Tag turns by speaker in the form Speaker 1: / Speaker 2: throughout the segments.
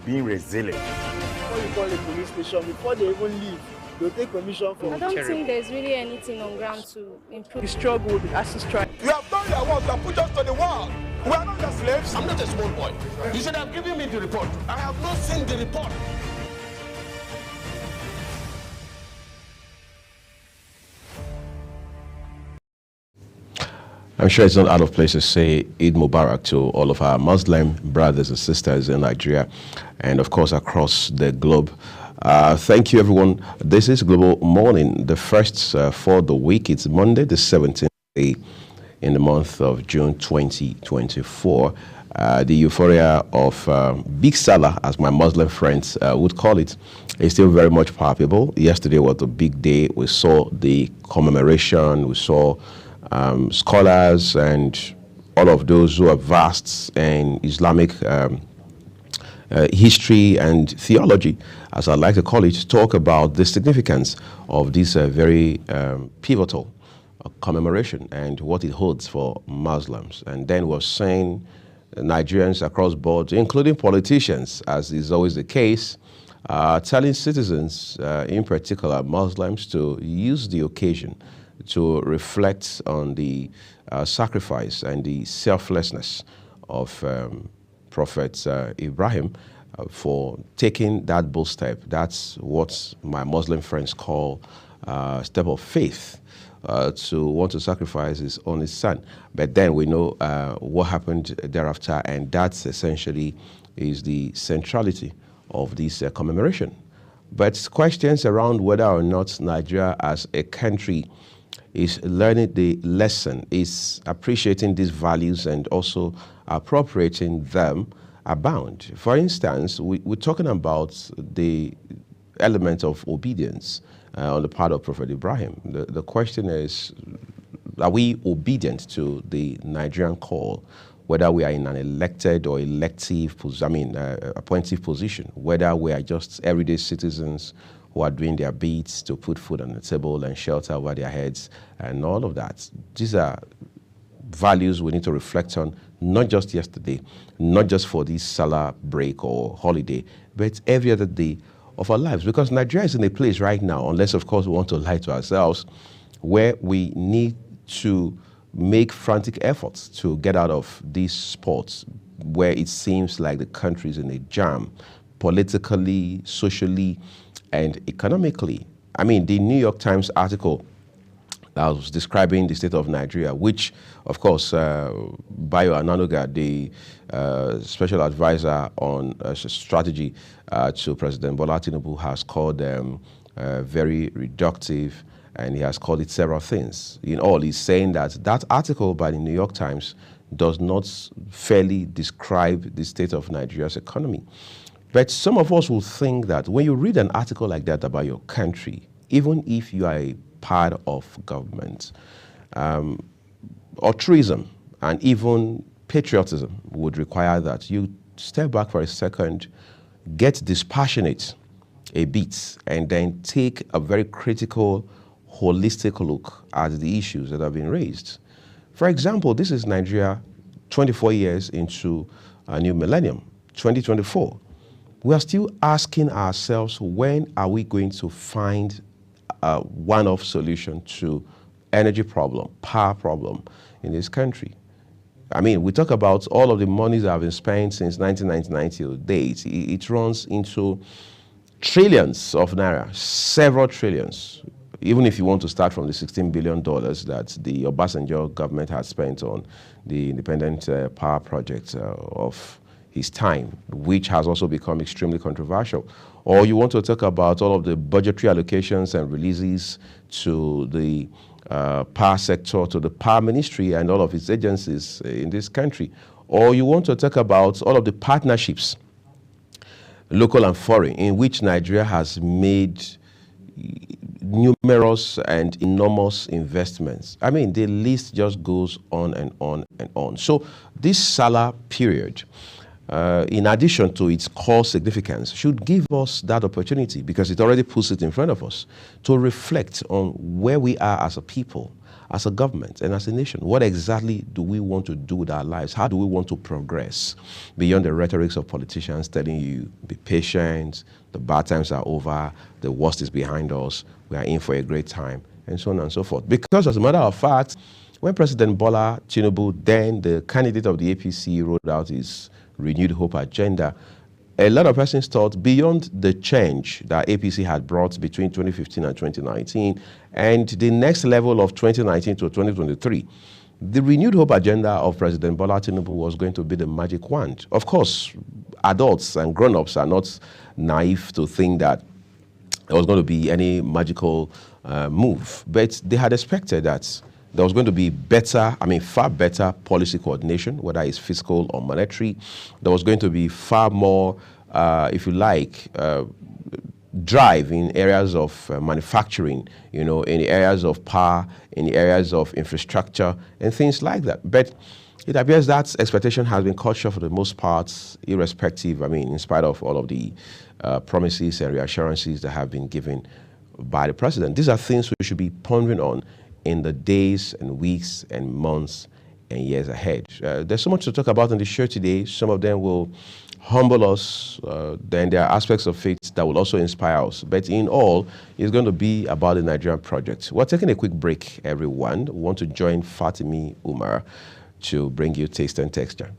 Speaker 1: being resilient.
Speaker 2: Before you call a police station, before they even leave, they'll take permission from
Speaker 3: I don't think there's really anything on ground to improve.
Speaker 2: the struggle with the ASU strike.
Speaker 4: You have done your work, you have put us to the wall. We are not the slaves.
Speaker 5: I'm not a small boy. You should have given me the report.
Speaker 4: I have not seen the report.
Speaker 6: I'm sure it's not out of place to say Eid Mubarak to all of our Muslim brothers and sisters in Nigeria and, of course, across the globe. Thank you, everyone. This is Global Morning, the first for the week. It's Monday, the 17th day in the month of June 2024. The euphoria of Big Salah, as my Muslim friends would call it, is still very much palpable. Yesterday was a big day. We saw the commemoration. We saw scholars and all of those who are vast in Islamic history and theology, as I like to call it, talk about the significance of this very pivotal commemoration and what it holds for Muslims. And then we're saying Nigerians across board, including politicians, as is always the case, telling citizens, in particular Muslims, to use the occasion to reflect on the sacrifice and the selflessness of Prophet Ibrahim for taking that bold step. That's what my Muslim friends call a step of faith, to want to sacrifice his only son. But then we know what happened thereafter, and that's essentially is the centrality of this commemoration. But questions around whether or not Nigeria as a country is learning the lesson, is appreciating these values and also appropriating them abound. For instance, we're talking about the element of obedience on the part of Prophet Ibrahim. The question is, are we obedient to the Nigerian call, whether we are in an elected or elective, appointive position, whether we are just everyday citizens who are doing their bits to put food on the table and shelter over their heads and all of that. These are values we need to reflect on, not just yesterday, not just for this Salah break or holiday, but every other day of our lives. Because Nigeria is in a place right now, unless of course we want to lie to ourselves, where we need to make frantic efforts to get out of these spots where it seems like the country is in a jam, politically, socially, and economically. I mean, the New York Times article that was describing the state of Nigeria, which, of course, Bayo Onanuga, the special advisor on strategy to President Bola Tinubu, has called very reductive, and he has called it several things. In all, he's saying that that article by the New York Times does not fairly describe the state of Nigeria's economy. But some of us will think that when you read an article like that about your country, even if you are a part of government, altruism and even patriotism would require that you step back for a second, get dispassionate a bit, and then take a very critical, holistic look at the issues that have been raised. For example, this is Nigeria 24 years into a new millennium, 2024. We are still asking ourselves, when are we going to find a one-off solution to energy problem, power problem in this country? I mean, we talk about all of the monies that have been spent since 1999 till date. It runs into trillions of naira, several trillions. Even if you want to start from the $16 billion that the Obasanjo government had spent on the independent power project of his time, which has also become extremely controversial. Or you want to talk about all of the budgetary allocations and releases to the power sector, to the power ministry and all of its agencies in this country. Or you want to talk about all of the partnerships, local and foreign, in which Nigeria has made numerous and enormous investments. I mean, the list just goes on and on and on. So this Salah period, in addition to its core significance, should give us that opportunity, because it already puts it in front of us, to reflect on where we are as a people as a government and as a nation. What exactly do we want to do with our lives? How do we want to progress beyond the rhetorics of politicians telling you, be patient, the bad times are over, the worst is behind us, we are in for a great time, and so on and so forth. Because as a matter of fact, when President Bola Tinubu, then the candidate of the APC, rolled out his renewed hope agenda, a lot of persons thought beyond the change that APC had brought between 2015 and 2019 and the next level of 2019 to 2023, the renewed hope agenda of President Bola Tinubu was going to be the magic wand. Of course, adults and grown-ups are not naive to think that there was going to be any magical move, but they had expected that there was going to be far better policy coordination, whether it's fiscal or monetary. There was going to be far more, if you like, drive in areas of manufacturing, in the areas of power, in the areas of infrastructure, and things like that. But it appears that expectation has been cut short for the most part, irrespective, in spite of all of the promises and reassurances that have been given by the president. These are things we should be pondering on in the days and weeks and months and years ahead. There's so much to talk about on the show today. Some of them will humble us. Then there are aspects of faith that will also inspire us. But in all, it's going to be about the Nigerian project. We're taking a quick break, everyone. We want to join Fatimi Umar to bring you Taste and Texture.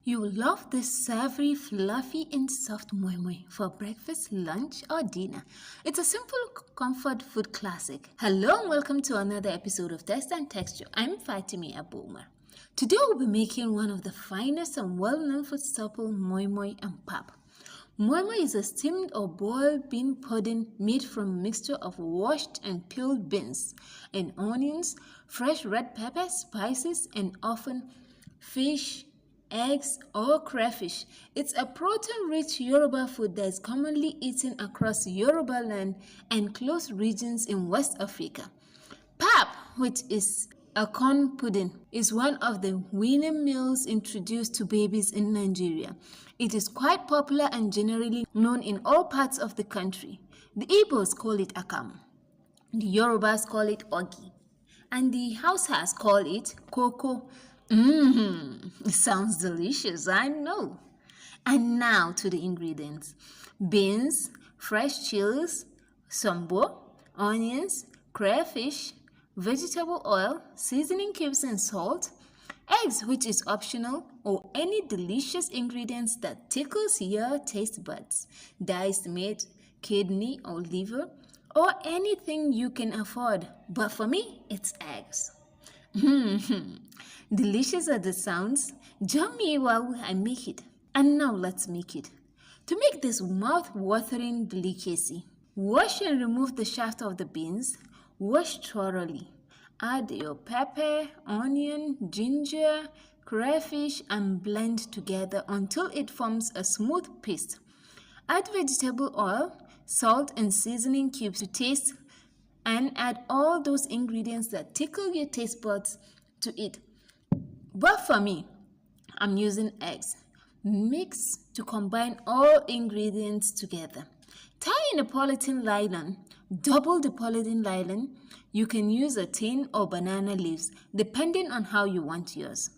Speaker 1: You love this savory, fluffy, and soft moi moi for breakfast, lunch, or dinner. It's a simple comfort food classic. Hello and welcome to another episode of Taste and Texture. I'm Fatimi Aboma. Today we'll be making one of the finest and well-known food staple, moi moi and pap. Moi moi is a steamed or boiled bean pudding made from a mixture of washed and peeled beans and onions, fresh red pepper, spices, and often fish, eggs, or crayfish. It's a protein-rich Yoruba food that is commonly eaten across Yoruba land and close regions in West Africa. Pap, which is a corn pudding, is one of the weaning meals introduced to babies in Nigeria. It is quite popular and generally known in all parts of the country. The Igbos call it akam, the Yorubas call it ogi, and the Hausas call it koko. It sounds delicious, I know. And now to the ingredients. Beans, fresh chilies, sambo, onions, crayfish, vegetable oil, seasoning cubes and salt, eggs, which is optional, or any delicious ingredients that tickles your taste buds, diced meat, kidney or liver, or anything you can afford. But for me, it's eggs. Delicious are the sounds. Join me while I make it. And now let's make it. To make this mouth-watering delicacy, wash and remove the shaft of the beans. Wash thoroughly. Add your pepper, onion, ginger, crayfish, and blend together until it forms a smooth paste. Add vegetable oil, salt, and seasoning cubes to taste, and add all those ingredients that tickle your taste buds to it. But for me, I'm using eggs. Mix to combine all ingredients together. Tie in a polythene nylon. Double the polythene nylon. You can use a tin or banana leaves, depending on how you want yours.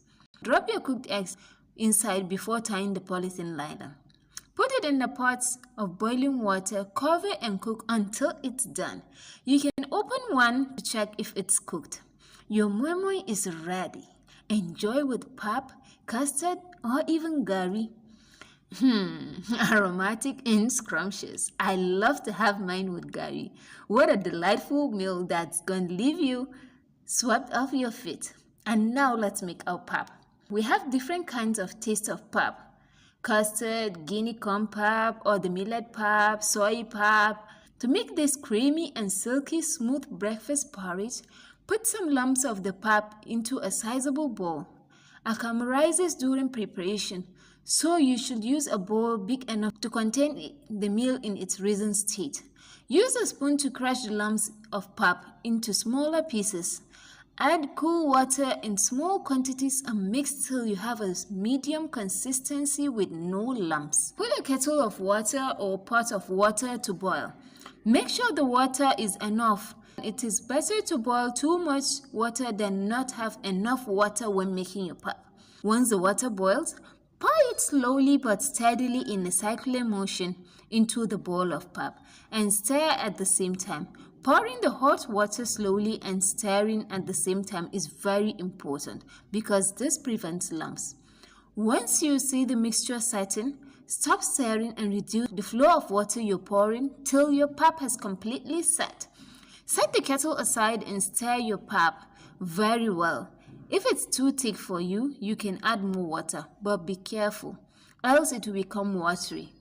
Speaker 1: Drop your cooked eggs inside before tying the polythene nylon. Put it in the pots of boiling water, cover and cook until it's done. You can open one to check if it's cooked. Your moi moi is ready. Enjoy with pap, custard, or even gari. Aromatic and scrumptious. I love to have mine with gari. What a delightful meal that's going to leave you swept off your feet. And now let's make our pap. We have different kinds of taste of pap. Custard, guinea corn pap, or the millet pap, soy pap. To make this creamy and silky smooth breakfast porridge, put some lumps of the pap into a sizable bowl. Acclimatizes during preparation, so you should use a bowl big enough to contain the meal in its risen state. Use a spoon to crush the lumps of pap into smaller pieces. Add cool water in small quantities and mix till you have a medium consistency with no lumps. Put a kettle of water or pot of water to boil. Make sure the water is enough. It is better to boil too much water than not have enough water when making your pap. Once the water boils, pour it slowly but steadily in a circular motion into the bowl of pap and stir at the same time. Pouring the hot water slowly and stirring at the same time is very important because this prevents lumps. Once you see the mixture setting, stop stirring and reduce the flow of water you're pouring till your pap has completely set. Set the kettle aside and stir your pap very well. If it's too thick for you, you can add more water, but be careful, else it will become watery.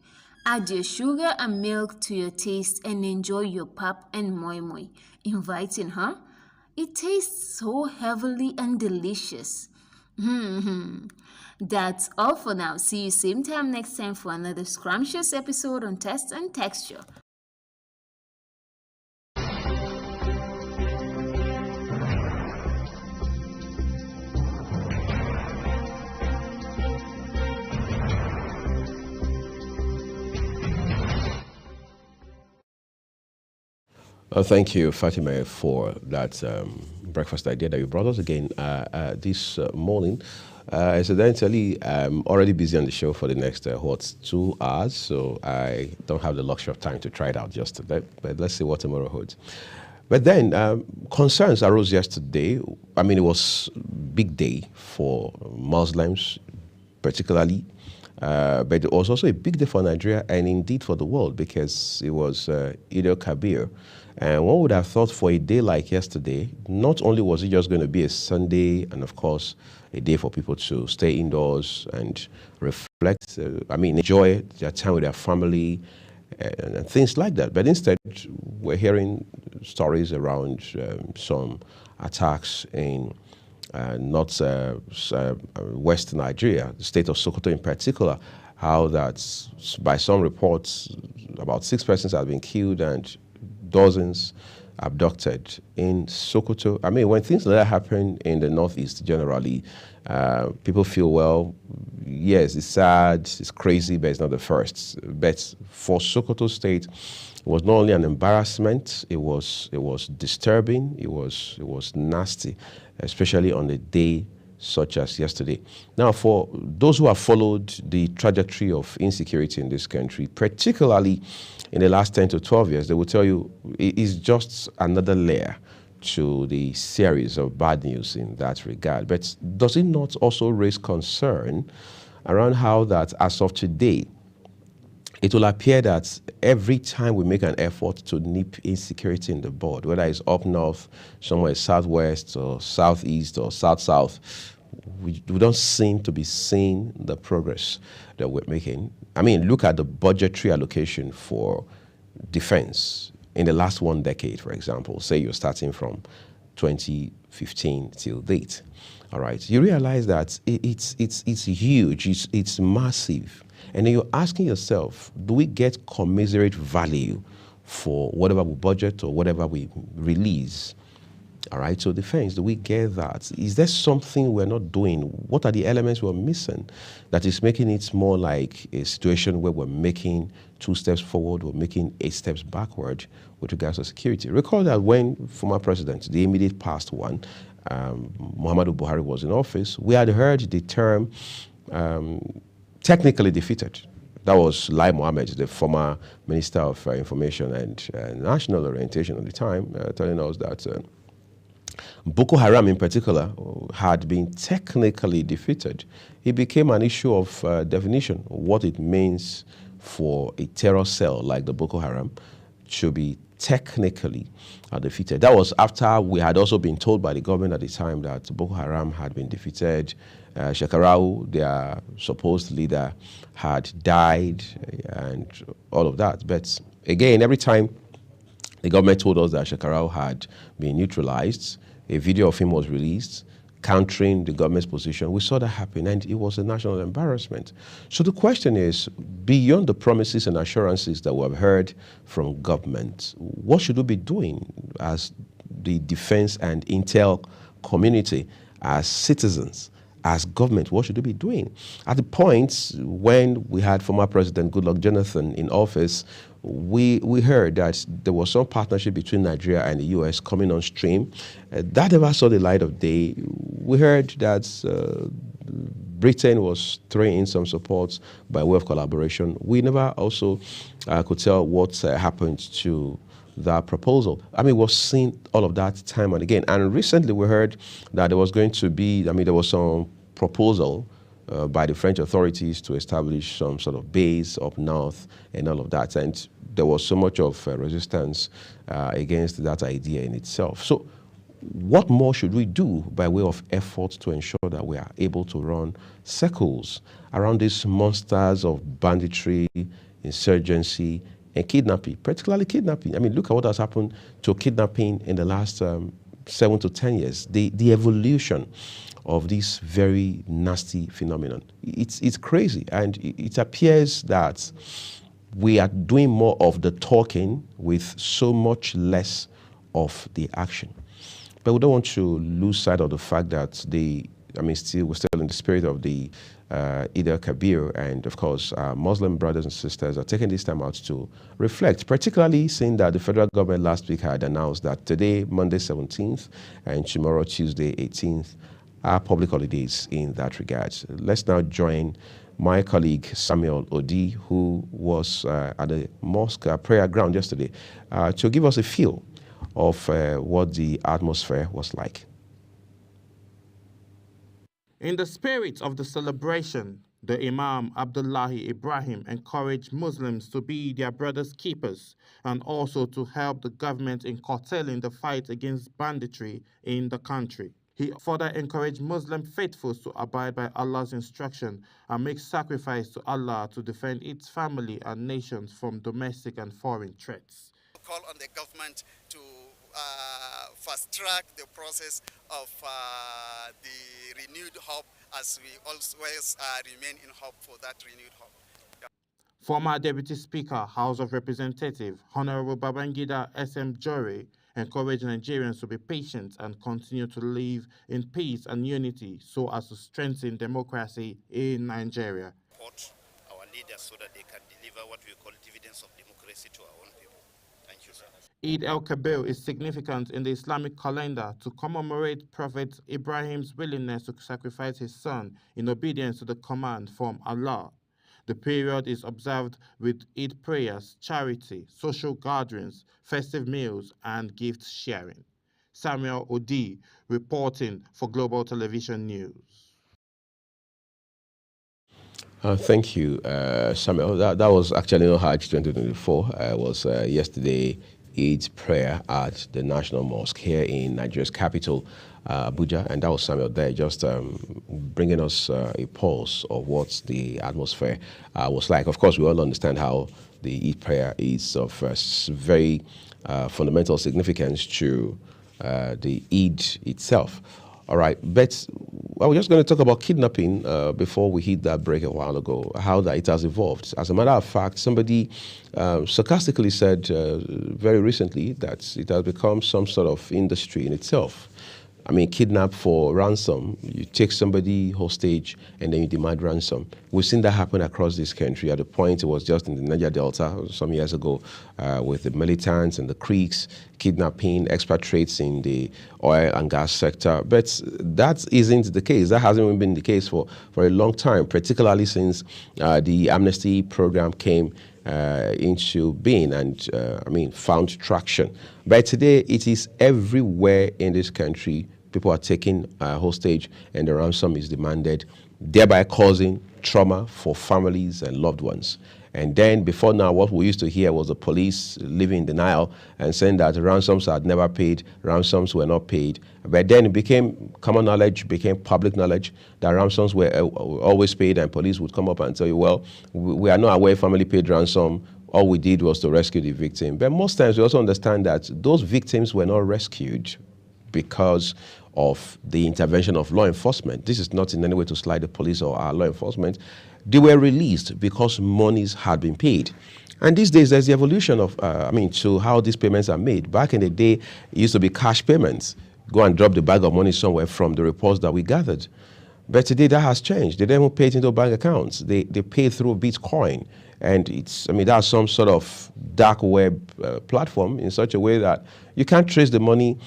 Speaker 1: Add your sugar and milk to your taste and enjoy your pap and moi moi. Inviting, huh? It tastes so heavenly and delicious. That's all for now. See you same time next time for another scrumptious episode on taste and texture.
Speaker 6: Thank you, Fatima, for that breakfast idea that you brought us again this morning. Incidentally, I'm already busy on the show for the next 2 hours, so I don't have the luxury of time to try it out just today. But let's see what tomorrow holds. But then concerns arose yesterday. I mean, it was a big day for Muslims, particularly. But it was also a big day for Nigeria and indeed for the world because it was Eid al-Kabir. And one would have thought for a day like yesterday, not only was it just going to be a Sunday and, of course, a day for people to stay indoors and reflect, enjoy their time with their family and things like that. But instead, we're hearing stories around some attacks in West Nigeria, the state of Sokoto in particular, how that by some reports, about 6 persons have been killed and dozens abducted in Sokoto. I mean, when things like that happen in the Northeast, generally, people feel, well, yes, it's sad, it's crazy, but it's not the first. But for Sokoto State, it was not only an embarrassment, it was disturbing, it was nasty, especially on a day such as yesterday. Now, for those who have followed the trajectory of insecurity in this country, particularly in the last 10 to 12 years, they will tell you it is just another layer to the series of bad news in that regard. But does it not also raise concern around how that as of today, it will appear that every time we make an effort to nip insecurity in the bud, whether it's up north, somewhere southwest or southeast or south-south, we don't seem to be seeing the progress that we're making. I mean, look at the budgetary allocation for defense in the last 1 decade, for example. Say you're starting from 2015 till date. All right, you realize that it's huge, it's massive. And then you're asking yourself, do we get commensurate value for whatever we budget or whatever we release? All right, so defense, do we get that? Is there something we're not doing? What are the elements we're missing that is making it more like a situation where we're making 2 steps forward, we're making 8 steps backward with regards to security? Recall that when former president, the immediate past one, Muhammadu Buhari was in office, we had heard the term technically defeated. That was Lai Mohammed, the former Minister of Information and National Orientation at the time, telling us that Boko Haram in particular had been technically defeated. It became an issue of definition, what it means for a terror cell like the Boko Haram to be technically defeated. That was after we had also been told by the government at the time that Boko Haram had been defeated. Shekarau, their supposed leader, had died and all of that. But again, every time the government told us that Shekarau had been neutralized, a video of him was released countering the government's position. We saw that happen, and it was a national embarrassment. So the question is, beyond the promises and assurances that we have heard from government, what should we be doing as the defense and intel community, as citizens, as government, what should we be doing? At the point when we had former President Goodluck Jonathan in office, we heard that there was some partnership between Nigeria and the U.S. coming on stream. That never saw the light of day. We heard that Britain was throwing in some support by way of collaboration. We never also could tell what happened to that proposal. I mean, we've seen all of that time and again. And recently we heard that there was going to be, there was some proposal by the French authorities to establish some sort of base up north and all of that. And there was so much of resistance against that idea in itself. So what more should we do by way of effort to ensure that we are able to run circles around these monsters of banditry, insurgency, and kidnapping, particularly kidnapping? I mean, look at what has happened to kidnapping in the last 7 to 10 years. The evolution of this very nasty phenomenon. It's crazy, and it appears that we are doing more of the talking with so much less of the action. But we don't want to lose sight of the fact that we're still in the spirit of the Eid al-Kabir, and of course, Muslim brothers and sisters are taking this time out to reflect, particularly seeing that the federal government last week had announced that today, Monday 17th, and tomorrow, Tuesday 18th, are public holidays in that regard. Let's now join my colleague Samuel Odi, who was at the mosque prayer ground yesterday, to give us a feel of what the atmosphere was like.
Speaker 7: In the spirit of the celebration, the Imam Abdullahi Ibrahim encouraged Muslims to be their brothers' keepers and also to help the government in curtailing the fight against banditry in the country. He further encouraged Muslim faithfuls to abide by Allah's instruction and make sacrifice to Allah to defend its family and nations from domestic and foreign threats.
Speaker 8: Call on the government to fast-track the process of the renewed hope, as we always remain in hope for that renewed hope.
Speaker 7: Former Deputy Speaker, House of Representatives, Honorable Babangida S.M. Jore, encouraged Nigerians to be patient and continue to live in peace and unity so as to strengthen democracy in Nigeria.
Speaker 8: Support our leaders so that they can deliver what we call dividends of democracy to our own people. Thank you, sir.
Speaker 7: Eid al-Kabir is significant in the Islamic calendar to commemorate Prophet Ibrahim's willingness to sacrifice his son in obedience to the command from Allah. The period is observed with Eid prayers, charity, social gatherings, festive meals, and gift sharing. Samuel Odi, reporting for Global Television News.
Speaker 6: Thank you, Samuel. That was actually no Hajj 2024. It was yesterday Eid prayer at the National Mosque here in Nigeria's capital, Abuja, and that was Samuel there just bringing us a pulse of what the atmosphere was like. Of course, we all understand how the Eid prayer is of very fundamental significance to the Eid itself. All right, but I was just going to talk about kidnapping before we hit that break a while ago, how that it has evolved. As a matter of fact, somebody sarcastically said very recently that it has become some sort of industry in itself. I mean, kidnap for ransom. You take somebody hostage and then you demand ransom. We've seen that happen across this country. At a point, it was just in the Niger Delta some years ago with the militants and the Creeks, kidnapping expatriates in the oil and gas sector. But that isn't the case. That hasn't been the case for a long time, particularly since the amnesty program came into being and, found traction. But today, it is everywhere in this country. People are taken hostage and the ransom is demanded, thereby causing trauma for families and loved ones. And then before now, what we used to hear was the police living in denial and saying that ransoms had never paid, ransoms were not paid. But then it became common knowledge, became public knowledge that ransoms were always paid, and police would come up and tell you, well, we are not aware family paid ransom. All we did was to rescue the victim. But most times we also understand that those victims were not rescued because of the intervention of law enforcement. This is not in any way to slight the police or our law enforcement. They were released because monies had been paid. And these days, there's the evolution of, to how these payments are made. Back in the day, it used to be cash payments. go and drop the bag of money somewhere from the reports that we gathered. But today that has changed. They don't even pay it into bank accounts. They pay through Bitcoin. And that's some sort of dark web platform in such a way that you can't trace the money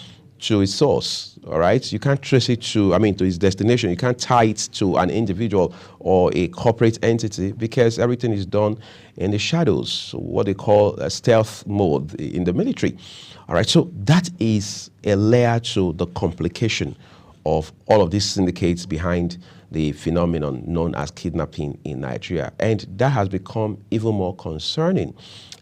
Speaker 6: to its source, all right? You can't trace it to its destination. You can't tie it to an individual or a corporate entity because everything is done in the shadows, what they call a stealth mode in the military, all right? So that is a layer to the complication of all of these syndicates behind the phenomenon known as kidnapping in Nigeria. And that has become even more concerning.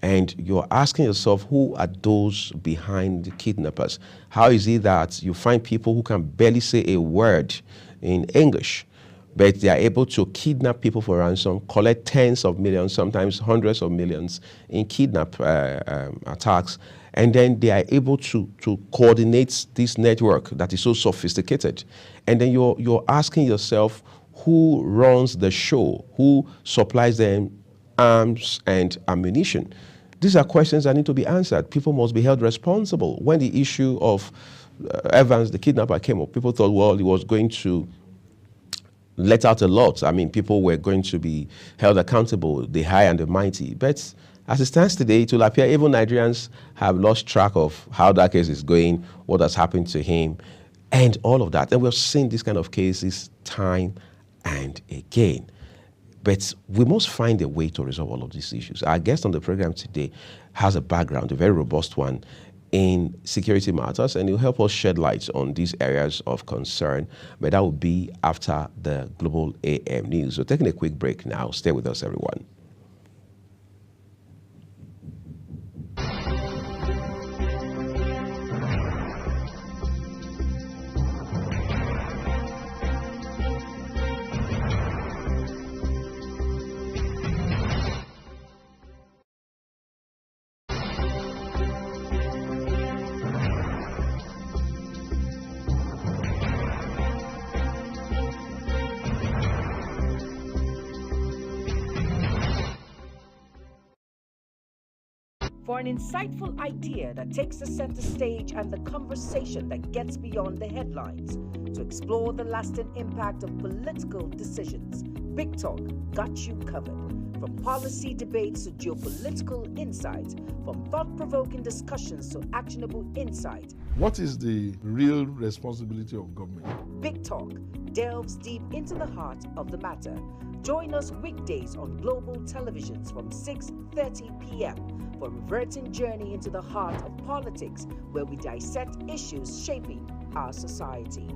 Speaker 6: And you're asking yourself, who are those behind the kidnappers? How is it that you find people who can barely say a word in English, but they are able to kidnap people for ransom, collect tens of millions, sometimes hundreds of millions in kidnap attacks, and then they are able to coordinate this network that is so sophisticated. And then you're asking yourself, who runs the show? Who supplies them arms and ammunition? These are questions that need to be answered. People must be held responsible. When the issue of Evans, the kidnapper, came up, people thought, well, he was going to let out a lot. People were going to be held accountable, the high and the mighty. But as it stands today, it will appear even Nigerians have lost track of how that case is going, what has happened to him, and all of that. And we've seen these kind of cases time and again. But we must find a way to resolve all of these issues. Our guest on the program today has a background, a very robust one, in security matters, and he'll help us shed light on these areas of concern. But that will be after the Global AM News. So taking a quick break now. Stay with us, everyone.
Speaker 9: For an insightful idea that takes the center stage and the conversation that gets beyond the headlines, to explore the lasting impact of political decisions, Big Talk got you covered. From policy debates to geopolitical insights, from thought-provoking discussions to actionable insight.
Speaker 10: What is the real responsibility of government?
Speaker 9: Big Talk delves deep into the heart of the matter. Join us weekdays on Global Televisions from 6:30 p.m. for a reverting journey into the heart of politics, where we dissect issues shaping our society.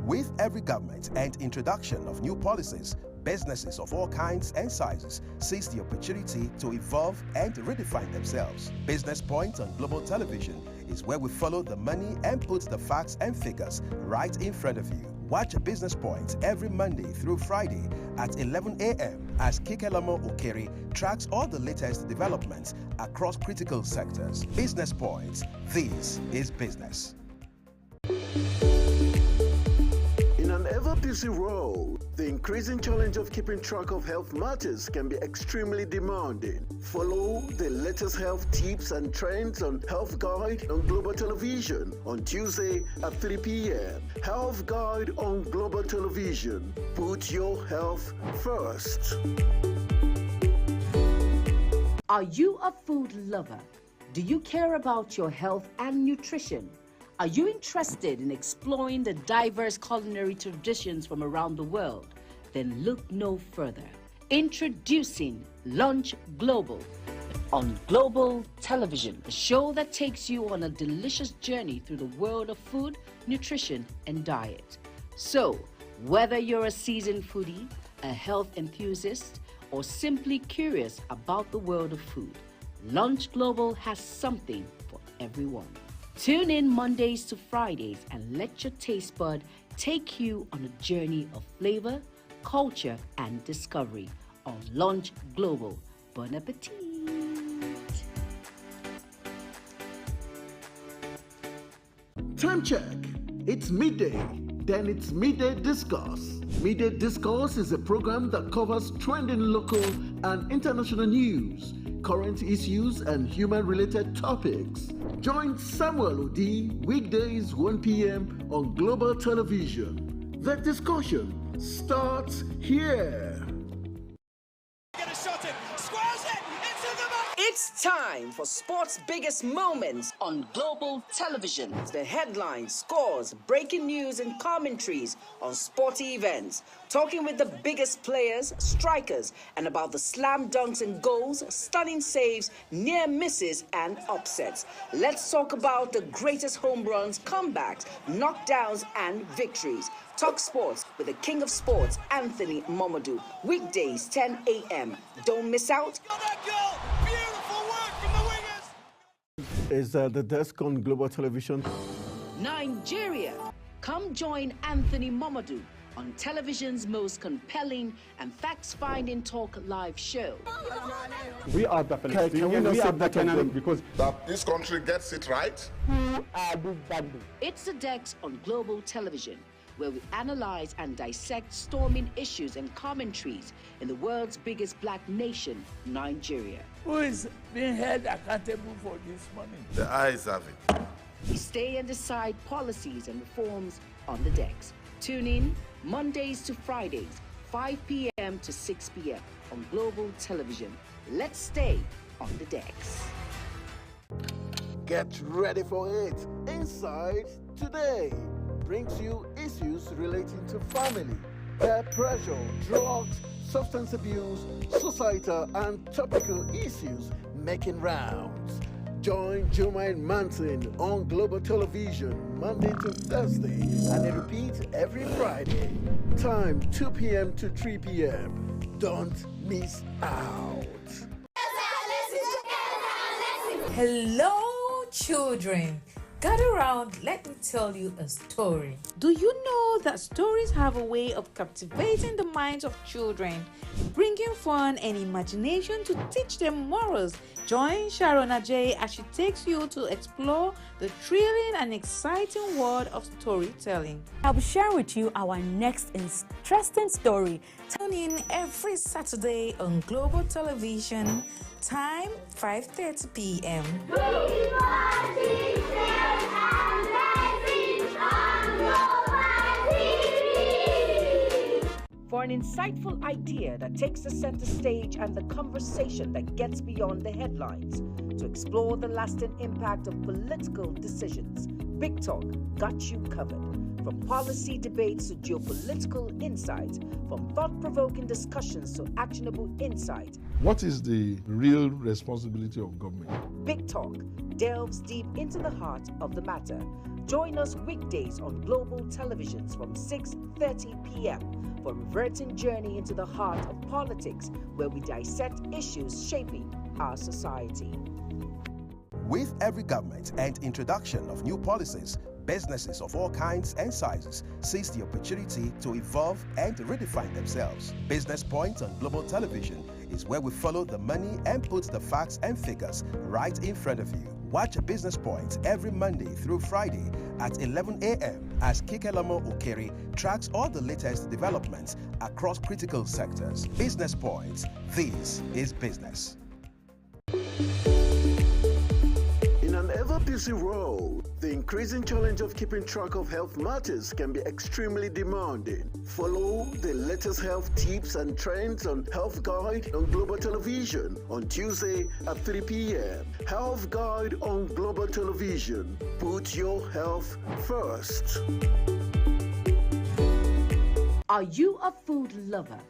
Speaker 11: With every government and introduction of new policies, businesses of all kinds and sizes seize the opportunity to evolve and redefine themselves. Business Point on Global Television is where we follow the money and put the facts and figures right in front of you. Watch Business Point every Monday through Friday at 11 a.m. as Kikelamo Okeri tracks all the latest developments across critical sectors. Business Point. This is business.
Speaker 12: In an ever-busy world, the increasing challenge of keeping track of health matters can be extremely demanding. Follow the latest health tips and trends on Health Guide on Global Television on Tuesday at 3 p.m. Health Guide on Global Television. Put your health first.
Speaker 9: Are you a food lover? Do you care about your health and nutrition? Are you interested in exploring the diverse culinary traditions from around the world? Then look no further. Introducing Lunch Global on Global Television, a show that takes you on a delicious journey through the world of food, nutrition, and diet. So, whether you're a seasoned foodie, a health enthusiast, or simply curious about the world of food, Lunch Global has something for everyone. Tune in Mondays to Fridays and let your taste bud take you on a journey of flavor, culture, and discovery on Lunch Global. Bon appetit!
Speaker 12: Time check. It's midday. Then it's Midday Discourse. Midday Discourse is a program that covers trending local and international news, current issues and human-related topics. Join Samuel Odi weekdays 1 p.m. on Global Television. The discussion starts here.
Speaker 9: It's time for sports' biggest moments on Global Television. The headlines, scores, breaking news and commentaries on sporty events. Talking with the biggest players, strikers, and about the slam dunks and goals, stunning saves, near misses and upsets. Let's talk about the greatest home runs, comebacks, knockdowns and victories. Talk sports with the king of sports, Anthony Momadou. Weekdays 10 a.m. Don't miss out.
Speaker 12: Is the desk on Global Television.
Speaker 9: Nigeria. Come join Anthony Momadou on television's most compelling and facts-finding talk live show.
Speaker 4: We are the Palestinians. We are the Canaan because
Speaker 5: that this country gets it right.
Speaker 4: Who are these bandits?
Speaker 9: It's the Dex on Global Television, where we analyze and dissect storming issues and commentaries in the world's biggest black nation, Nigeria.
Speaker 13: Who is being held accountable for this money?
Speaker 5: The eyes have it.
Speaker 9: We stay and decide policies and reforms on the Dex. Tune in Mondays to Fridays, 5 p.m. to 6 p.m. on Global Television. Let's stay on the Dex.
Speaker 12: Get ready for it. Inside Today brings you issues relating to family, peer pressure, drugs, substance abuse, societal and topical issues making rounds. Join Jumaine Manson on Global Television Monday to Thursday and it repeats every Friday. Time 2 p.m. to 3 p.m. Don't miss out.
Speaker 14: Hello, children. Gather around, let me tell you a story. Do you know that stories have a way of captivating the minds of children, bringing fun and imagination to teach them morals? Join Sharon Ajay as she takes you to explore the thrilling and exciting world of storytelling.
Speaker 15: I'll be sharing with you our next interesting story.
Speaker 14: Tune in every Saturday on Global Television, time 5:30 p.m.
Speaker 9: For an insightful idea that takes the center stage and the conversation that gets beyond the headlines, to explore the lasting impact of political decisions, Big Talk got you covered. From policy debates to geopolitical insights, from thought-provoking discussions to actionable insight.
Speaker 10: What is the real responsibility of government?
Speaker 9: Big Talk delves deep into the heart of the matter. Join us weekdays on Global Televisions from 6:30 p.m. for a reverting journey into the heart of politics, where we dissect issues shaping our society.
Speaker 11: With every government and introduction of new policies, businesses of all kinds and sizes seize the opportunity to evolve and redefine themselves. Business Point on Global Television is where we follow the money and put the facts and figures right in front of you. Watch Business Point every Monday through Friday at 11 a.m. as Kikelamo Okeri tracks all the latest developments across critical sectors. Business Point, this is business.
Speaker 12: In an ever-busy world, the increasing challenge of keeping track of health matters can be extremely demanding. Follow the latest health tips and trends on Health Guide on Global Television on Tuesday at 3 p.m. Health Guide on Global Television. Put your health first.
Speaker 9: Are you a food lover?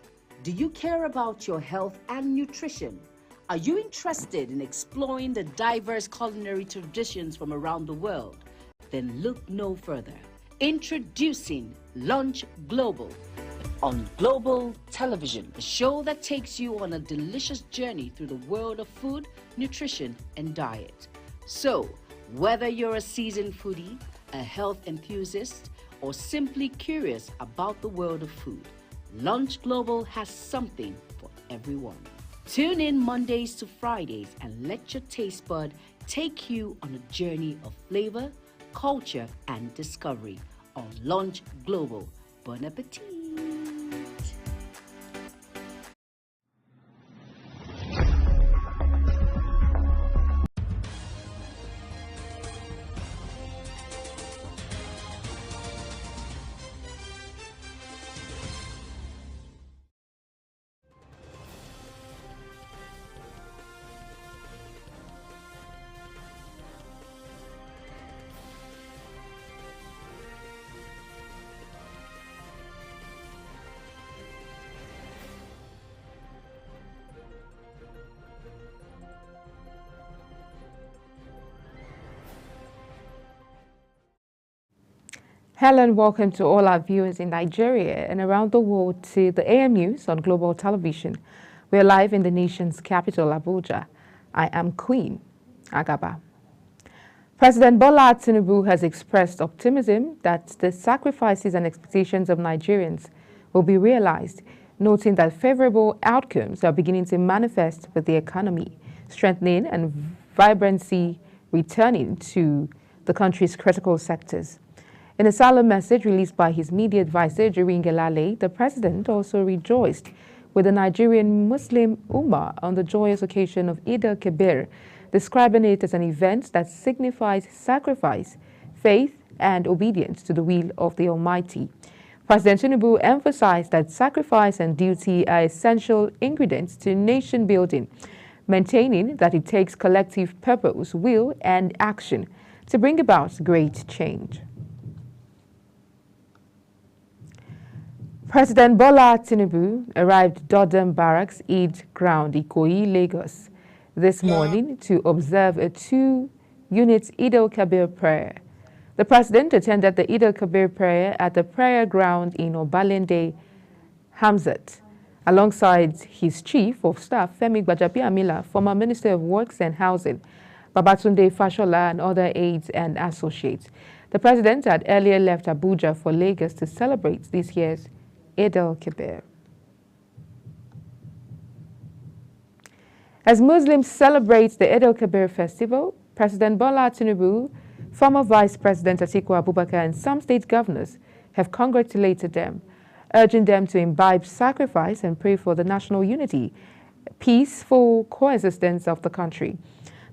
Speaker 9: Do you care about your health and nutrition? Are you interested in exploring the diverse culinary traditions from around the world? Then look no further. Introducing Lunch Global on Global Television, a show that takes you on a delicious journey through the world of food, nutrition, and diet. So, whether you're a seasoned foodie, a health enthusiast, or simply curious about the world of food, Lunch Global has something for everyone. Tune in Mondays to Fridays and let your taste bud take you on a journey of flavor, culture, and discovery on Lunch Global. Bon appetit!
Speaker 16: Hello and welcome to all our viewers in Nigeria and around the world to the AM News on Global Television. We're live in the nation's capital, Abuja. I am Queen Agaba. President Bola Tinubu has expressed optimism that the sacrifices and expectations of Nigerians will be realized, noting that favorable outcomes are beginning to manifest with the economy, strengthening and vibrancy returning to the country's critical sectors. In a solemn message released by his media advisor during Gelale, the president also rejoiced with the Nigerian Muslim Ummah on the joyous occasion of Eid al-Kabir, describing it as an event that signifies sacrifice, faith, and obedience to the will of the Almighty. President Tinubu emphasized that sacrifice and duty are essential ingredients to nation building, maintaining that it takes collective purpose, will, and action to bring about great change. President Bola Tinubu arrived Dodam Barracks, Eid Ground, Ikoyi, Lagos, this morning to observe a 2-unit Eid al-Kabir prayer. The president attended the Eid al-Kabir prayer at the prayer ground in Obalende, Hamzat, alongside his chief of staff, Femi Gbajabiamila, former Minister of Works and Housing, Babatunde Fashola, and other aides and associates. The president had earlier left Abuja for Lagos to celebrate this year's Eid al-Kabir. As Muslims celebrate the Eid al-Kabir festival, President Bola Tinubu, former Vice President Atiku Abubakar, and some state governors have congratulated them, urging them to imbibe sacrifice and pray for the national unity, peaceful coexistence of the country.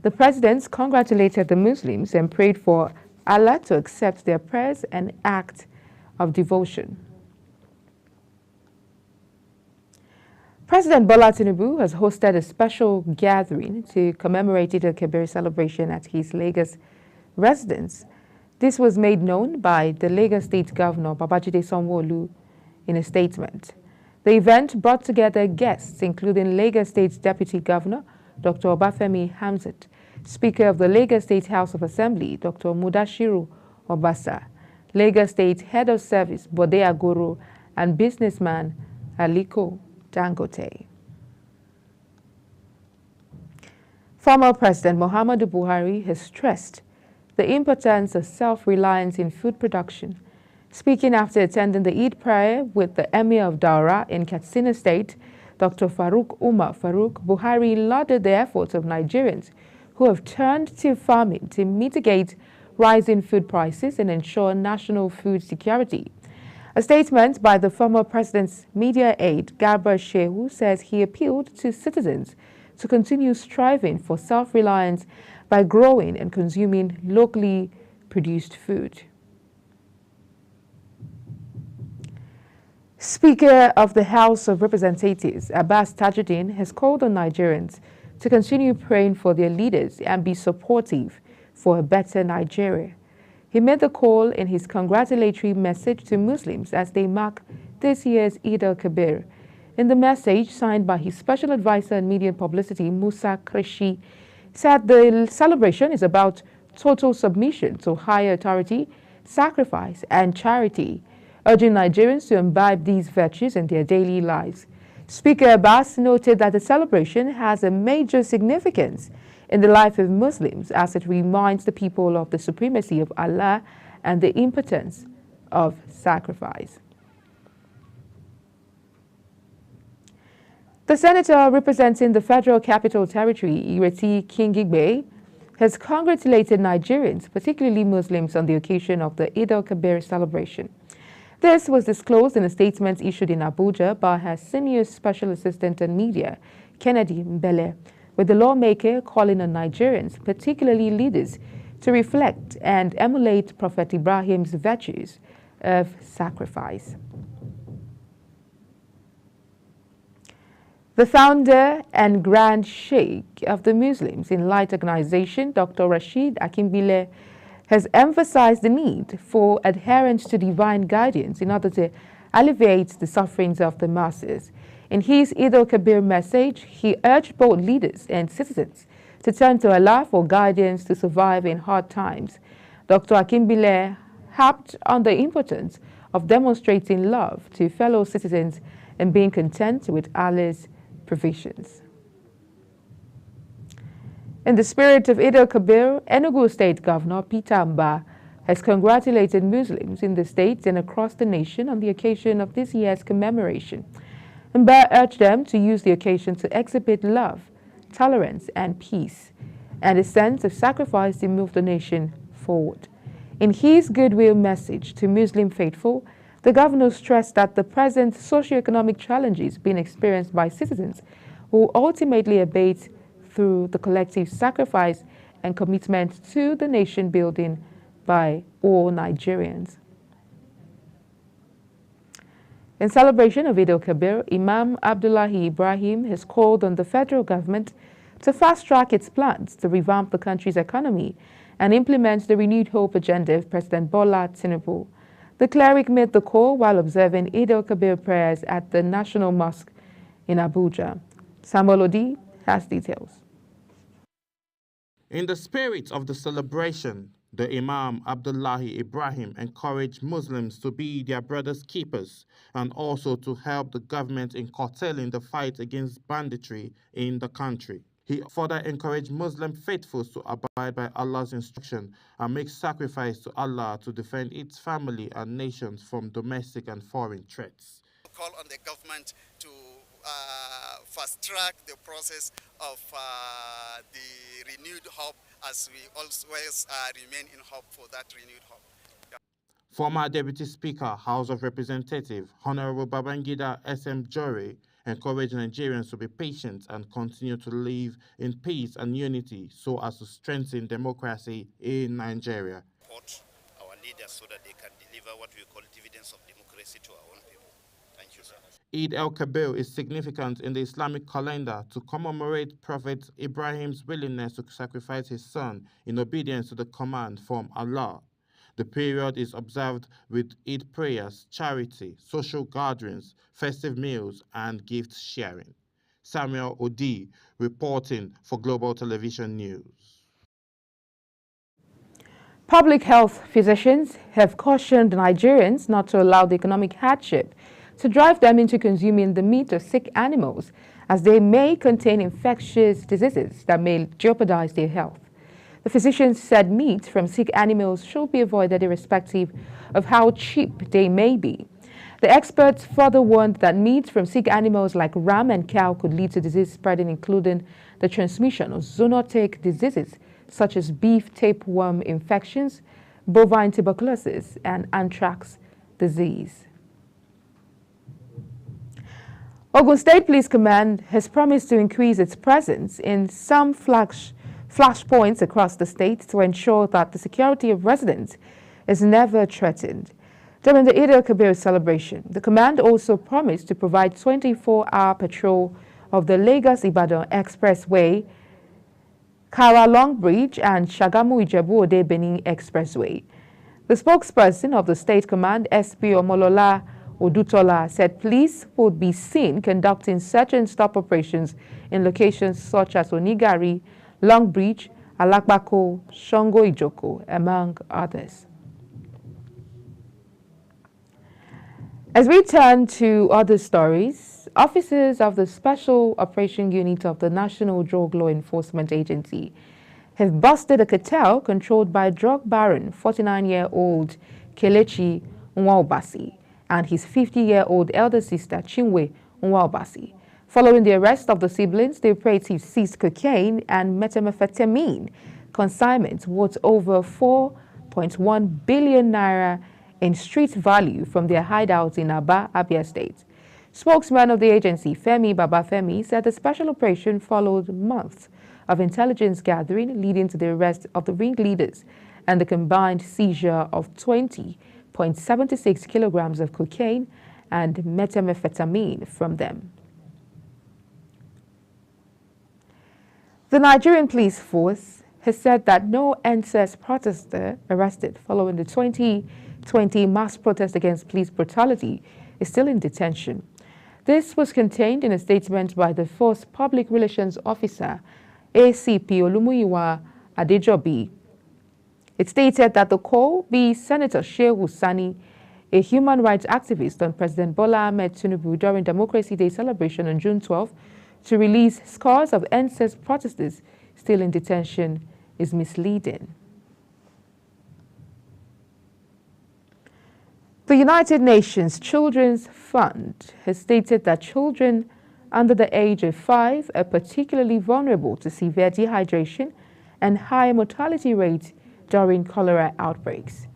Speaker 16: The presidents congratulated the Muslims and prayed for Allah to accept their prayers and act of devotion. President Bola Tinubu has hosted a special gathering to commemorate Eid al-Kabir celebration at his Lagos residence. This was made known by the Lagos State Governor Babajide Sanwo-Olu in a statement. The event brought together guests including Lagos State Deputy Governor Dr. Obafemi Hamzat, Speaker of the Lagos State House of Assembly Dr. Mudashiru Obasa, Lagos State Head of Service Bode Agoro, and businessman Aliko Dangote. Former President Muhammadu Buhari has stressed the importance of self-reliance in food production. Speaking after attending the Eid prayer with the Emir of Daura in Katsina State, Dr. Faruk Umar Faruk, Buhari lauded the efforts of Nigerians who have turned to farming to mitigate rising food prices and ensure national food security. A statement by the former president's media aide, Garba Shehu, says he appealed to citizens to continue striving for self-reliance by growing and consuming locally produced food. Speaker of the House of Representatives, Abbas Tajuddin, has called on Nigerians to continue praying for their leaders and be supportive for a better Nigeria. He made the call in his congratulatory message to Muslims as they mark this year's Eid al-Kabir. In the message, signed by his special advisor on media and publicity, Musa Kreshi, said the celebration is about total submission to higher authority, sacrifice, and charity, urging Nigerians to imbibe these virtues in their daily lives. Speaker Abbas noted that the celebration has a major significance in the life of Muslims as it reminds the people of the supremacy of Allah and the importance of sacrifice. The senator representing the Federal Capital Territory, Ireti Kingigbe, has congratulated Nigerians, particularly Muslims, on the occasion of the Eid al-Kabir celebration. This was disclosed in a statement issued in Abuja by her senior special assistant on media, Kennedy Mbele, with the lawmaker calling on Nigerians, particularly leaders, to reflect and emulate Prophet Ibrahim's virtues of sacrifice. The founder and Grand Sheikh of the Muslims in Light Organization, Dr. Rashid Akimbile, has emphasized the need for adherence to divine guidance in order to alleviate the sufferings of the masses. In his Eid al-Kabir message, he urged both leaders and citizens to turn to Allah for guidance to survive in hard times. Dr. Akimbile harped on the importance of demonstrating love to fellow citizens and being content with Allah's provisions. In the spirit of Eid al-Kabir, Enugu State Governor Peter Mba has congratulated Muslims in the state and across the nation on the occasion of this year's commemoration. Mba urged them to use the occasion to exhibit love, tolerance, and peace, and a sense of sacrifice to move the nation forward. In his goodwill message to Muslim faithful, the governor stressed that the present socio-economic challenges being experienced by citizens will ultimately abate through the collective sacrifice and commitment to the nation building by all Nigerians. In celebration of Eid al-Kabir, Imam Abdullahi Ibrahim has called on the federal government to fast-track its plans to revamp the country's economy and implement the renewed hope agenda of President Bola Tinubu. The cleric made the call while observing Eid al-Kabir prayers at the National Mosque in Abuja. Samuel Odi has details.
Speaker 7: In the spirit of the celebration, the Imam Abdullahi Ibrahim encouraged Muslims to be their brother's keepers and also to help the government in curtailing the fight against banditry in the country. He further encouraged Muslim faithfuls to abide by Allah's instruction and make sacrifice to Allah to defend its family and nations from domestic and foreign threats.
Speaker 8: Call on the government to fast-track the process of the renewed hope, as we always remain in hope for that renewed hope. Yeah.
Speaker 7: Former Deputy Speaker, House of Representatives, Honorable Babangida S.M. Jore, encouraged Nigerians to be patient and continue to live in peace and unity so as to strengthen democracy in Nigeria.
Speaker 17: Support our leaders so that they can deliver what we call dividends of democracy to our own people. Thank you, sir.
Speaker 7: Eid al-Kabir is significant in the Islamic calendar to commemorate Prophet Ibrahim's willingness to sacrifice his son in obedience to the command from Allah. The period is observed with Eid prayers, charity, social gatherings, festive meals, and gift sharing. Samuel Odi reporting for Global Television News.
Speaker 16: Public health physicians have cautioned Nigerians not to allow the economic hardship to drive them into consuming the meat of sick animals, as they may contain infectious diseases that may jeopardize their health. The physicians said meat from sick animals should be avoided irrespective of how cheap they may be. The experts further warned that meat from sick animals like ram and cow could lead to disease spreading, including the transmission of zoonotic diseases such as beef tapeworm infections, bovine tuberculosis, and anthrax disease. Ogun State Police Command has promised to increase its presence in some flashpoints across the state to ensure that the security of residents is never threatened. During the Eid al-Kabir celebration, the command also promised to provide 24-hour patrol of the Lagos-Ibadan Expressway, Kara Long Bridge, and Shagamu Ijebu-Ode Benin Expressway. The spokesperson of the state command, SP Omolola Odutola, said police would be seen conducting search and stop operations in locations such as Onigari, Long Bridge, Alakbako, Shongo Ijoko, among others. As we turn to other stories, officers of the Special Operation Unit of the National Drug Law Enforcement Agency have busted a cartel controlled by drug baron 49-year-old Kelechi Nwaubasi and his 50-year-old elder sister Chinwe Nwaubasi. Following the arrest of the siblings, the operatives seized cocaine and methamphetamine consignments worth over 4.1 billion naira in street value from their hideouts in Aba, Abia State. Spokesman of the agency, Femi Babafemi, said the special operation followed months of intelligence gathering leading to the arrest of the ringleaders and the combined seizure of 20.76 kilograms of cocaine and methamphetamine from them. The Nigerian police force has said that no NSAS protester arrested following the 2020 mass protest against police brutality is still in detention. This was contained in a statement by the force public relations officer, ACP Olumuyiwa Adejobi. It stated that the call be Senator Shehu Sani, a human rights activist, on President Bola Ahmed Tinubu during Democracy Day celebration on June 12 to release scores of NSAS protesters still in detention is misleading. The United Nations Children's Fund has stated that children under the age of 5 are particularly vulnerable to severe dehydration and high mortality rates during cholera outbreaks.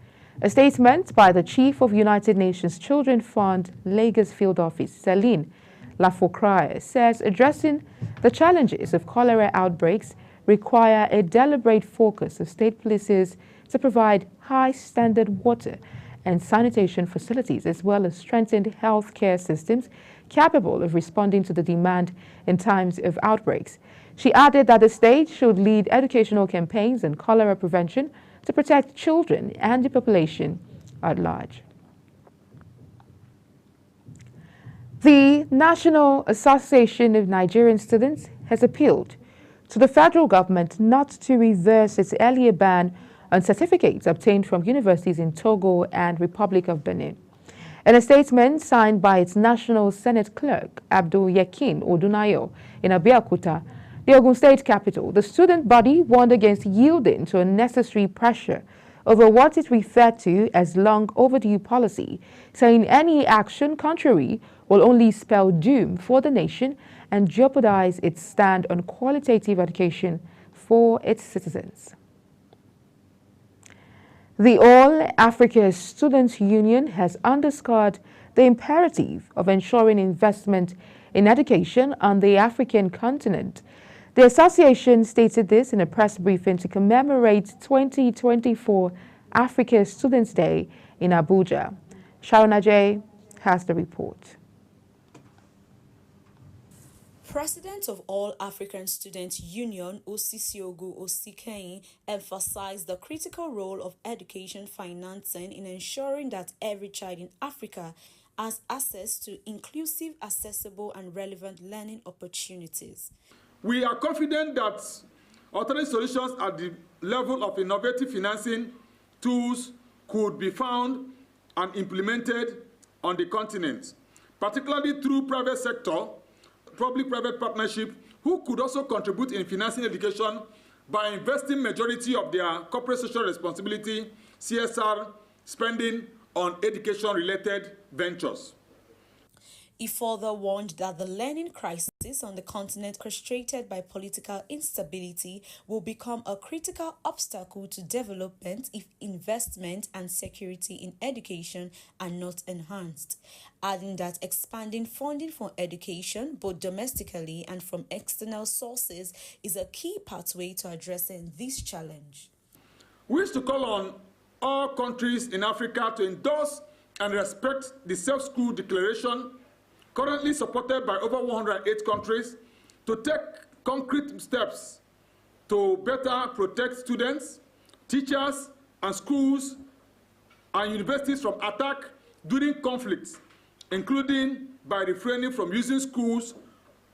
Speaker 16: A statement by the Chief of United Nations Children's Fund Lagos Field Office, Celine Lafourcade, says addressing the challenges of cholera outbreaks require a deliberate focus of state policies to provide high-standard water and sanitation facilities, as well as strengthened healthcare systems capable of responding to the demand in times of outbreaks. She added that the state should lead educational campaigns on cholera prevention to protect children and the population at large. The National Association of Nigerian Students has appealed to the federal government not to reverse its earlier ban on certificates obtained from universities in Togo and Republic of Benin. In a statement signed by its National Senate Clerk, Abdul Yakin Odunayo, in Abeokuta, the Ogun State capital, the student body warned against yielding to unnecessary pressure over what it referred to as long overdue policy, saying any action contrary will only spell doom for the nation and jeopardize its stand on qualitative education for its citizens. The All Africa Students Union has underscored the imperative of ensuring investment in education on the African continent. The association stated this in a press briefing to commemorate 2024 Africa Students' Day in Abuja. Sharon Ajay has the report.
Speaker 18: President of All African Students Union, Osisiogu Osikeyin, emphasized the critical role of education financing in ensuring that every child in Africa has access to inclusive, accessible, and relevant learning opportunities.
Speaker 4: We are confident that alternate solutions at the level of innovative financing tools could be found and implemented on the continent, particularly through private sector, public-private partnership, who could also contribute in financing education by investing majority of their corporate social responsibility, CSR, spending on education-related ventures.
Speaker 18: He further warned that the learning crisis on the continent, orchestrated by political instability, will become a critical obstacle to development if investment and security in education are not enhanced, adding that expanding funding for education, both domestically and from external sources, is a key pathway to addressing this challenge.
Speaker 4: We wish to call on all countries in Africa to endorse and respect the Self-School Declaration, currently supported by over 108 countries, to take concrete steps to better protect students, teachers, and schools and universities from attack during conflicts, including by refraining from using schools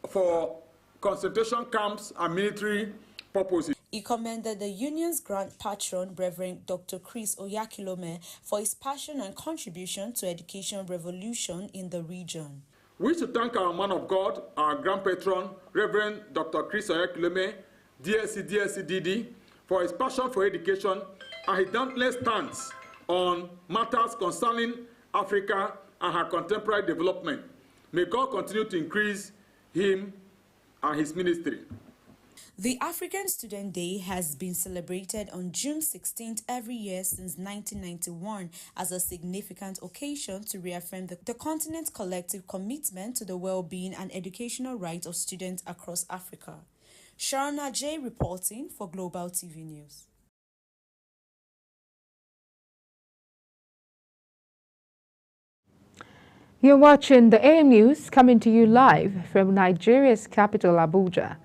Speaker 4: for concentration camps and military purposes.
Speaker 18: He commended the union's grand patron, Reverend Dr. Chris Oyakhilome, for his passion and contribution to education revolution in the region.
Speaker 4: We wish to thank our man of God, our grand patron, Reverend Dr. Chris Oyakhilome, DSC, for his passion for education and his dauntless stance on matters concerning Africa and her contemporary development. May God continue to increase him and his ministry.
Speaker 18: The African Student Day has been celebrated on June 16th every year since 1991 as a significant occasion to reaffirm the continent's collective commitment to the well-being and educational rights of students across Africa. Sharon Ajay reporting for Global TV News.
Speaker 16: You're watching the AM News coming to you live from Nigeria's capital, Abuja.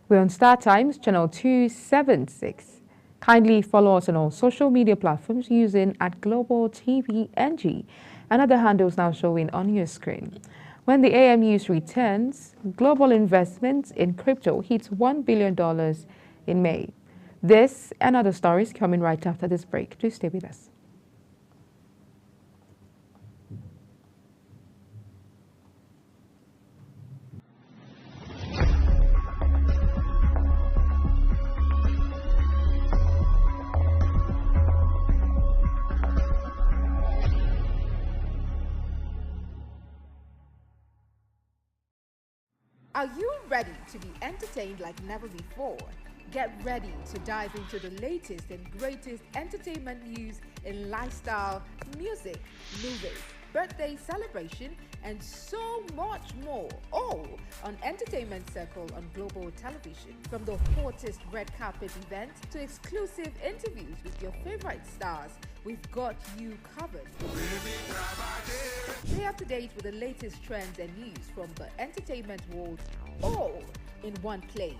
Speaker 16: We're on Star Times, channel 276. Kindly follow us on all social media platforms using @GlobalTVNG and other handles now showing on your screen. When the AM News returns, global investments in crypto hits $1 billion in May. This and other stories coming right after this break. Please stay with us.
Speaker 19: Are you ready to be entertained like never before? Get ready to dive into the latest and greatest entertainment news in lifestyle, music, movies, birthday celebration, and so much more. All on Entertainment Circle on Global Television. From the hottest red carpet event to exclusive interviews with your favorite stars, we've got you covered. Stay up to date with the latest trends and news from the entertainment world, all in one place.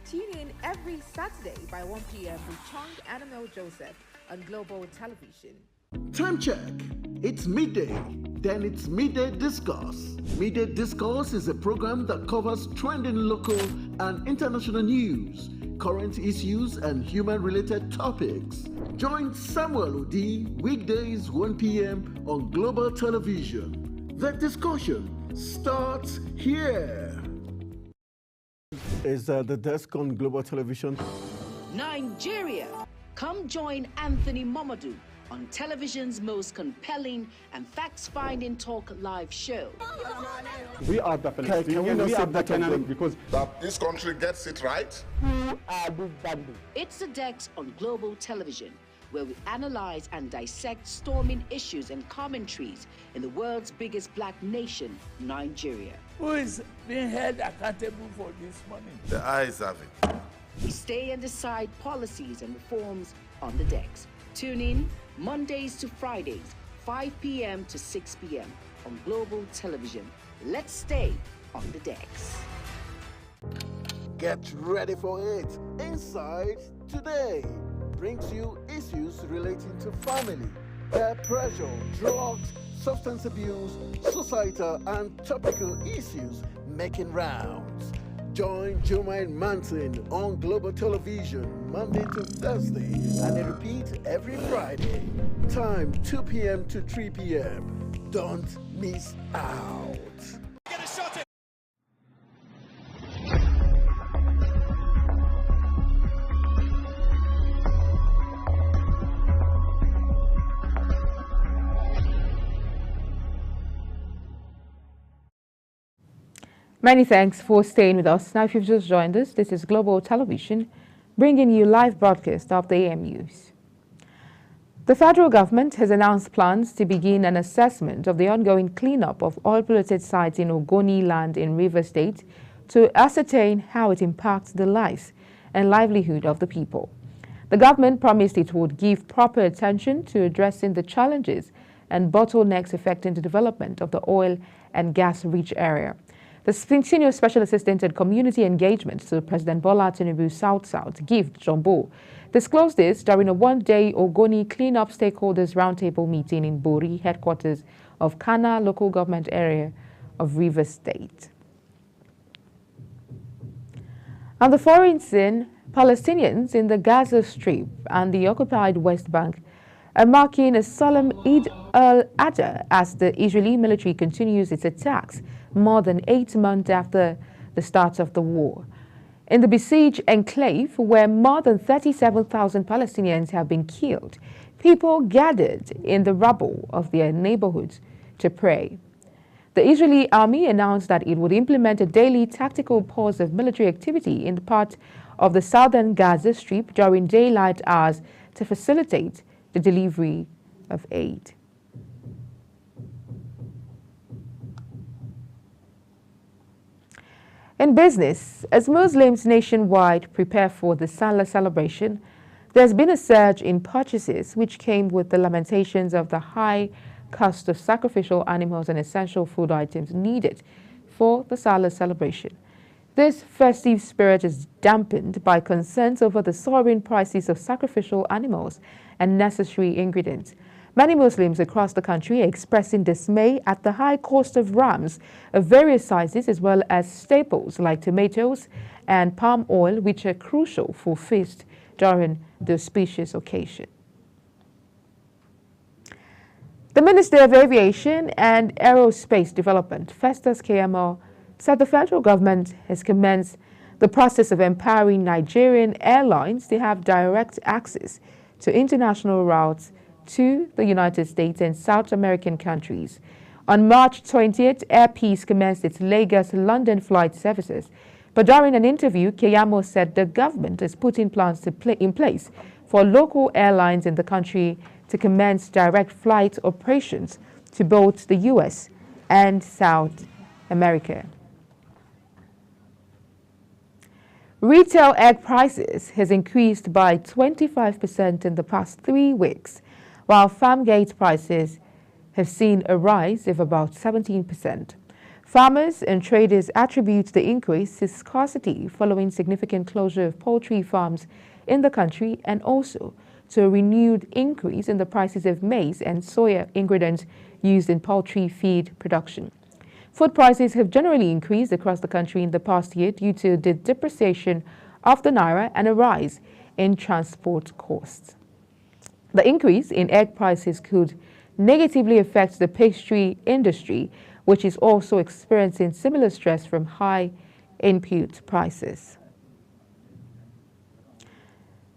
Speaker 19: Tune in every Saturday by 1 p.m. with Chong Annabelle Joseph on Global Television.
Speaker 12: Time check. It's midday. Then it's Midday Discourse. Midday Discourse is a program that covers trending local and international news, current issues, and human-related topics. Join Samuel Odi weekdays 1 p.m. on Global Television. The discussion starts here. Is the desk on Global Television?
Speaker 9: Nigeria. Come join Anthony Mamadou on television's most compelling and facts-finding talk live show.
Speaker 5: We are the
Speaker 12: Palestinians. We are the Palestinians
Speaker 5: because this country gets it right.
Speaker 9: Who are these bandits? It's the Dex on Global Television, where we analyze and dissect storming issues and commentaries in the world's biggest black nation, Nigeria.
Speaker 13: Who is being held accountable for this money?
Speaker 5: The eyes have it.
Speaker 9: We stay and decide policies and reforms on the Dex. Tune in Mondays to Fridays, 5 p.m. to 6 p.m. on Global Television. Let's stay on the Dex.
Speaker 12: Get ready for it. Inside Today brings you issues relating to family, peer pressure, drugs, substance abuse, societal and topical issues making rounds. Join Jumaine Manson on Global Television Monday to Thursday and a repeat every Friday. Time 2 p.m. to 3 p.m. Don't miss out.
Speaker 20: Get a shot at
Speaker 16: Many thanks for staying with us. Now, if you've just joined us, this is Global Television, bringing you live broadcast of the AM News. The federal government has announced plans to begin an assessment of the ongoing cleanup of oil-polluted sites in Ogoni land in Rivers State to ascertain how it impacts the lives and livelihood of the people. The government promised it would give proper attention to addressing the challenges and bottlenecks affecting the development of the oil and gas-rich area. The Senior Special Assistant at Community Engagement to President Bola Tinubu South-South, Gift Jumbo, disclosed this during a one-day Ogoni Cleanup Stakeholders Roundtable meeting in Bori, headquarters of Kana local government area of Rivers State. On the foreign scene, Palestinians in the Gaza Strip and the occupied West Bank are marking a solemn Eid al-Adha as the Israeli military continues its attacks more than 8 months after the start of the war. In the besieged enclave, where more than 37,000 Palestinians have been killed, people gathered in the rubble of their neighborhoods to pray. The Israeli army announced that it would implement a daily tactical pause of military activity in the part of the southern Gaza Strip during daylight hours to facilitate the delivery of aid. In business, as Muslims nationwide prepare for the Salah celebration, there's been a surge in purchases which came with the lamentations of the high cost of sacrificial animals and essential food items needed for the Salah celebration. This festive spirit is dampened by concerns over the soaring prices of sacrificial animals and necessary ingredients. Many Muslims across the country are expressing dismay at the high cost of rams of various sizes, as well as staples like tomatoes and palm oil, which are crucial for feast during the auspicious occasion. The Minister of Aviation and Aerospace Development, Festus Keyamo, said the federal government has commenced the process of empowering Nigerian airlines to have direct access to international routes to the United States and South American countries. On March 20th, Air Peace commenced its Lagos-London flight services. But during an interview, Keyamo said the government is putting plans in place for local airlines in the country to commence direct flight operations to both the U.S. and South America. Retail egg prices has increased by 25% in the past 3 weeks, while farm gate prices have seen a rise of about 17%. Farmers and traders attribute the increase to scarcity following significant closure of poultry farms in the country and also to a renewed increase in the prices of maize and soya ingredients used in poultry feed production. Food prices have generally increased across the country in the past year due to the depreciation of the naira and a rise in transport costs. The increase in egg prices could negatively affect the pastry industry, which is also experiencing similar stress from high input prices.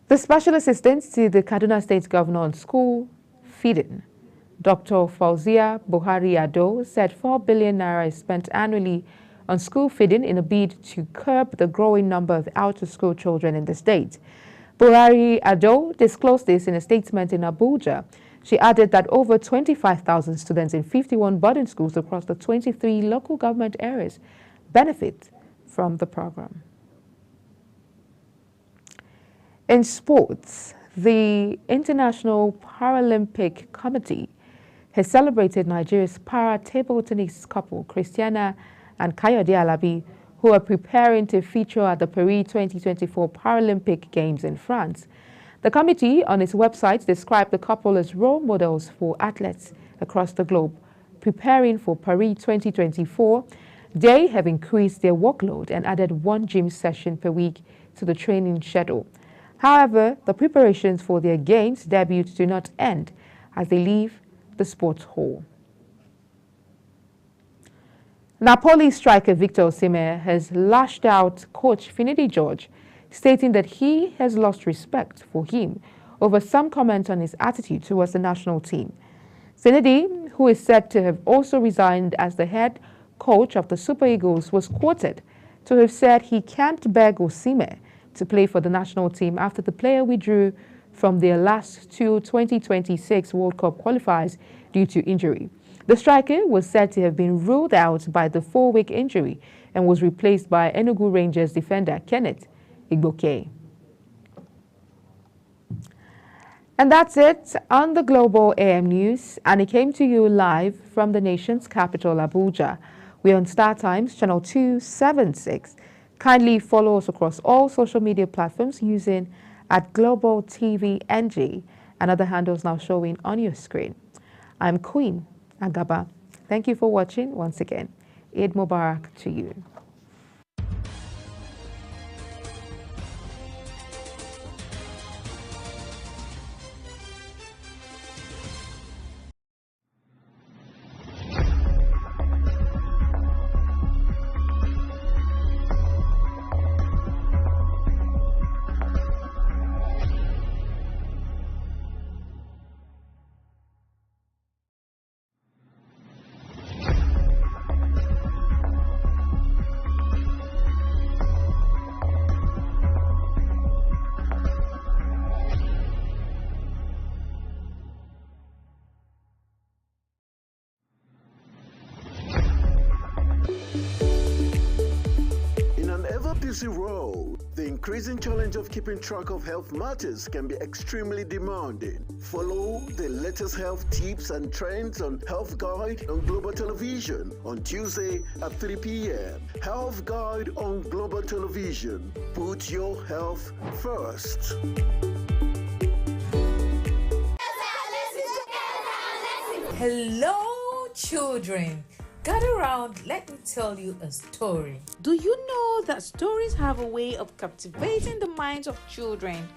Speaker 16: The Special Assistant to the Kaduna State Governor on School Feeding, Dr. Fauzia Buhari Ado, said 4 billion naira is spent annually on school feeding in a bid to curb the growing number of out-of-school children in the state. Buhari Ado disclosed this in a statement in Abuja. She added that over 25,000 students in 51 boarding schools across the 23 local government areas benefit from the program. In sports, the International Paralympic Committee has celebrated Nigeria's para-table tennis couple, Christiana and Kayode Alabi, who are preparing to feature at the Paris 2024 Paralympic Games in France. The committee on its website described the couple as role models for athletes across the globe. Preparing for Paris 2024, they have increased their workload and added 1 gym session per week to the training schedule. However, the preparations for their games debut do not end as they leave the sports hall. Napoli striker Victor Osimhen has lashed out coach Finidi George, stating that he has lost respect for him over some comments on his attitude towards the national team. Finidi, who is said to have also resigned as the head coach of the Super Eagles, was quoted to have said he can't beg Osimhen to play for the national team after the player withdrew from their last 2 2026 World Cup qualifiers due to injury. The striker was said to have been ruled out by the 4-week injury and was replaced by Enugu Rangers defender Kenneth Igboke. And that's it on the Global AM News, and it came to you live from the nation's capital, Abuja. We're on Star Times, channel 276. Kindly follow us across all social media platforms using @GlobalTVNG and other handles now showing on your screen. I'm Queen Agaba. Thank you for watching once again. Eid Mubarak to you.
Speaker 12: busy road, the increasing challenge of keeping track of health matters can be extremely demanding. Follow the latest health tips and trends on Health Guide on Global Television on Tuesday at 3 p.m. Health Guide on Global Television. Put your health first.
Speaker 14: Hello, children. Gather around, let me tell you a story. Do you know that stories have a way of captivating the minds of children,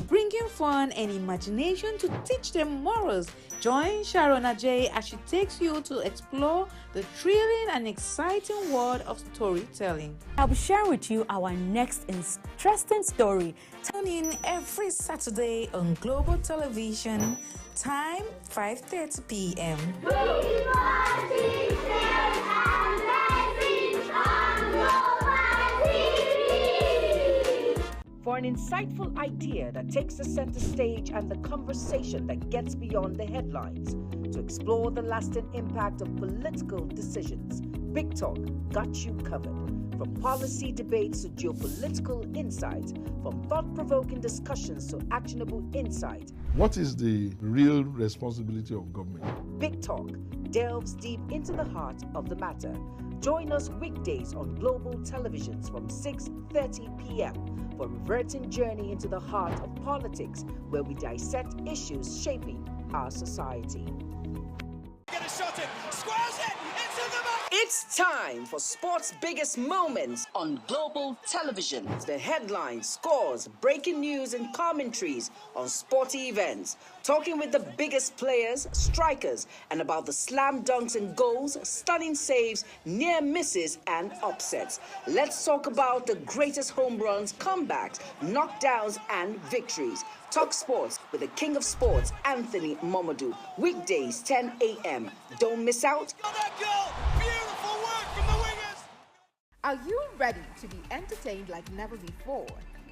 Speaker 14: bringing fun and imagination to teach them morals. Join Sharon Ajay as she takes you to explore the thrilling and exciting world of storytelling.
Speaker 15: I'll be sharing with you our next interesting story.
Speaker 14: Tune in every Saturday on Global Television, time 5:30 p.m.
Speaker 9: For an insightful idea that takes the center stage and the conversation that gets beyond the headlines, to explore the lasting impact of political decisions, Big Talk got you covered. From policy debates to geopolitical insights, from thought-provoking discussions to actionable insight,
Speaker 10: What is the real responsibility of government?
Speaker 9: Big Talk delves deep into the heart of the matter. Join us weekdays on Global Televisions from 6:30 p.m. for a reverting journey into the heart of politics, where we dissect issues shaping our society.
Speaker 20: Get a shot in, squares it, into the back.
Speaker 9: It's time for sports' biggest moments on Global Television. The headlines, scores, breaking news, and commentaries on sporty events. Talking with the biggest players, strikers, and about the slam dunks and goals, stunning saves, near misses, and upsets. Let's talk about the greatest home runs, comebacks, knockdowns, and victories. Talk sports with the king of sports, Anthony Momadou. Weekdays, 10 a.m. Don't miss out.
Speaker 20: Beautiful work from the wingers.
Speaker 19: Are you ready to be entertained like never before?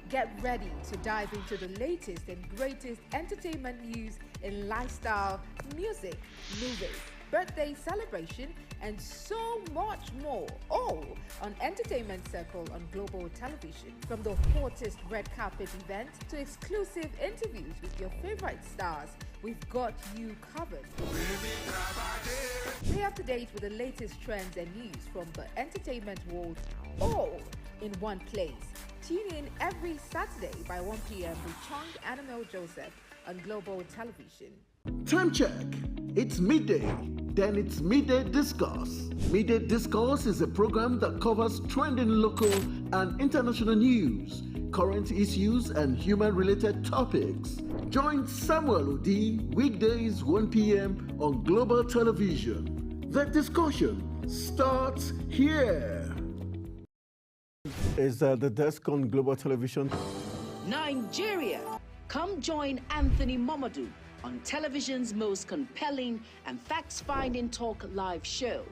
Speaker 19: Get ready to dive into the latest and greatest entertainment news in lifestyle, music, movies, birthday celebration, and so much more, all on Entertainment Circle on Global Television. From the hottest red carpet event to exclusive interviews with your favorite stars, we've got you covered. Stay up to date with the latest trends and news from the entertainment world, all in one place. Tune in every Saturday by 1 p.m. with Chung Annabelle Joseph on Global Television.
Speaker 12: Time check. It's midday. Then it's Midday Discourse. Midday Discourse is a program that covers trending local and international news, current issues, and human-related topics. Join Samuel Odi weekdays 1 p.m. on Global Television. The discussion starts here. Is the desk on Global Television?
Speaker 9: Nigeria. Come join Anthony Momadou on television's most compelling and facts-finding talk live show.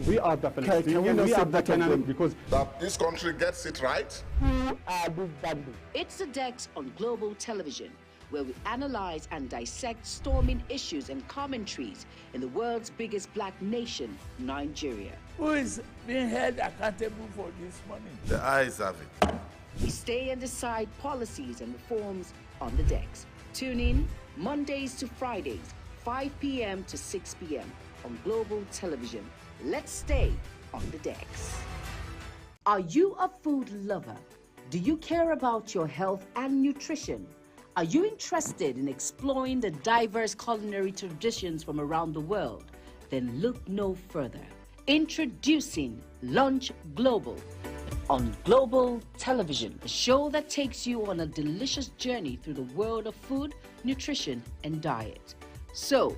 Speaker 5: We are definitely. Can we not say that again
Speaker 10: because
Speaker 5: this country gets it right?
Speaker 9: Who are these bandits? It's the Dex on Global Television, where we analyze and dissect storming issues and commentaries in the world's biggest black nation, Nigeria.
Speaker 13: Who is being held accountable for this money?
Speaker 5: The eyes have it.
Speaker 9: We stay and decide policies and reforms on the Dex. Tune in Mondays to Fridays, 5 p.m. to 6 p.m. on Global Television. Let's stay on the Dex. Are you a food lover? Do you care about your health and nutrition? Are you interested in exploring the diverse culinary traditions from around the world? Then look no further. Introducing Lunch Global on Global Television, a show that takes you on a delicious journey through the world of food, nutrition, and diet. So,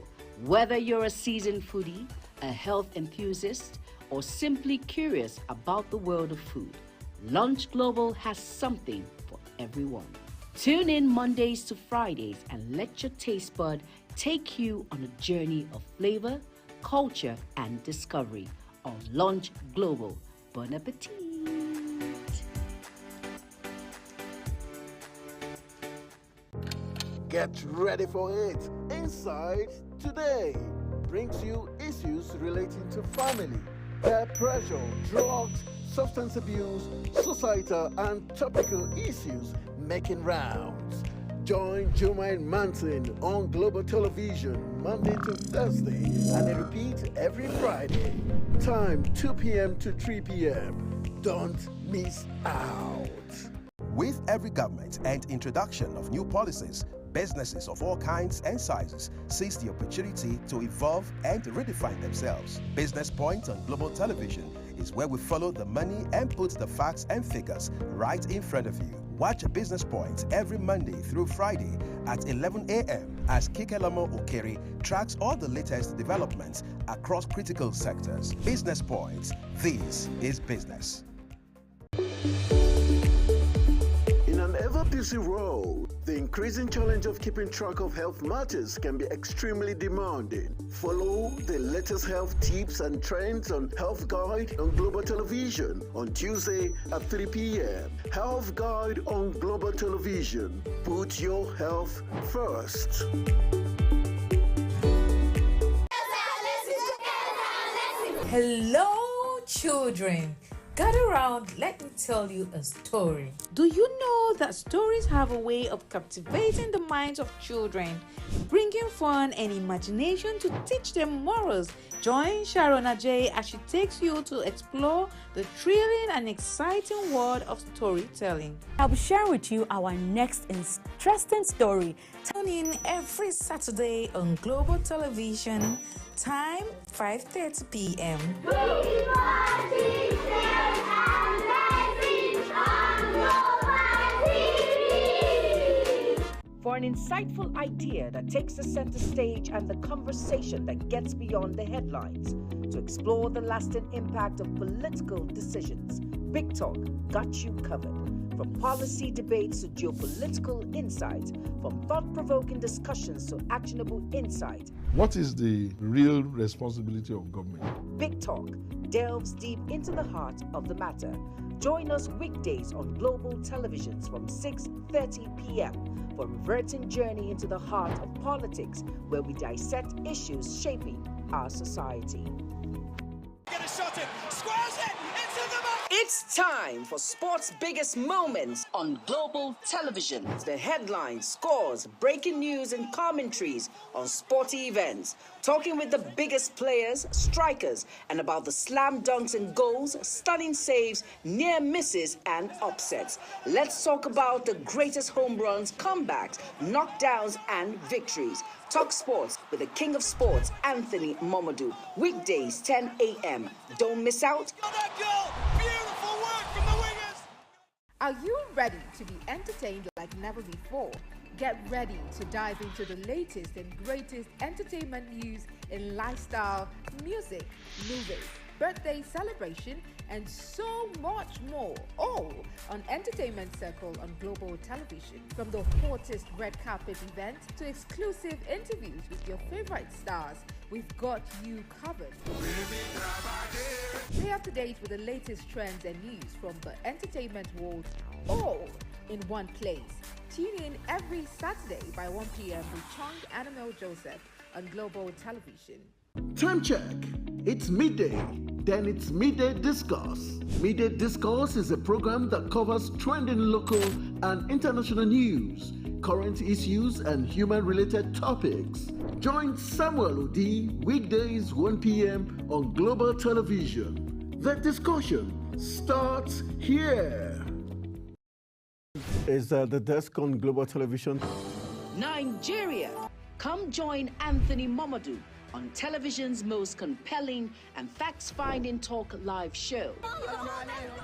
Speaker 9: whether you're a seasoned foodie, a health enthusiast, or simply curious about the world of food, Lunch Global has something for everyone. Tune in Mondays to Fridays and let your taste bud take you on a journey of flavor, culture, and discovery on Lunch Global. Bon appetit!
Speaker 12: Get ready for it. Inside Today brings you issues relating to family, peer pressure, drugs, substance abuse, societal and topical issues making rounds. Join Jumaine Manson on Global Television Monday to Thursday and a repeat every Friday. Time 2 p.m. to 3 p.m. Don't miss out.
Speaker 11: With every government and introduction of new policies, businesses of all kinds and sizes seize the opportunity to evolve and redefine themselves. Business Point on Global Television is where we follow the money and put the facts and figures right in front of you. Watch Business Points every Monday through Friday at 11 a.m. as Kikelamo Okeri tracks all the latest developments across critical sectors. Business Points. This is business.
Speaker 12: In an ever-busy world, the increasing challenge of keeping track of health matters can be extremely demanding. Follow the latest health tips and trends on Health Guide on Global Television on Tuesday at 3 p.m. Health Guide on Global Television. Put your health first.
Speaker 14: Hello, children. Gather round, let me tell you a story. Do you know that stories have a way of captivating the minds of children, bringing fun and imagination to teach them morals? Join Sharona J as she takes you to explore the thrilling and exciting world of storytelling.
Speaker 15: I'll be sharing with you our next interesting story.
Speaker 14: Tune in every Saturday on Global Television, time 5:30 p.m.
Speaker 9: For an insightful idea that takes the center stage and the conversation that gets beyond the headlines, to explore the lasting impact of political decisions, Big Talk got you covered. From policy debates to geopolitical insights, from thought-provoking discussions to actionable insight,
Speaker 10: What is the real responsibility of government?
Speaker 9: Big Talk delves deep into the heart of the matter. Join us weekdays on global televisions from 6:30 p.m. for a riveting journey into the heart of politics, where we dissect issues shaping our society.
Speaker 20: Get a shot in, squares it, into the back.
Speaker 9: It's time for sports' biggest moments on global television. The headlines, scores, breaking news, and commentaries on sporty events. Talking with the biggest players, strikers, and about the slam dunks and goals, stunning saves, near misses, and upsets. Let's talk about the greatest home runs, comebacks, knockdowns, and victories. Talk sports with the king of sports, Anthony Momadou. Weekdays, 10 a.m. Don't miss out.
Speaker 20: Beautiful work from the wingers.
Speaker 19: Are you ready to be entertained like never before? Get ready to dive into the latest and greatest entertainment news in lifestyle, music, movies, birthday celebration, and so much more, all on Entertainment Circle on Global Television. From the hottest red carpet events to exclusive interviews with your favorite stars, we've got you covered. Stay up to date with the latest trends and news from the entertainment world, all in one place. Tune in every Saturday by 1 p.m. with Chung Annabelle Joseph on Global Television.
Speaker 12: Time check. It's midday. Then it's Midday Discourse. Midday Discourse is a program that covers trending local and international news, current issues, and human-related topics. Join Samuel Odi weekdays 1 p.m. on Global Television. The discussion starts here.
Speaker 5: Is the desk on Global Television?
Speaker 9: Nigeria. Come join Anthony Momadou on television's most compelling and facts-finding talk live show.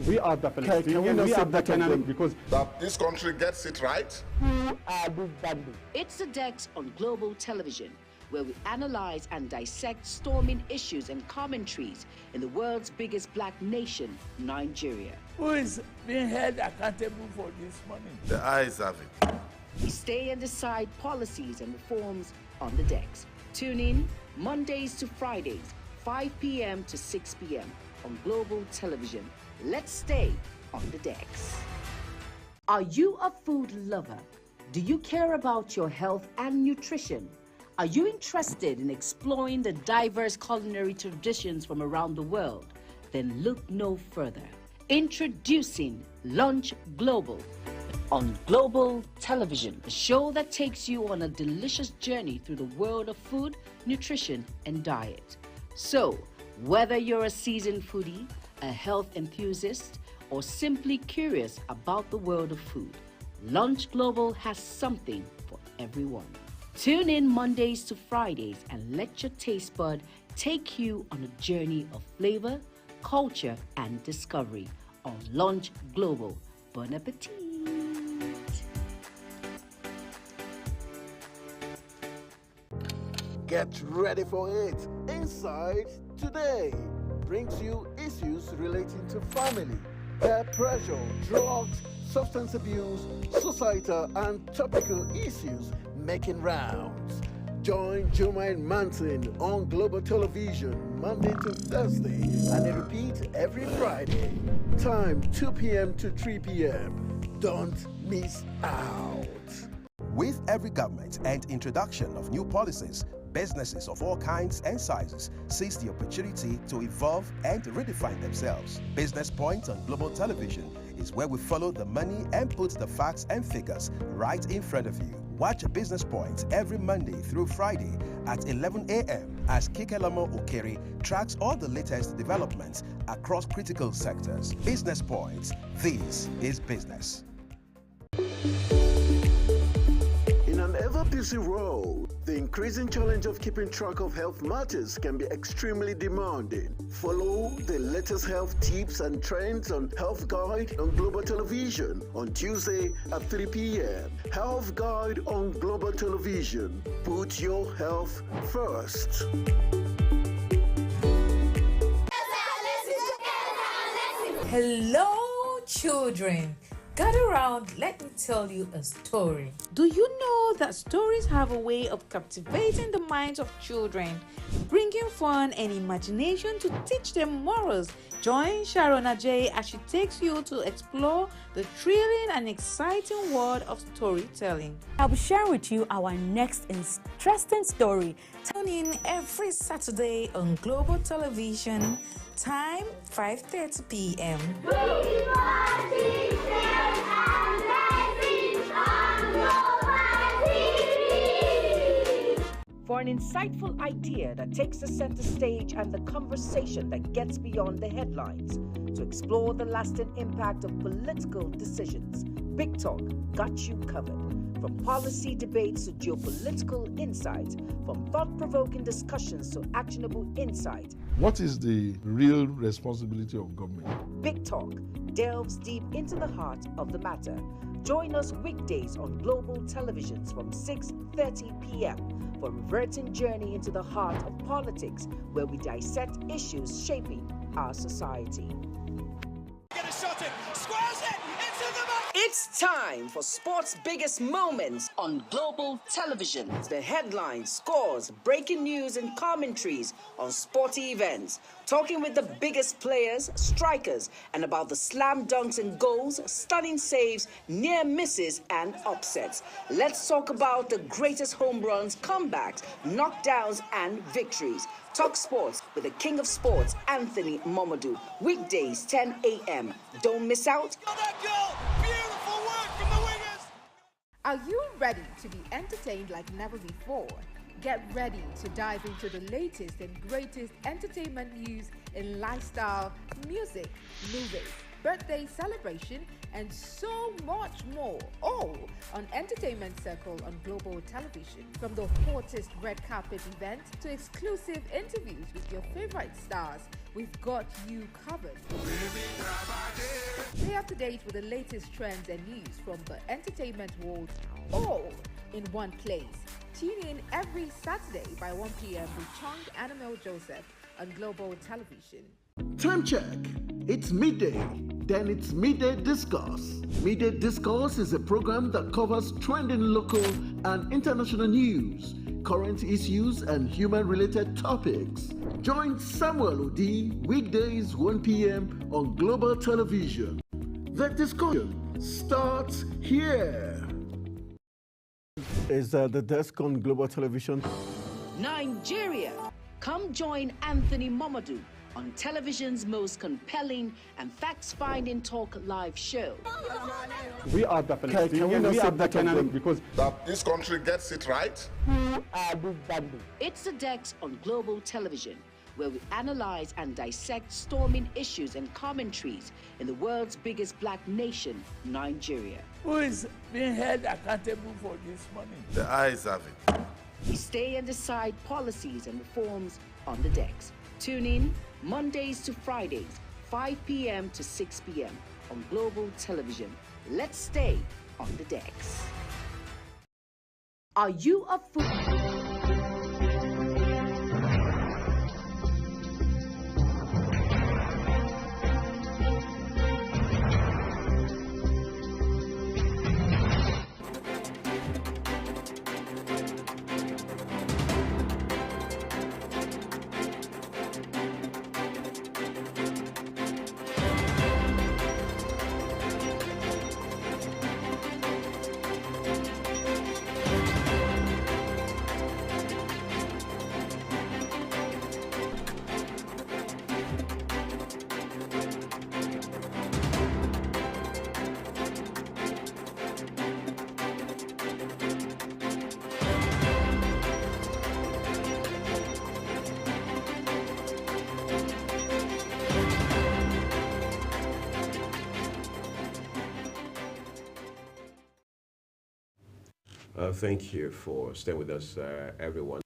Speaker 5: We are the Palestinians. We are the Canaan because
Speaker 21: that this country gets it right.
Speaker 9: It's the Dex on Global Television, where we analyze and dissect storming issues and commentaries in the world's biggest black nation, Nigeria.
Speaker 13: Who is being held accountable for this money?
Speaker 21: The eyes have it.
Speaker 9: We stay and decide policies and reforms on the Dex. Tune in Mondays to Fridays, 5 p.m. to 6 p.m. on Global Television. Let's stay on the Dex. Are you a food lover? Do you care about your health and nutrition? Are you interested in exploring the diverse culinary traditions from around the world? Then look no further. Introducing Lunch Global on Global Television, a show that takes you on a delicious journey through the world of food, nutrition, and diet. So, whether you're a seasoned foodie, a health enthusiast, or simply curious about the world of food, Lunch Global has something for everyone. Tune in Mondays to Fridays and let your taste bud take you on a journey of flavor, culture, and discovery on Lunch Global. Bon appetit!
Speaker 12: Get ready for it. Inside Today brings you issues relating to family, peer pressure, drugs, substance abuse, societal and topical issues making rounds. Join Jumaine Manson on Global Television Monday to Thursday and a repeat every Friday. Time 2 p.m. to 3 p.m. Don't miss out.
Speaker 11: With every government and introduction of new policies, businesses of all kinds and sizes seize the opportunity to evolve and redefine themselves. Business Point on Global Television is where we follow the money and put the facts and figures right in front of you. Watch Business Point every Monday through Friday at 11 a.m. as Kikelamo Okeri tracks all the latest developments across critical sectors. Business Point. This is business.
Speaker 12: In an ever-busy world, the increasing challenge of keeping track of health matters can be extremely demanding. Follow the latest health tips and trends on Health Guide on Global Television on Tuesday at 3 p.m. Health Guide on Global Television. Put your health first.
Speaker 14: Hello, children. Gather round, let me tell you a story. Do you know that stories have a way of captivating the minds of children, bringing fun and imagination to teach them morals? Join Sharon Ajay as she takes you to explore the thrilling and exciting world of storytelling.
Speaker 15: I'll be sharing with you our next interesting story.
Speaker 14: Tune in every Saturday on Global Television, time 5:30 p.m.
Speaker 9: For an insightful idea that takes the center stage and the conversation that gets beyond the headlines, to explore the lasting impact of political decisions, Big Talk got you covered. From policy debates to geopolitical insights, from thought-provoking discussions to actionable insight.
Speaker 10: What is the real responsibility of government?
Speaker 9: Big Talk delves deep into the heart of the matter. Join us weekdays on Global Televisions from 6:30 p.m. for a reverting journey into the heart of politics, where we dissect issues shaping our society.
Speaker 20: Get a shot in, squares it, into the back.
Speaker 9: It's time for sports' biggest moments on Global Television. The headlines, scores, breaking news, and commentaries on sporty events. Talking with the biggest players, strikers, and about the slam dunks and goals, stunning saves, near misses, and upsets. Let's talk about the greatest home runs, comebacks, knockdowns, and victories. Talk sports with the king of sports, Anthony Momadou. Weekdays, 10 a.m. Don't miss out.
Speaker 20: Beautiful work from the wingers.
Speaker 19: Are you ready to be entertained like never before? Get ready to dive into the latest and greatest entertainment news in lifestyle, music, movies, birthday celebration, and so much more, all on Entertainment Circle on Global Television. From the hottest red carpet event to exclusive interviews with your favorite stars, we've got you covered. Stay up to date with the latest trends and news from the entertainment world, all in one place. Tune in every Saturday by 1 p.m. with Chung Annabelle Joseph on Global Television.
Speaker 12: Time check. It's midday. Then it's Midday Discourse. Midday Discourse is a program that covers trending local and international news, current issues, and human-related topics. Join Samuel Odi weekdays 1 p.m. on Global Television. The discussion starts here. Is the desk on Global Television?
Speaker 9: Nigeria. Come join Anthony Momadou on television's most compelling and facts-finding talk live show.
Speaker 5: We are the Palestinians. We are the Canaan because
Speaker 21: that this country gets it right.
Speaker 9: Who are these bandits? It's the Dex on Global Television, where we analyze and dissect storming issues and commentaries in the world's biggest black nation, Nigeria.
Speaker 13: Who is being held accountable for this money?
Speaker 21: The eyes have it.
Speaker 9: We stay and decide policies and reforms on the Dex. Tune in Mondays to Fridays, 5 p.m. to 6 p.m. on Global Television. Let's stay on the Dex. Are you a food?
Speaker 6: Thank you for staying with us, everyone.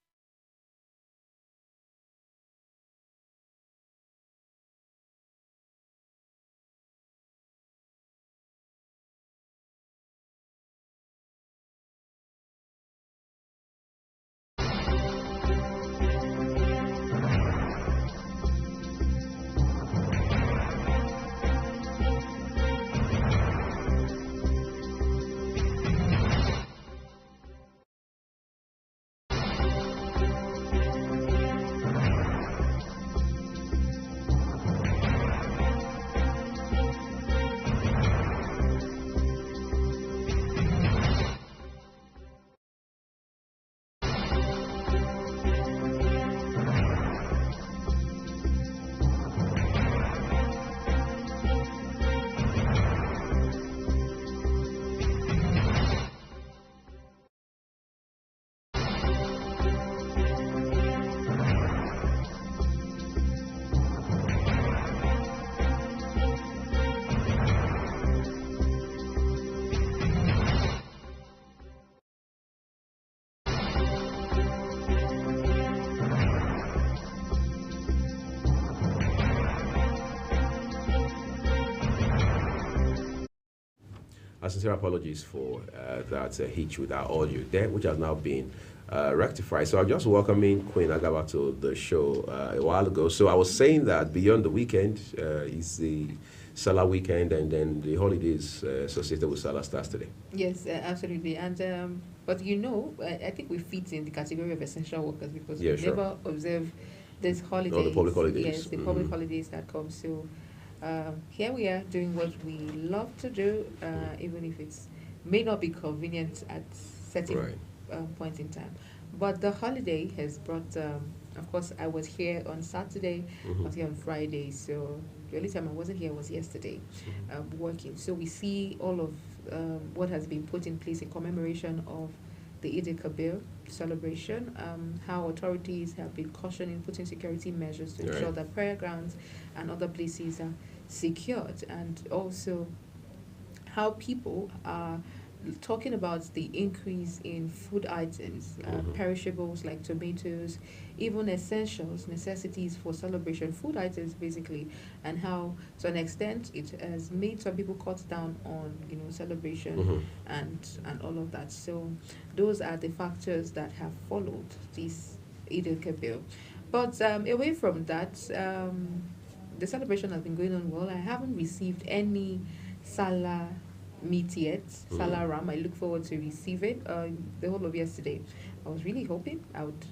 Speaker 6: Sincere apologies for that hitch with our audio there, which has now been rectified. So I'm just welcoming Queen Agaba to the show a while ago. So I was saying that beyond the weekend is the Salah weekend, and then the holidays associated with Salah starts today.
Speaker 16: Yes, absolutely. And but you know, I think we fit in the category of essential workers because we never observe these holidays.
Speaker 6: All the public holidays.
Speaker 16: Yes, the public holidays that come. So here we are doing what we love to do, even if it may not be convenient at certain points in time. But the holiday has brought, of course, I was here on Saturday, I was here on Friday, so the only time I wasn't here was yesterday, working. So we see all of what has been put in place in commemoration of the Eid al-Kabir celebration, how authorities have been cautioning, putting security measures to ensure that prayer grounds and other places are secured, and also how people are talking about the increase in food items, perishables like tomatoes, even essentials, necessities for celebration, food items basically, and how to an extent it has made some people cut down on celebration and all of that. So those are the factors that have followed this Eid al-Kabir. But away from that, the celebration has been going on well. I haven't received any Salah meat yet, Salah ram. I look forward to receiving the whole of yesterday. I was really hoping I would,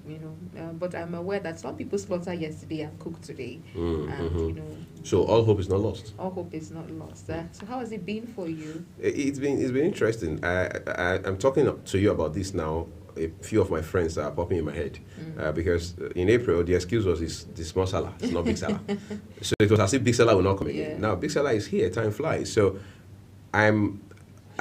Speaker 16: but I'm aware that some people slaughtered yesterday and cooked today. And,
Speaker 6: so all hope is not lost.
Speaker 16: All hope is not lost. So how has it been for you?
Speaker 6: It's been interesting. I'm talking to you about this now. A few of my friends are popping in my head because in April the excuse was the small Salah, it's not big Salah. So it was as if big Salah will not come again. Now big Salah is here, time flies. So I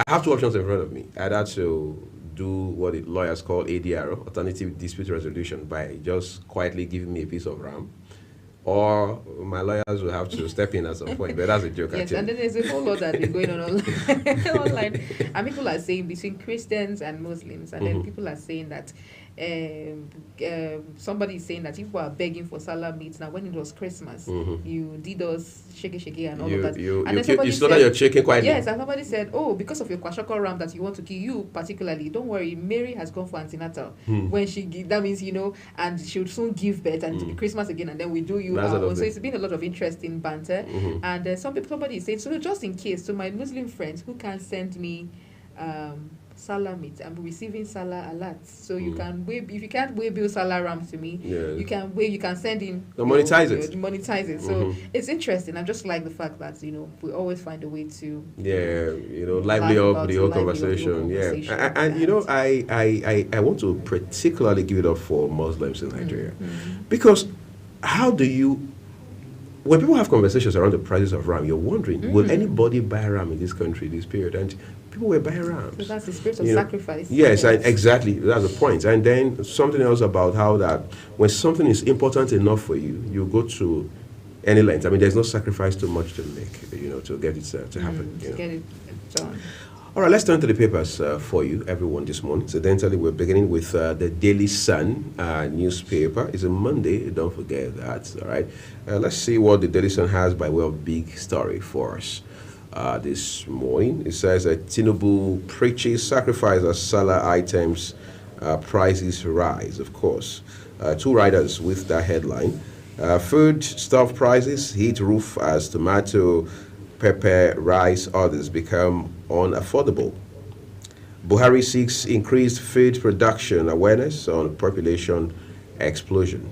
Speaker 6: have two options in front of me. Either to do what the lawyers call ADR, alternative dispute resolution, by just quietly giving me a piece of RAM, or my lawyers will have to step in at some point. But that's a joke.
Speaker 16: Yes, and then there's a whole lot that is going on online. And people are saying between Christians and Muslims, and then people are saying that somebody is saying that people are begging for Salah meat. Now, when it was Christmas, you did us shake and all of that.
Speaker 6: You slaughtered your chicken quietly.
Speaker 16: Yes, and somebody said, oh, because of your kwashoko ram that you want to kill, you particularly, don't worry, Mary has gone for antenatal. When that means, and she would soon give birth, and it'll be Christmas again, and then we do you. So it's been a lot of interesting banter. And somebody is saying, so just in case, to my Muslim friends who can send me Salah meat, I'm receiving Salah alerts. So you can if you can't bill Salah ram to me, you can send in
Speaker 6: monetize it.
Speaker 16: Monetize it. So it's interesting. I just like the fact that we always find a way to
Speaker 6: lively up the whole conversation. And I want to particularly give it up for Muslims in Nigeria, because how do you, when people have conversations around the prices of ram, you're wondering, will anybody buy ram in this country this period? And people were buying rams.
Speaker 16: So that's the spirit of sacrifice.
Speaker 6: Yes, exactly. That's the point. And then something else about how that when something is important enough for you, you go to any length. I mean, there's no sacrifice too much to make, to get it to happen.
Speaker 16: To get it done.
Speaker 6: All right, let's turn to the papers for you, everyone, this morning. Incidentally, we're beginning with the Daily Sun newspaper. It's a Monday, don't forget that, all right? Let's see what the Daily Sun has by way of big story for us this morning. It says that Tinubu preaches sacrifice as Salah items, prices rise, of course. Two riders with that headline. Food stuff prices hit roof as tomato, pepper, rice, others become unaffordable. Buhari seeks increased food production awareness on population explosion.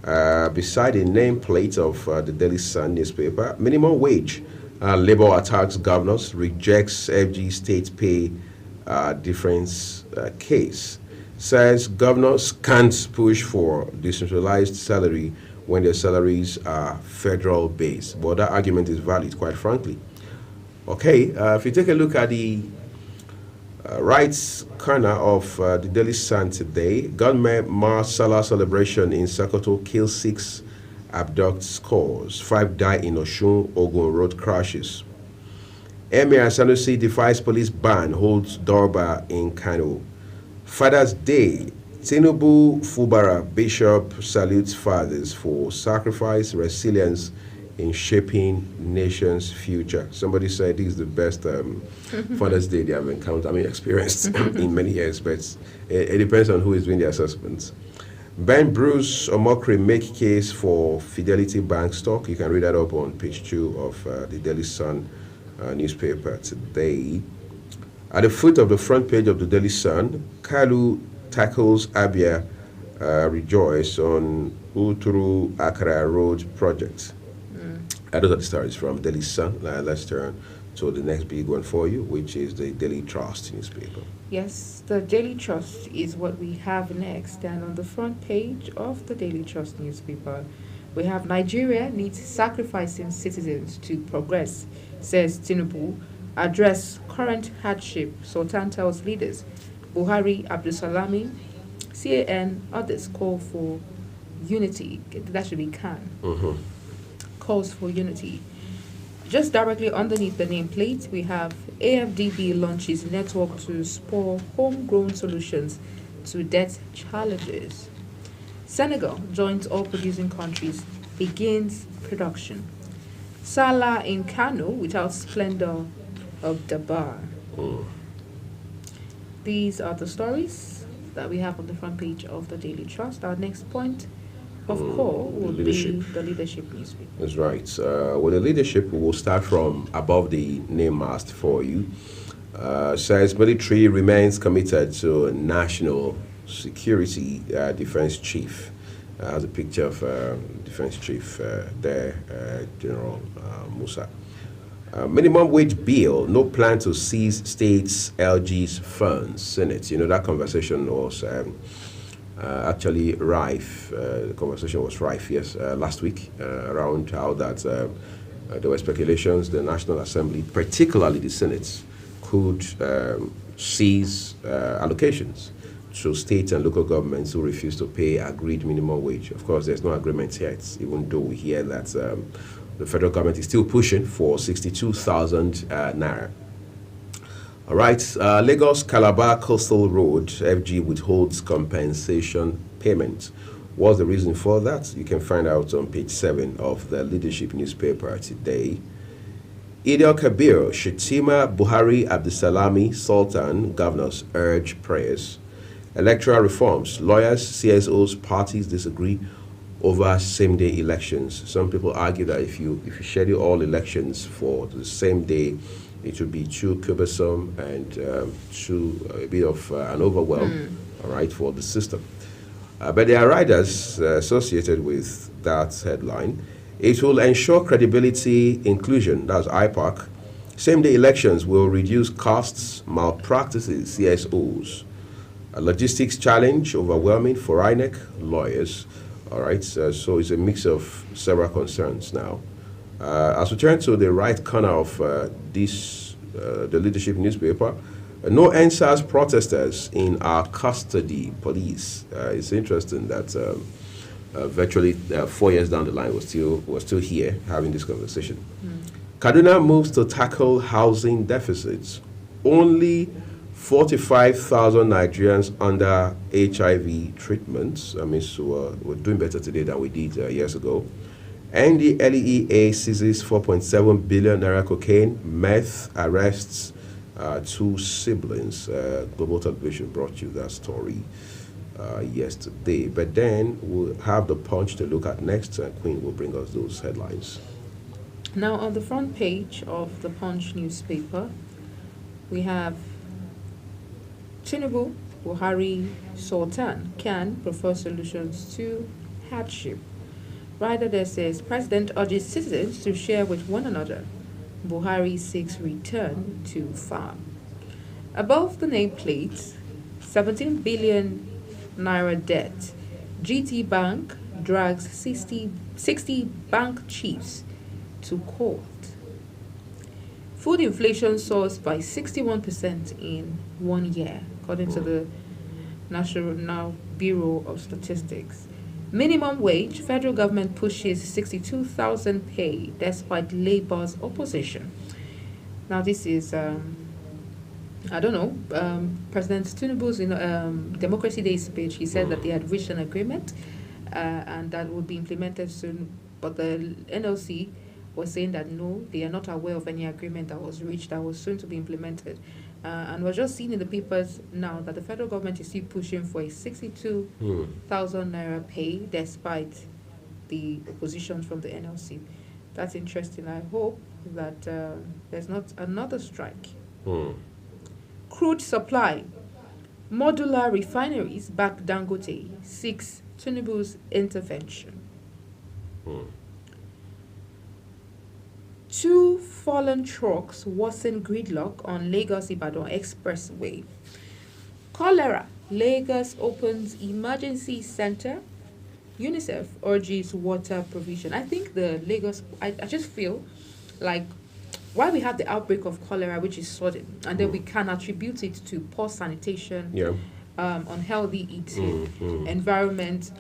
Speaker 6: Beside the nameplate of the Daily Sun newspaper, minimum wage. Labour attacks governors, rejects FG state pay difference case. Says governors can't push for decentralized salary when their salaries are federal based. But that argument is valid, quite frankly. Okay, if you take a look at the right corner of the Daily Sun today, gunmen mass Salah celebration in Sokoto kill 6, abduct scores, 5 die in Osun Ogun road crashes. Emir Sanusi defies police ban, holds Dorba in Kano. Father's Day, Tinubu Fubara Bishop salutes fathers for sacrifice, resilience in shaping nation's future. Somebody said this is the best Father's Day they have encountered, experienced in many years, but it depends on who is doing the assessments. Ben Bruce Omokri make case for Fidelity Bank stock. You can read that up on page 2 of the Daily Sun newspaper today. At the foot of the front page of the Daily Sun, Kalu tackles Abia rejoice on Uturu Accra Road project. Those are the stories from Daily Sun. Let's turn to the next big one for you, which is the Daily Trust newspaper.
Speaker 16: Yes, the Daily Trust is what we have next. And on the front page of the Daily Trust newspaper, we have Nigeria needs sacrificing citizens to progress, says Tinubu. Address current hardship, Sultan tells leaders. Buhari, Abdulsalami, CAN, others call for unity. That should be CAN. Calls for unity. Just directly underneath the nameplate, we have AFDB launches network to spur homegrown solutions to debt challenges. Senegal joins all producing countries, begins production. Salah in Kano without splendor of Dabar. These are the stories that we have on the front page of the Daily Trust. Our next point of call will be the leadership newspaper.
Speaker 6: That's right. With the leadership, we will start from above the name mast for you. Says military remains committed to national security. Defense chief has a picture of defense chief there, General Musa. Minimum wage bill, no plan to seize states' LG's funds. Senate, that conversation was actually rife. The conversation was rife, yes, last week around how that there were speculations the National Assembly, particularly the Senate, could seize allocations to state and local governments who refuse to pay agreed minimum wage. Of course, there's no agreement yet, even though we hear that the federal government is still pushing for 62,000 naira. All right, Lagos Calabar Coastal Road, FG withholds compensation payment. What's the reason for that? You can find out on page 7 of the leadership newspaper today. Eid al-Kabir, Shetima, Buhari, Abdulsalami, Sultan, governors urge prayers. Electoral reforms, lawyers, CSOs, parties disagree over same-day elections. Some people argue that if you schedule all elections for the same day, it would be too cumbersome and a bit of an overwhelm, all right, for the system. But there are riders associated with that headline. It will ensure credibility, inclusion, that's IPAC. Same-day elections will reduce costs, malpractices, CSOs. A logistics challenge, overwhelming for INEC, lawyers. All right, so it's a mix of several concerns now. As we turn to the right corner of the leadership newspaper, no NSAS protesters in our custody, police. It's interesting that virtually 4 years down the line, we're still here having this conversation. Kaduna moves to tackle housing deficits. only 45,000 Nigerians under HIV treatments. I mean, so we're doing better today than we did years ago. And the LEA seizes 4.7 billion naira cocaine, meth, arrests 2 siblings. Global Television brought you that story yesterday. But then we'll have the Punch to look at next, and Queen will bring us those headlines.
Speaker 16: Now, on the front page of the Punch newspaper, we have Tinubu, Buhari, Sultan can prefer solutions to hardship. Rider there says, President urges citizens to share with one another. Buhari seeks return to farm. Above the nameplate, 17 billion naira debt. GT Bank drags 60 bank chiefs to court. Food inflation soars by 61% in 1 year, according to the National Bureau of Statistics. Minimum wage, federal government pushes 62,000 pay despite Labour's opposition. Now this is, I don't know, President Tinubu's Democracy Day speech. He said that they had reached an agreement and that would be implemented soon. But the NLC was saying that no, they are not aware of any agreement that was reached that was soon to be implemented. And we're just seeing in the papers now that the federal government is still pushing for a 62,000 naira pay despite the opposition from the NLC. That's interesting. I hope that there's not another strike. Crude supply. Modular refineries back Dangote seeks Tinubu's intervention. 2 fallen trucks worsen gridlock on Lagos-Ibadan Expressway. Cholera. Lagos opens emergency center. UNICEF urges water provision. I think the Lagos, I just feel like why we have the outbreak of cholera, which is sudden, and then we can attribute it to poor sanitation, unhealthy eating, environment,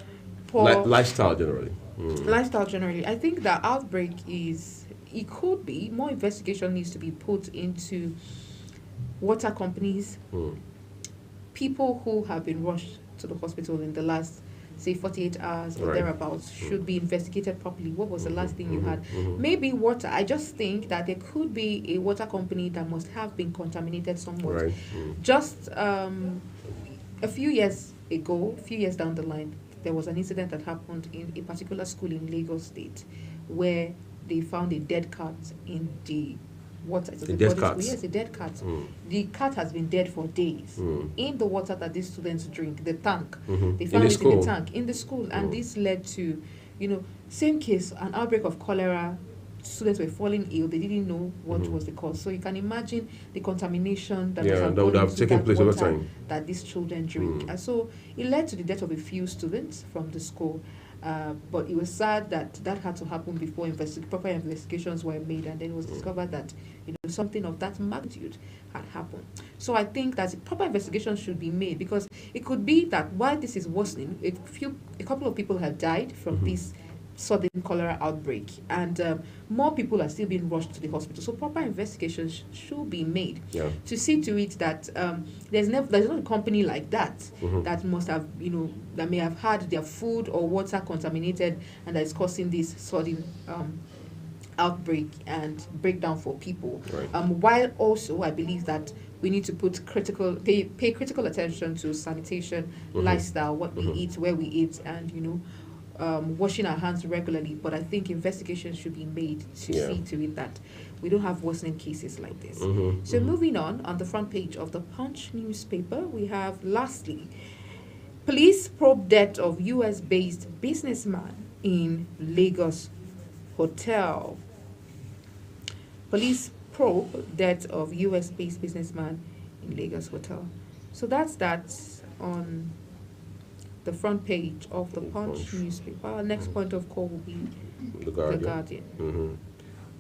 Speaker 16: poor
Speaker 6: lifestyle generally.
Speaker 16: Lifestyle generally. I think the outbreak is, it could be, more investigation needs to be put into water companies, people who have been rushed to the hospital in the last, say, 48 hours or thereabouts should be investigated properly. What was the last thing you had? Maybe water. I just think that there could be a water company that must have been contaminated somewhat. Just a few years ago, a few years down the line, there was an incident that happened in a particular school in Lagos State where they found a dead cat in the water. It was a dead cat? Yes, a dead cat. The cat has been dead for days. In the water that these students drink, the tank. They found it in the tank, in the school. And this led to, same case, an outbreak of cholera. Students were falling ill. They didn't know what was the cause. So you can imagine the contamination that would have taken place over time that these children drink. And so it led to the death of a few students from the school. But it was sad that that had to happen before proper investigations were made, and then it was discovered that something of that magnitude had happened. So I think that proper investigations should be made, because it could be that while this is worsening, a couple of people have died from this sudden cholera outbreak, and more people are still being rushed to the hospital. So proper investigations should be made to see to it that there's not a company like that that must have that may have had their food or water contaminated, and that is causing this sudden outbreak and breakdown for people. While also I believe that we need to pay critical attention to sanitation, lifestyle, what we eat, where we eat, and washing our hands regularly. But I think investigations should be made to see to it that we don't have worsening cases like this. So moving on the front page of the Punch newspaper, we have, lastly, police probe death of US-based businessman in Lagos hotel. Police probe death of US-based businessman in Lagos hotel. So that's on the front page of the Punch newspaper. Our next point of call will be The Guardian.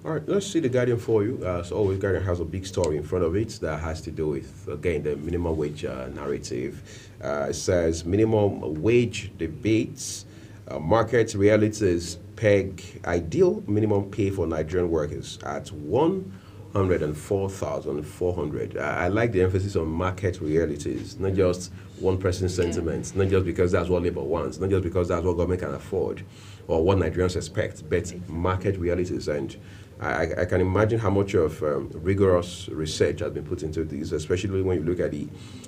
Speaker 6: All right, let's see The Guardian for you. As always, Guardian has a big story in front of it that has to do with, again, the minimum wage narrative. It says minimum wage debates, market realities peg ideal minimum pay for Nigerian workers at 104,400. I like the emphasis on market realities, not just one person's sentiments, not just because that's what Labour wants, not just because that's what government can afford or what Nigerians expect, but market realities. And I can imagine how much of rigorous research has been put into this, especially when you look at the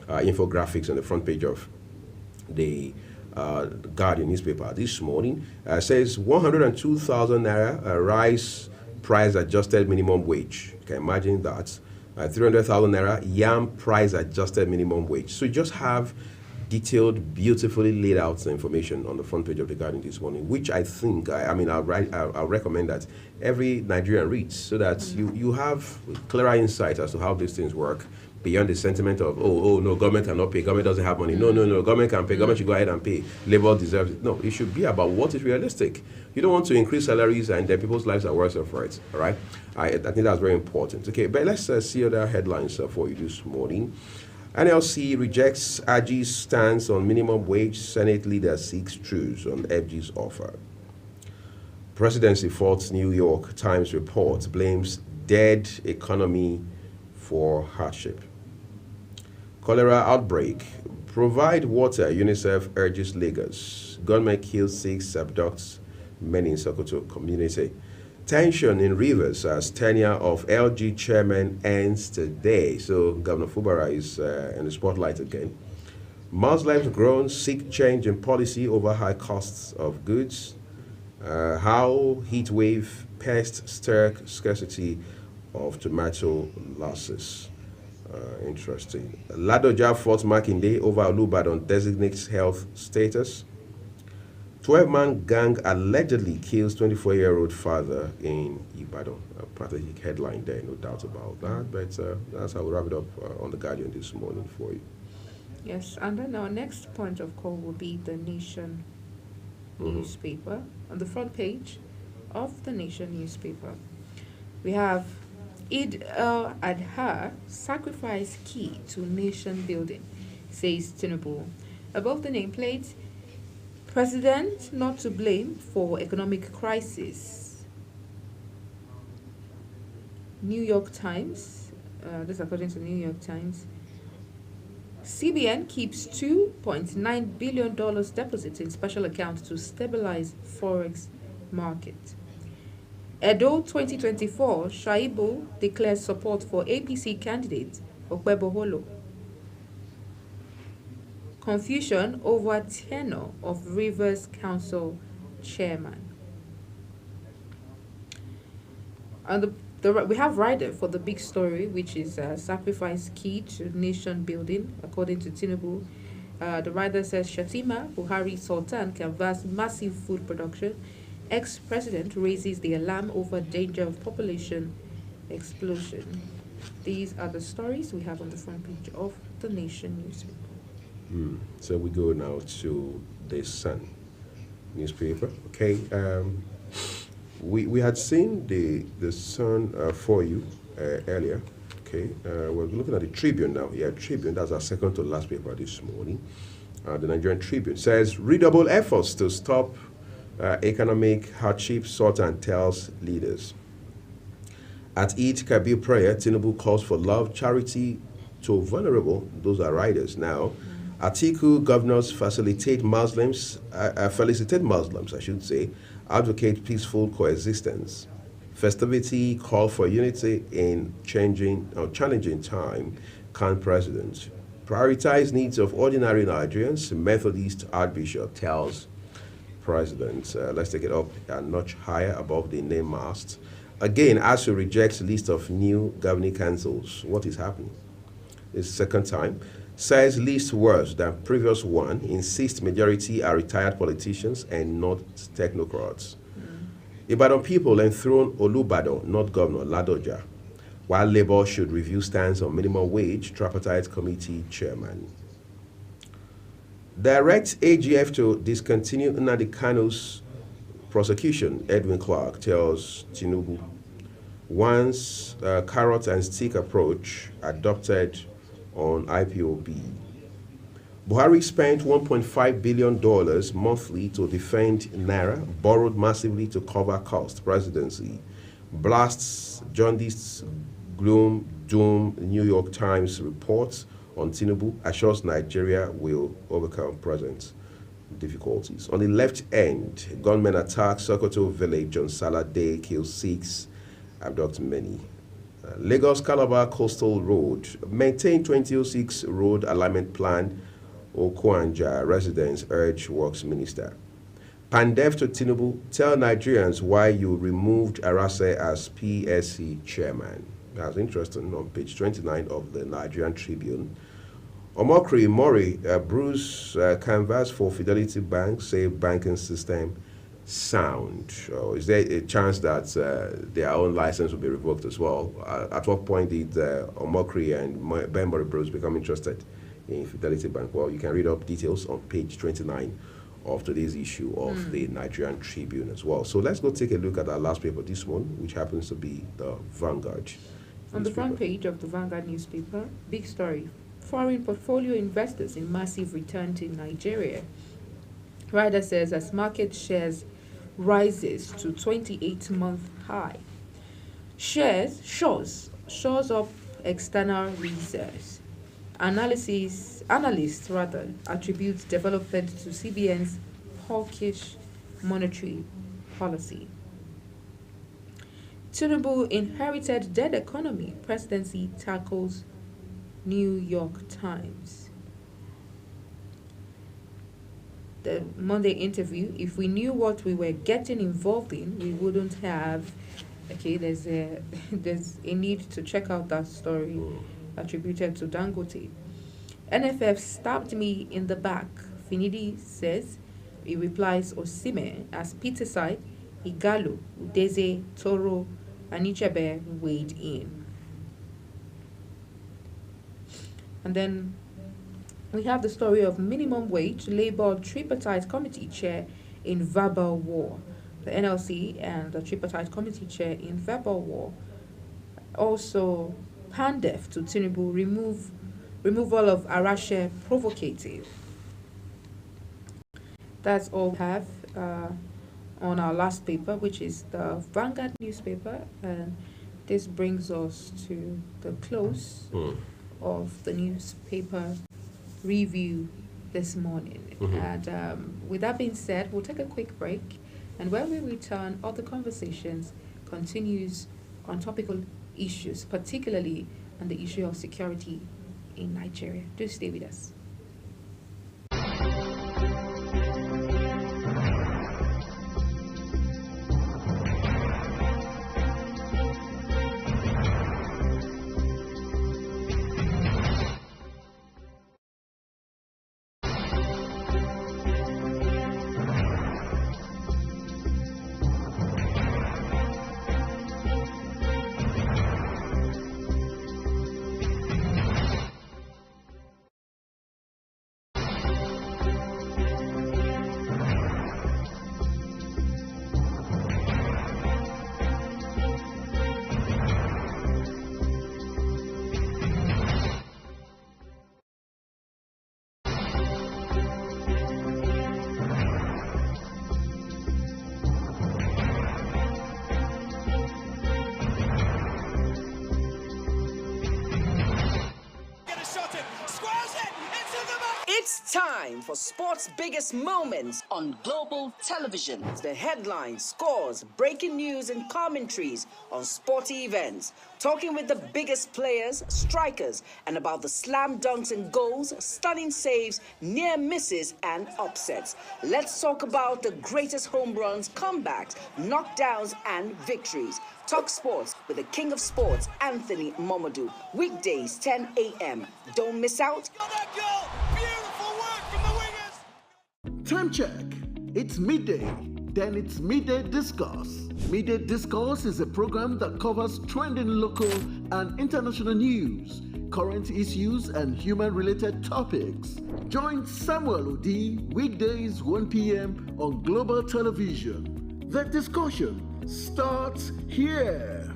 Speaker 6: infographics on the front page of the Guardian newspaper this morning. Says 102,000 naira rise price adjusted minimum wage. You can imagine that. 300,000 naira yam price adjusted minimum wage. So you just have detailed, beautifully laid out information on the front page of the Guardian this morning, which I think, I'll recommend that every Nigerian reads so that you have clearer insight as to how these things work beyond the sentiment of, oh, no, government cannot pay, government doesn't have money. No, government can pay, government should go ahead and pay, labor deserves it. No, it should be about what is realistic. You don't want to increase salaries and then people's lives are worse off for it, all right? I think that's very important. Okay, but let's see other headlines for you this morning. NLC rejects AG's stance on minimum wage. Senate leader seeks truce on FG's offer. Presidency faults New York Times report, blames dead economy for hardship. Cholera outbreak. Provide water, UNICEF urges Lagos. Gunmen kills 6, abducts many in Sokoto community. Tension in Rivers as tenure of LG chairman ends today. So Governor Fubara is in the spotlight again. Muslims grown seek change in policy over high costs of goods. How heat wave pest stir scarcity of tomato losses. Interesting. Ladoja fought Makinde over Olubadan designates health status. 12-man gang allegedly kills 24-year-old father in Ibadan. A pathetic headline there, no doubt about that. But that's how we wrap it up on The Guardian this morning for you.
Speaker 16: Yes, and then our next point of call will be the Nation newspaper. On the front page of the Nation newspaper, we have Eid al-Adha, sacrifice key to nation building, says Tinubu. Above the nameplate, President not to blame for economic crisis. New York Times, this according to the New York Times. CBN keeps $2.9 billion deposit in special account to stabilize forex market. Edo 2024, Shaibu declares support for APC candidate Okpeboholo. Confusion over tenure of Rivers Council chairman. And we have Rider for the big story, which is sacrifice key to nation building, according to Tinubu. The Rider says Shatima Buhari Sultan canvass massive food production. Ex-president raises the alarm over danger of population explosion. These are the stories we have on the front page of the Nation newspaper.
Speaker 6: So we go now to the Sun newspaper. Okay, we had seen the Sun for you earlier. Okay, we're looking at the Tribune now. Yeah, Tribune, that's our second to last paper this morning. The Nigerian Tribune says redouble efforts to stop economic hardship, Sultan tells leaders. At Eid Kabir prayer, Tinubu calls for love, charity to vulnerable. Those are riders now. Atiku governors felicitate Muslims, advocate peaceful coexistence. Festivity call for unity in challenging time, can president. Prioritize needs of ordinary Nigerians, Methodist Archbishop tells president. Let's take it up a notch higher above the name mast. Again, ASU rejects list of new governing councils. What is happening? It's the second time. Says list worse than previous one, insists majority are retired politicians and not technocrats. Ibadan people enthrone Olubadan, not Governor Ladoja, while Labour should review stance on minimum wage, tripartite committee chairman. Direct AGF to discontinue Nnamdi Kanu's prosecution, Edwin Clark tells Tinubu. Once carrot and stick approach adopted on IPOB. Buhari spent $1.5 billion monthly to defend Naira, borrowed massively to cover cost. Presidency blasts jaundice Gloom, Doom, New York Times reports on Tinubu assures Nigeria will overcome present difficulties. On the left end, gunmen attack Sokoto village on Salah Day, kill 6, abduct many. Lagos Calabar Coastal Road, maintain 2006 road alignment plan. Okwanja residents urge Works Minister. Pandef to Tinubu, tell Nigerians why you removed Arase as PSC chairman. That's interesting, on page 29 of the Nigerian Tribune. Omokri Mori, Bruce canvass for Fidelity Bank, say banking system sound. Is there a chance that their own license will be revoked as well? At what point did Omokri and Ben Mori Bruce become interested in Fidelity Bank? Well, you can read up details on page 29 of today's issue of the Nigerian Tribune as well. So let's go take a look at our last paper this morning, which happens to be the Vanguard.
Speaker 16: On the front page of the Vanguard newspaper, big story: foreign portfolio investors in massive return to Nigeria. Rider says as market shares rises to 28-month high. Shores up external reserves. Analysts attribute development to CBN's hawkish monetary policy. Tinubu inherited dead economy. Presidency tackles New York Times. The Monday interview: if we knew what we were getting involved in, we wouldn't have. Okay, there's a need to check out that story attributed to Dangote. NFF stabbed me in the back, Finidi says. He replies Osimhen as Peterside, Igalo, Udeze, Toro, and Ichebe weighed in. And then we have the story of minimum wage, Labour tripartite committee chair in verbal war. The NLC and the tripartite committee chair in verbal war. Also, Pandef to Tinubu, removal of Arashe provocative. That's all we have on our last paper, which is the Vanguard newspaper. And this brings us to the close of the newspaper review this morning. And with that being said, we'll take a quick break. And when we return, other conversations continues on topical issues, particularly on the issue of security in Nigeria. Do stay with us.
Speaker 3: It's time for sports' biggest moments on global television. The headlines, scores, breaking news, and commentaries on sporty events. Talking with the biggest players, strikers, and about the slam dunks and goals, stunning saves, near misses, and upsets. Let's talk about the greatest home runs, comebacks, knockdowns, and victories. Talk sports with the king of sports, Anthony Momodu. Weekdays, 10 a.m. Don't miss out.
Speaker 12: Time check. It's midday. Then it's Midday Discourse. Midday Discourse is a program that covers trending local and international news, current issues, and human-related topics. Join Samuel Odi weekdays 1 p.m. on Global Television. The discussion starts here.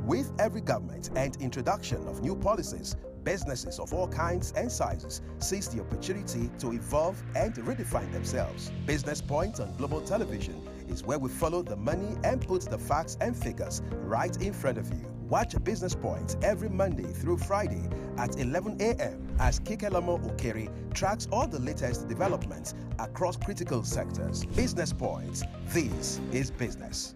Speaker 11: With every government and introduction of new policies, businesses of all kinds and sizes seize the opportunity to evolve and redefine themselves. Business Point on Global Television is where we follow the money and put the facts and figures right in front of you. Watch Business Point every Monday through Friday at 11 a.m. as Kikelamo Okeri tracks all the latest developments across critical sectors. Business Point. This is business.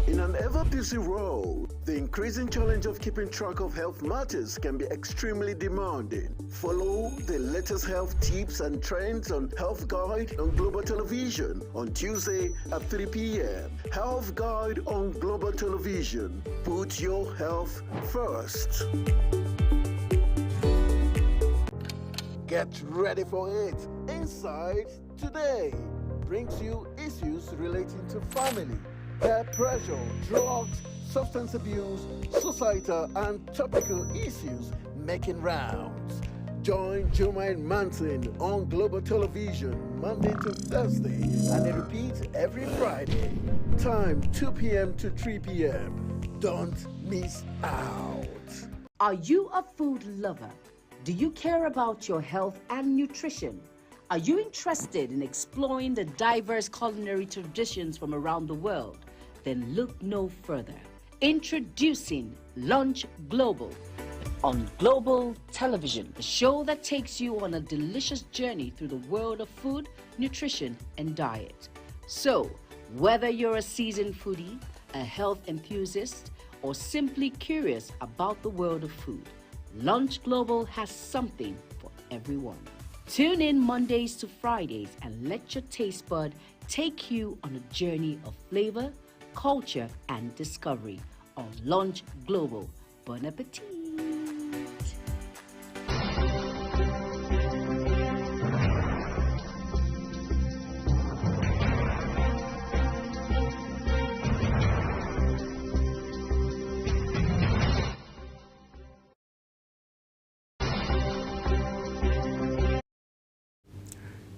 Speaker 12: In an ever-busy world, the increasing challenge of keeping track of health matters can be extremely demanding. Follow the latest health tips and trends on Health Guide on Global Television on Tuesday at 3 p.m. Health Guide on Global Television. Put your health first. Get ready for it. Inside Today brings you issues relating to family, peer pressure, drugs, substance abuse, societal and topical issues making rounds. Join Jumaine Manson on Global Television Monday to Thursday and it repeats every Friday. Time 2 p.m. to 3 p.m. Don't miss out.
Speaker 9: Are you a food lover? Do you care about your health and nutrition? Are you interested in exploring the diverse culinary traditions from around the world? Then look no further. Introducing Lunch Global on Global Television, the show that takes you on a delicious journey through the world of food, nutrition, and diet. So, whether you're a seasoned foodie, a health enthusiast, or simply curious about the world of food, Lunch Global has something for everyone. Tune in Mondays to Fridays and let your taste bud take you on a journey of flavor, culture, and discovery on Lunch Global. Bon appetit!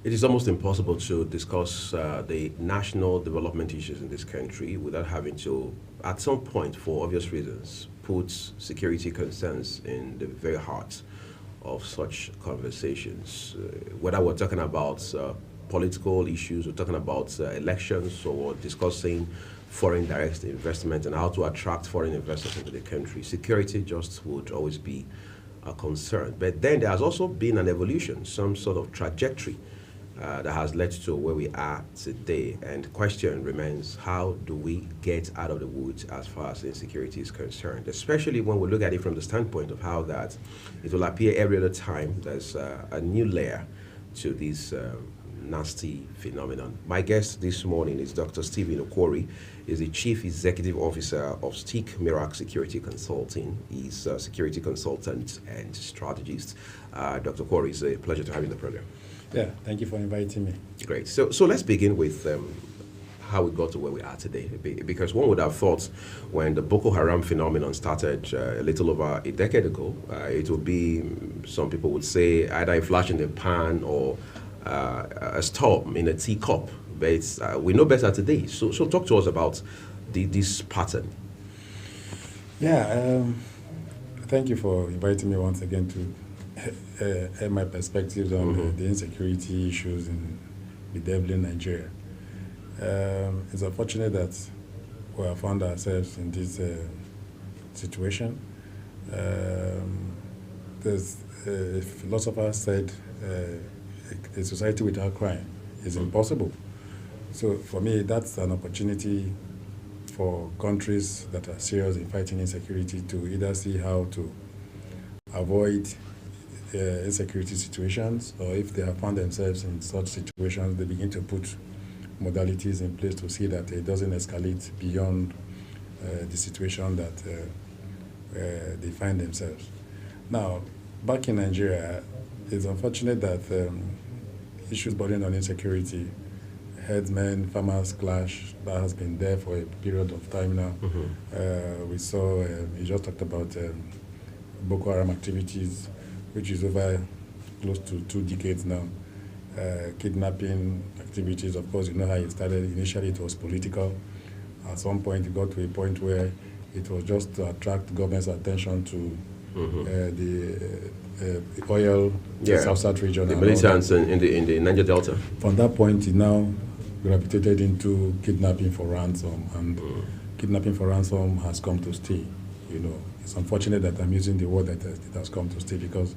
Speaker 6: It is almost impossible to discuss the national development issues in this country without having to, at some point, for obvious reasons, put security concerns in the very heart of such conversations. Whether we're talking about political issues, we're talking about elections, or discussing foreign direct investment and how to attract foreign investors into the country, security just would always be a concern. But then there has also been an evolution, some sort of trajectory that has led to where we are today. And the question remains, how do we get out of the woods as far as insecurity is concerned, especially when we look at it from the standpoint of how that it will appear every other time there's a new layer to this nasty phenomenon. My guest this morning is Dr. Stephen Okwori. He's the Chief Executive Officer of STIC Mirac Security Consulting. He's a security consultant and strategist. Dr. Okwori, it's a pleasure to have you in the program.
Speaker 2: Yeah, thank you for inviting me.
Speaker 6: Great. So let's begin with how we got to where we are today. Because one would have thought when the Boko Haram phenomenon started a little over a decade ago, it would be, some people would say, either a flash in the pan or a storm in a teacup. But it's, we know better today. So talk to us about this pattern.
Speaker 2: Yeah, thank you for inviting me once again to my perspectives on the insecurity issues in bedeviling Nigeria. It's unfortunate that we have found ourselves in this situation. There's a philosopher said a society without crime is impossible. So for me, that's an opportunity for countries that are serious in fighting insecurity to either see how to avoid insecurity situations, or if they have found themselves in such situations, they begin to put modalities in place to see that it doesn't escalate beyond the situation that they find themselves. Now, back in Nigeria, it's unfortunate that issues bordering on insecurity, headsmen, farmers clash, that has been there for a period of time now. We saw, you just talked about Boko Haram activities, which is over close to 2 decades now. Kidnapping activities, of course, you know how it started. Initially, it was political. At some point, it got to a point where it was just to attract government's attention to the oil, the South region.
Speaker 6: The militants in the Niger Delta.
Speaker 2: From that point, it now gravitated into kidnapping for ransom and kidnapping for ransom has come to stay. You know, it's unfortunate that I'm using the word that it has come to stay because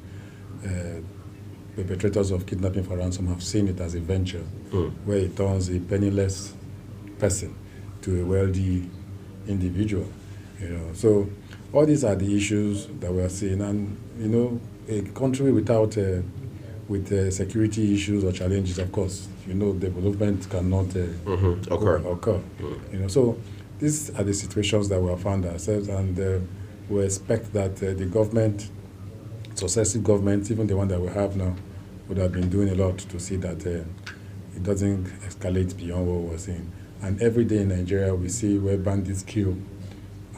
Speaker 2: perpetrators of kidnapping for ransom have seen it as a venture where it turns a penniless person to a wealthy individual. You know, so all these are the issues that we are seeing, and you know, a country without with security issues or challenges, of course, you know, development cannot occur. You know, so these are the situations that we have found ourselves, and we expect that the government, successive governments, even the one that we have now, would have been doing a lot to see that it doesn't escalate beyond what we're seeing. And every day in Nigeria, we see where bandits kill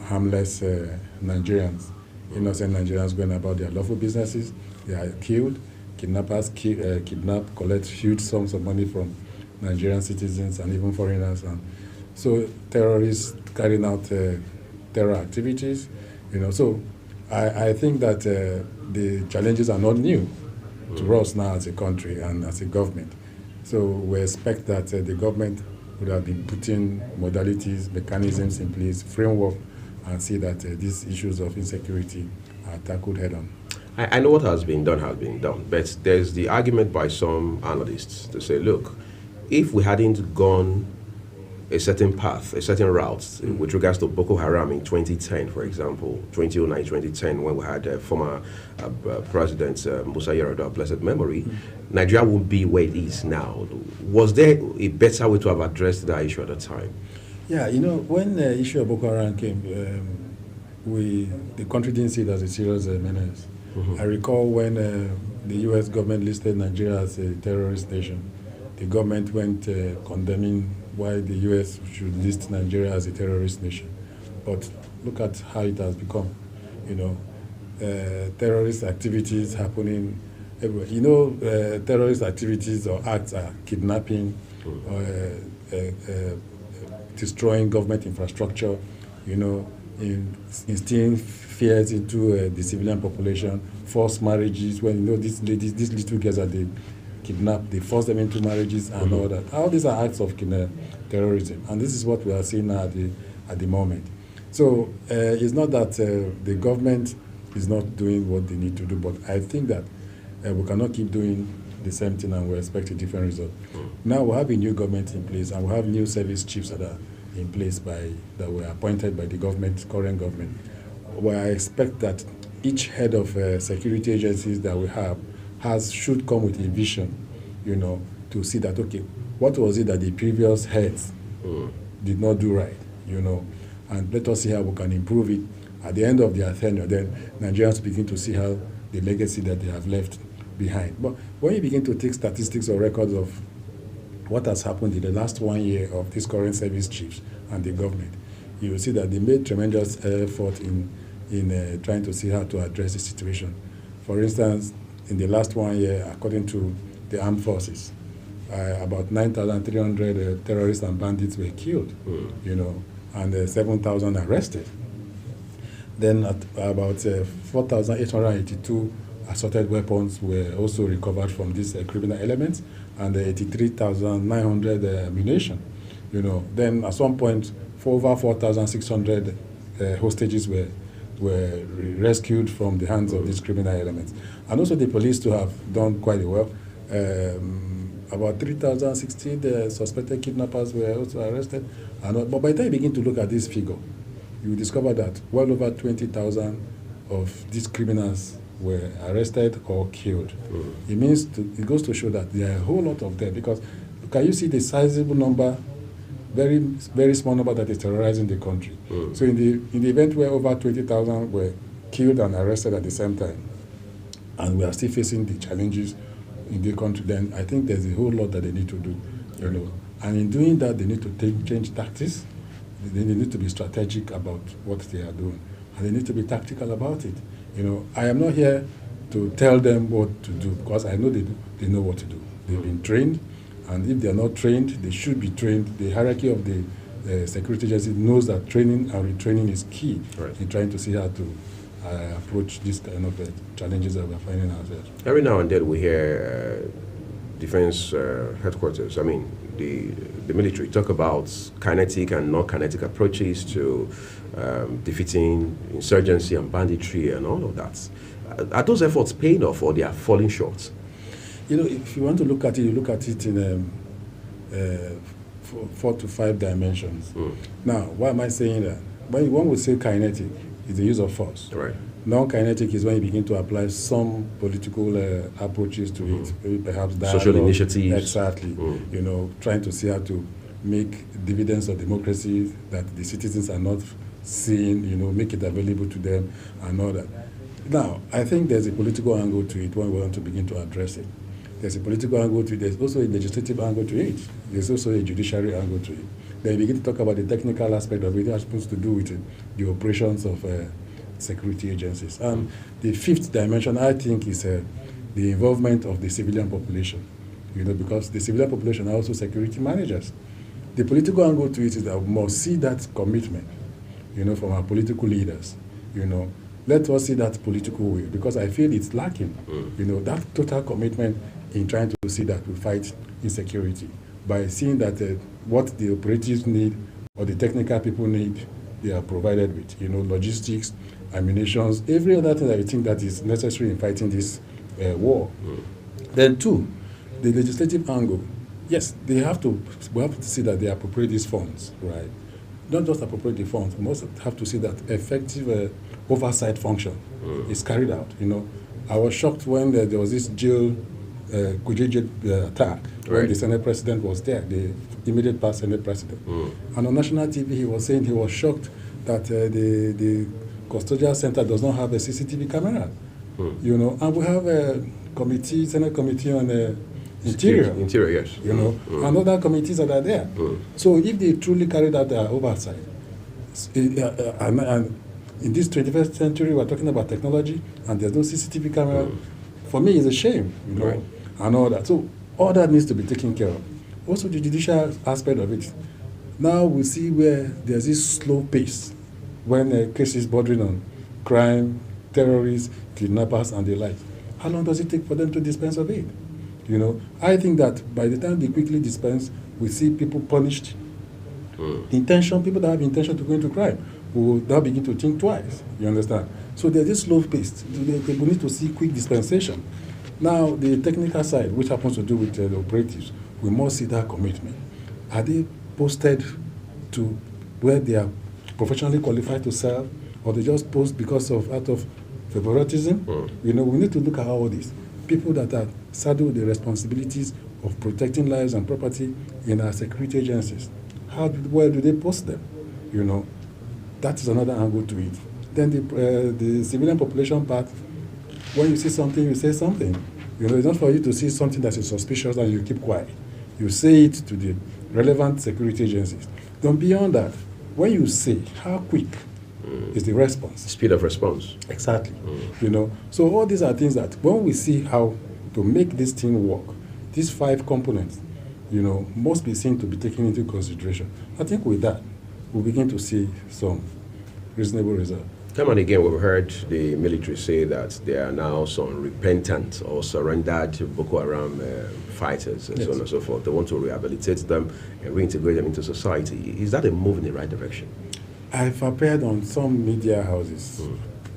Speaker 2: harmless Nigerians, innocent Nigerians going about their lawful businesses. They are killed. Kidnappers kidnap, collect huge sums of money from Nigerian citizens and even foreigners. And so terrorists carrying out terror activities. You know, so I think that the challenges are not new to us now as a country and as a government. So we expect that the government would have been putting modalities, mechanisms in place, framework, and see that these issues of insecurity are tackled head-on.
Speaker 6: I know what has been done, but there's the argument by some analysts to say, look, if we hadn't gone a certain path, a certain route with regards to Boko Haram in 2010, for example, 2009, 2010, when we had former President Musa Yar'Adua, blessed memory, Nigeria would be where it is now. Was there a better way to have addressed that issue at the time?
Speaker 2: Yeah, you know, when the issue of Boko Haram came, the country didn't see it as a serious menace. I recall when the U.S. government listed Nigeria as a terrorist nation, the government went condemning why the U.S. should list Nigeria as a terrorist nation. But look at how it has become. You know, terrorist activities happening everywhere. You know, terrorist activities or acts are kidnapping, destroying government infrastructure, you know, instilling fears into the civilian population, forced marriages, when you know these ladies, these little girls that they kidnap, they force them into marriages and all that. All these are acts of terrorism, and this is what we are seeing now at the moment. So it's not that the government is not doing what they need to do, but I think that we cannot keep doing the same thing and we expect a different result. Now we have a new government in place, and we have new service chiefs that are in place that were appointed by the government, current government, where I expect that each head of security agencies that we have should come with a vision, you know, to see that, okay, what was it that the previous heads did not do right, you know, and let us see how we can improve it. At the end of their tenure, then Nigerians begin to see how the legacy that they have left behind. But when you begin to take statistics or records of what has happened in the last 1 year of these current service chiefs and the government, you will see that they made tremendous effort in trying to see how to address the situation. For instance, in the last 1 year, according to the armed forces, about 9,300 terrorists and bandits were killed, you know, and 7,000 arrested. Then about 4,882 assorted weapons were also recovered from these criminal elements, and 83,900 ammunition. You know, then at some point, over 4,600 hostages were rescued from the hands of these criminal elements. And also the police to have done quite well. About 3,016 suspected kidnappers were also arrested. But by the time you begin to look at this figure, you discover that well over 20,000 of these criminals were arrested or killed. It goes to show that there are a whole lot of them, because can you see the sizable number, very, very small number that is terrorizing the country. So in the event where over 20,000 were killed and arrested at the same time, and we are still facing the challenges in the country, then I think there's a whole lot that they need to do, you know. And in doing that, they need to change tactics. They need to be strategic about what they are doing, and they need to be tactical about it. You know, I am not here to tell them what to do, because I know they know what to do. They've been trained, and if they're not trained, they should be trained. The hierarchy of the security agency knows that training and retraining is key in trying to see how to approach these kind of challenges that we're finding ourselves.
Speaker 6: Every now and then we hear defense headquarters, the military talk about kinetic and non-kinetic approaches to defeating insurgency and banditry and all of that. Are those efforts paying off, or they are falling short?
Speaker 2: You know, if you want to look at it, you look at it in 4 to 5 dimensions. Now, why am I saying that? When one would say kinetic, it's the use of force.
Speaker 6: Right.
Speaker 2: Non-kinetic is when you begin to apply some political approaches to it, maybe perhaps dialogue,
Speaker 6: social initiatives.
Speaker 2: Exactly. You know, trying to see how to make dividends of democracy that the citizens are not seeing, you know, make it available to them and all that. Now, I think there's a political angle to it when we want to begin to address it. There's a political angle to it. There's also a legislative angle to it. There's also a judiciary angle to it. Then we begin to talk about the technical aspect of it, that has supposed to do with the operations of security agencies. And the 5th dimension, I think, is the involvement of the civilian population. You know, because the civilian population are also security managers. The political angle to it is that we must see that commitment, you know, from our political leaders. You know, let us see that political will, because I feel it's lacking. You know, that total commitment in trying to see that we fight insecurity by seeing that what the operatives need or the technical people need, they are provided with. You know, logistics, ammunitions, every other thing that you think that is necessary in fighting this war. Then 2, the legislative angle. Yes, we have to see that they appropriate these funds, right? Not just appropriate the funds, we also have to see that effective oversight function is carried out. You know, I was shocked when there was this jail Kujeje attack when the Senate President was there, the immediate past Senate President. And on national TV, he was saying he was shocked that the custodial center does not have a CCTV camera. You know, and we have a committee, Senate Committee on Interior.
Speaker 6: Interior, yes.
Speaker 2: You know, and other committees that are there. So if they truly carried out their oversight, and in this 21st century, we're talking about technology, and there's no CCTV camera, for me, it's a shame, you know, and all that. So all that needs to be taken care of. Also, the judicial aspect of it. Now we see where there's this slow pace when cases bordering on crime, terrorists, kidnappers, and the like. How long does it take for them to dispense of it? You know, I think that by the time they quickly dispense, we see people punished. People that have intention to go into crime will now begin to think twice. You understand? So there's this slow pace. We need to see quick dispensation. Now, the technical side, which happens to do with the operatives, we must see that commitment. Are they posted to where they are professionally qualified to serve, or they just post because of out of favoritism? You know, we need to look at all this. People that are saddled with the responsibilities of protecting lives and property in our security agencies. How well do they post them? You know, that is another angle to it. Then the civilian population part, when you see something, you say something. You know, it's not for you to see something that is suspicious and you keep quiet. You say it to the relevant security agencies. Then beyond that, when you say, how quick is the response?
Speaker 6: Speed of response.
Speaker 2: Exactly. You know, so all these are things that when we see how to make this thing work, these 5 components, you know, must be seen to be taken into consideration. I think with that, we'll begin to see some reasonable results.
Speaker 6: Time and again, we've heard the military say that there are now some repentant or surrendered Boko Haram fighters and so on and so forth. They want to rehabilitate them and reintegrate them into society. Is that a move in the right direction?
Speaker 2: I've appeared on some media houses,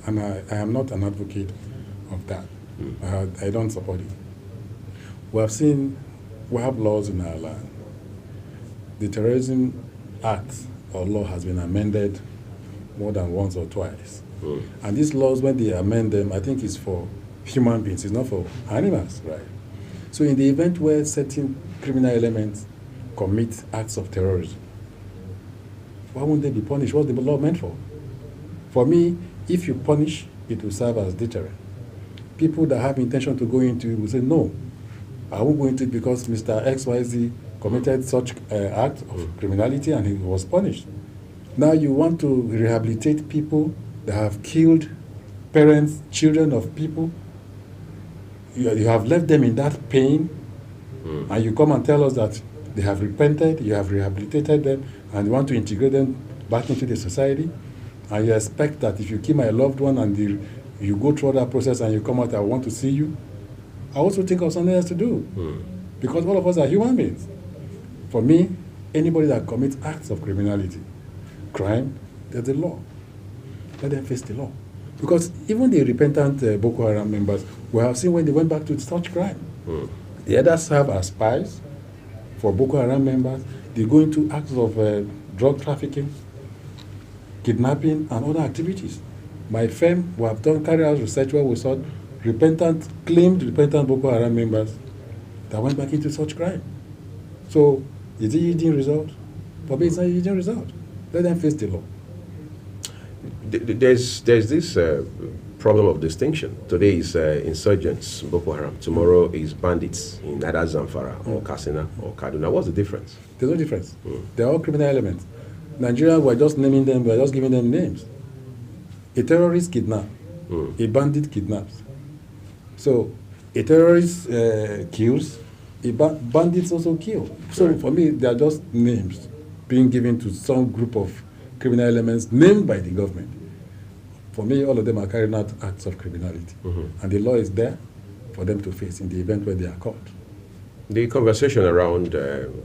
Speaker 2: and I am not an advocate of that. I don't support it. We have laws in our land. The Terrorism Act or law has been amended more than once or twice. And these laws, when they amend them, I think it's for human beings, it's not for animals, right? So in the event where certain criminal elements commit acts of terrorism, why won't they be punished? What's the law meant for? For me, if you punish, it will serve as deterrent. People that have intention to go into it will say, no, I won't go into it because Mr. XYZ committed such act of criminality and he was punished. Now you want to rehabilitate people that have killed parents, children of people. You have left them in that pain, and you come and tell us that they have repented, you have rehabilitated them, and you want to integrate them back into the society, and you expect that if you kill my loved one and you go through that process and you come out, I want to see you. I also think of something else to do, because all of us are human beings. For me, anybody that commits acts of criminality, crime, there's a law. Let them face the law. Because even the repentant Boko Haram members, we have seen when they went back to such crime. They either serve as spies for Boko Haram members, they go into acts of drug trafficking, kidnapping, and other activities. My firm, we have carried out research where we saw claimed repentant Boko Haram members that went back into such crime. So, is it yielding result? For me, it's not yielding result. Let them face the law.
Speaker 6: There's this problem of distinction. Today is insurgents, Boko Haram. Tomorrow is bandits in either Zamfara or Katsina or Kaduna. What's the difference?
Speaker 2: There's no difference. They're all criminal elements. Nigeria, we're just naming them, we're just giving them names. A terrorist kidnaps. A bandit kidnaps. So, a terrorist kills, bandits also kill. So, for me, they are just names being given to some group of criminal elements named by the government. For me, all of them are carrying out acts of criminality. And the law is there for them to face in the event where they are caught.
Speaker 6: The conversation around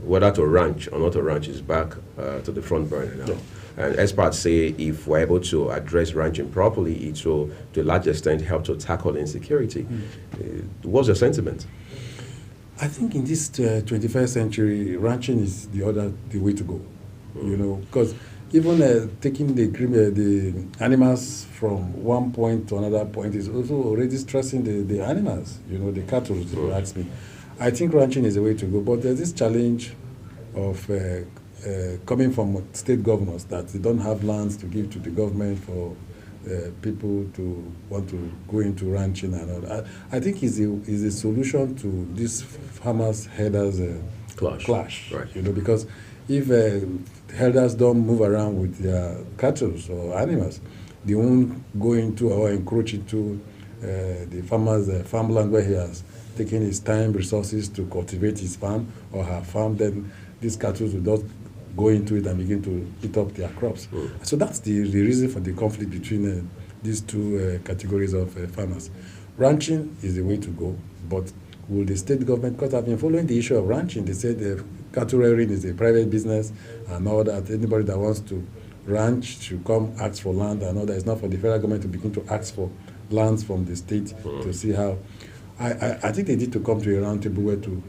Speaker 6: whether to ranch or not to ranch is back to the front burner now. Yeah. And experts say if we're able to address ranching properly, it will, to a large extent, help to tackle insecurity. What's your sentiment?
Speaker 2: I think in this 21st century, ranching is the way to go. You know, because even taking the animals from one point to another point is also already stressing the animals, you know, the cattle, if you ask me. I think ranching is the way to go, but there's this challenge of coming from state governors that they don't have lands to give to the government for people to want to go into ranching and all that. I think is a solution to this farmers herders clash. Right. You know, because if herders don't move around with their cattle or animals, they won't go into or encroach into the farmer's farmland where he has taken his time, resources to cultivate his farm or her farm. Then these cattle will just go into it and begin to eat up their crops. So that's the reason for the conflict between these two categories of farmers. Ranching is the way to go, but will the state government, because I've been following the issue of ranching, they said cattle rearing is a private business and all that. Anybody that wants to ranch should come ask for land and all that. It's not for the federal government to begin to ask for lands from the state to see how. I think they need to come to a round table where to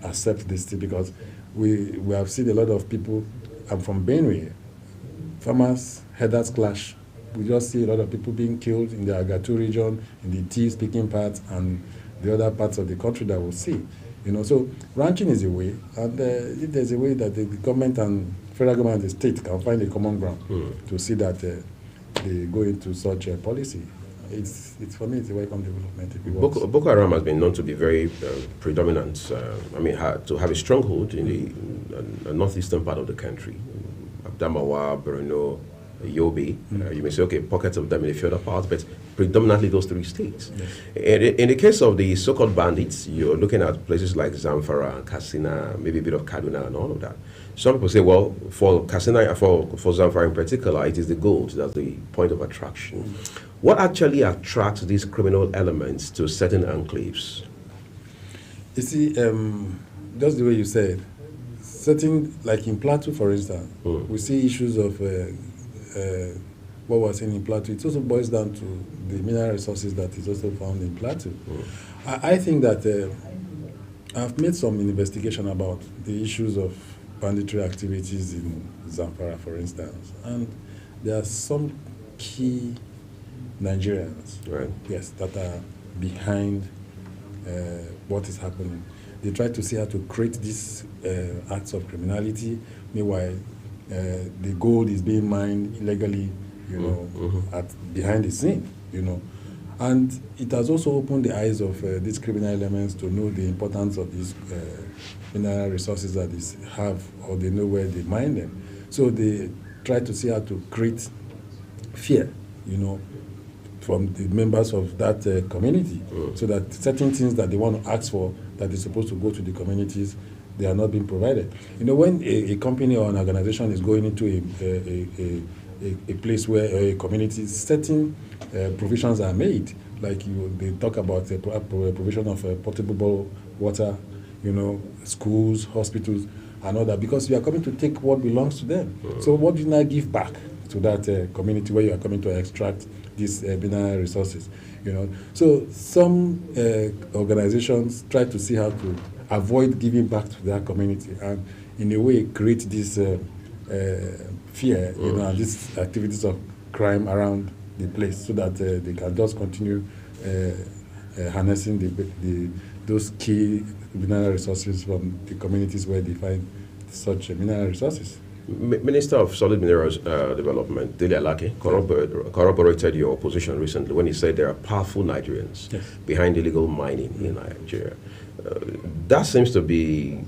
Speaker 2: accept this thing, because we have seen a lot of people. I'm from Benue. Farmers, herders clash. We just see a lot of people being killed in the Agatu region, in the tea-speaking parts, and the other parts of the country that we'll see. You know, so ranching is a way, and if there's a way that the government and federal government and the state can find a common ground to see that they go into such a policy, it's for me, it's a welcome development. If it works.
Speaker 6: Boko Haram has been known to be very predominant. To have a stronghold in the northeastern part of the country, Adamawa, Borno, Yobe. You may say, okay, pockets of them in a few other parts, but predominantly those three states. Yes. In the case of the so-called bandits, you're looking at places like Zamfara, Katsina, maybe a bit of Kaduna and all of that. Some people say, well, for Katsina, for Zamfara in particular, it is the gold that's the point of attraction. What actually attracts these criminal elements to certain enclaves?
Speaker 2: You see, just the way you said, certain, like in Plateau, for instance, we see issues of what was in Plateau. It also boils down to the mineral resources that is also found in Plateau. I think that I've made some investigation about the issues of banditry activities in Zamfara, for instance, and there are some key Nigerians, yes, that are behind what is happening. They try to see how to create these acts of criminality. Meanwhile, the gold is being mined illegally, you know, behind the scene, you know. And it has also opened the eyes of these criminal elements to know the importance of these mineral resources that they have, or they know where they mine them. So they try to see how to create fear, you know, from the members of that community, so that certain things that they want to ask for, that they're supposed to go to the communities, they are not being provided. You know, when a company or an organization is going into a place where a community, certain provisions are made, like they talk about the provision of potable water, you know, schools, hospitals. and all that, because you are coming to take what belongs to them. So what do you now give back to that community where you are coming to extract these mineral resources? You know, so some organizations try to see how to avoid giving back to their community, and in a way create this fear, you know, and these activities of crime around the place, so that they can just continue harnessing those key mineral resources from the communities where they find such mineral resources.
Speaker 6: Minister of Solid Minerals Development, Dele Alake, corroborated your position recently when he said there are powerful Nigerians behind illegal mining in Nigeria. That seems to be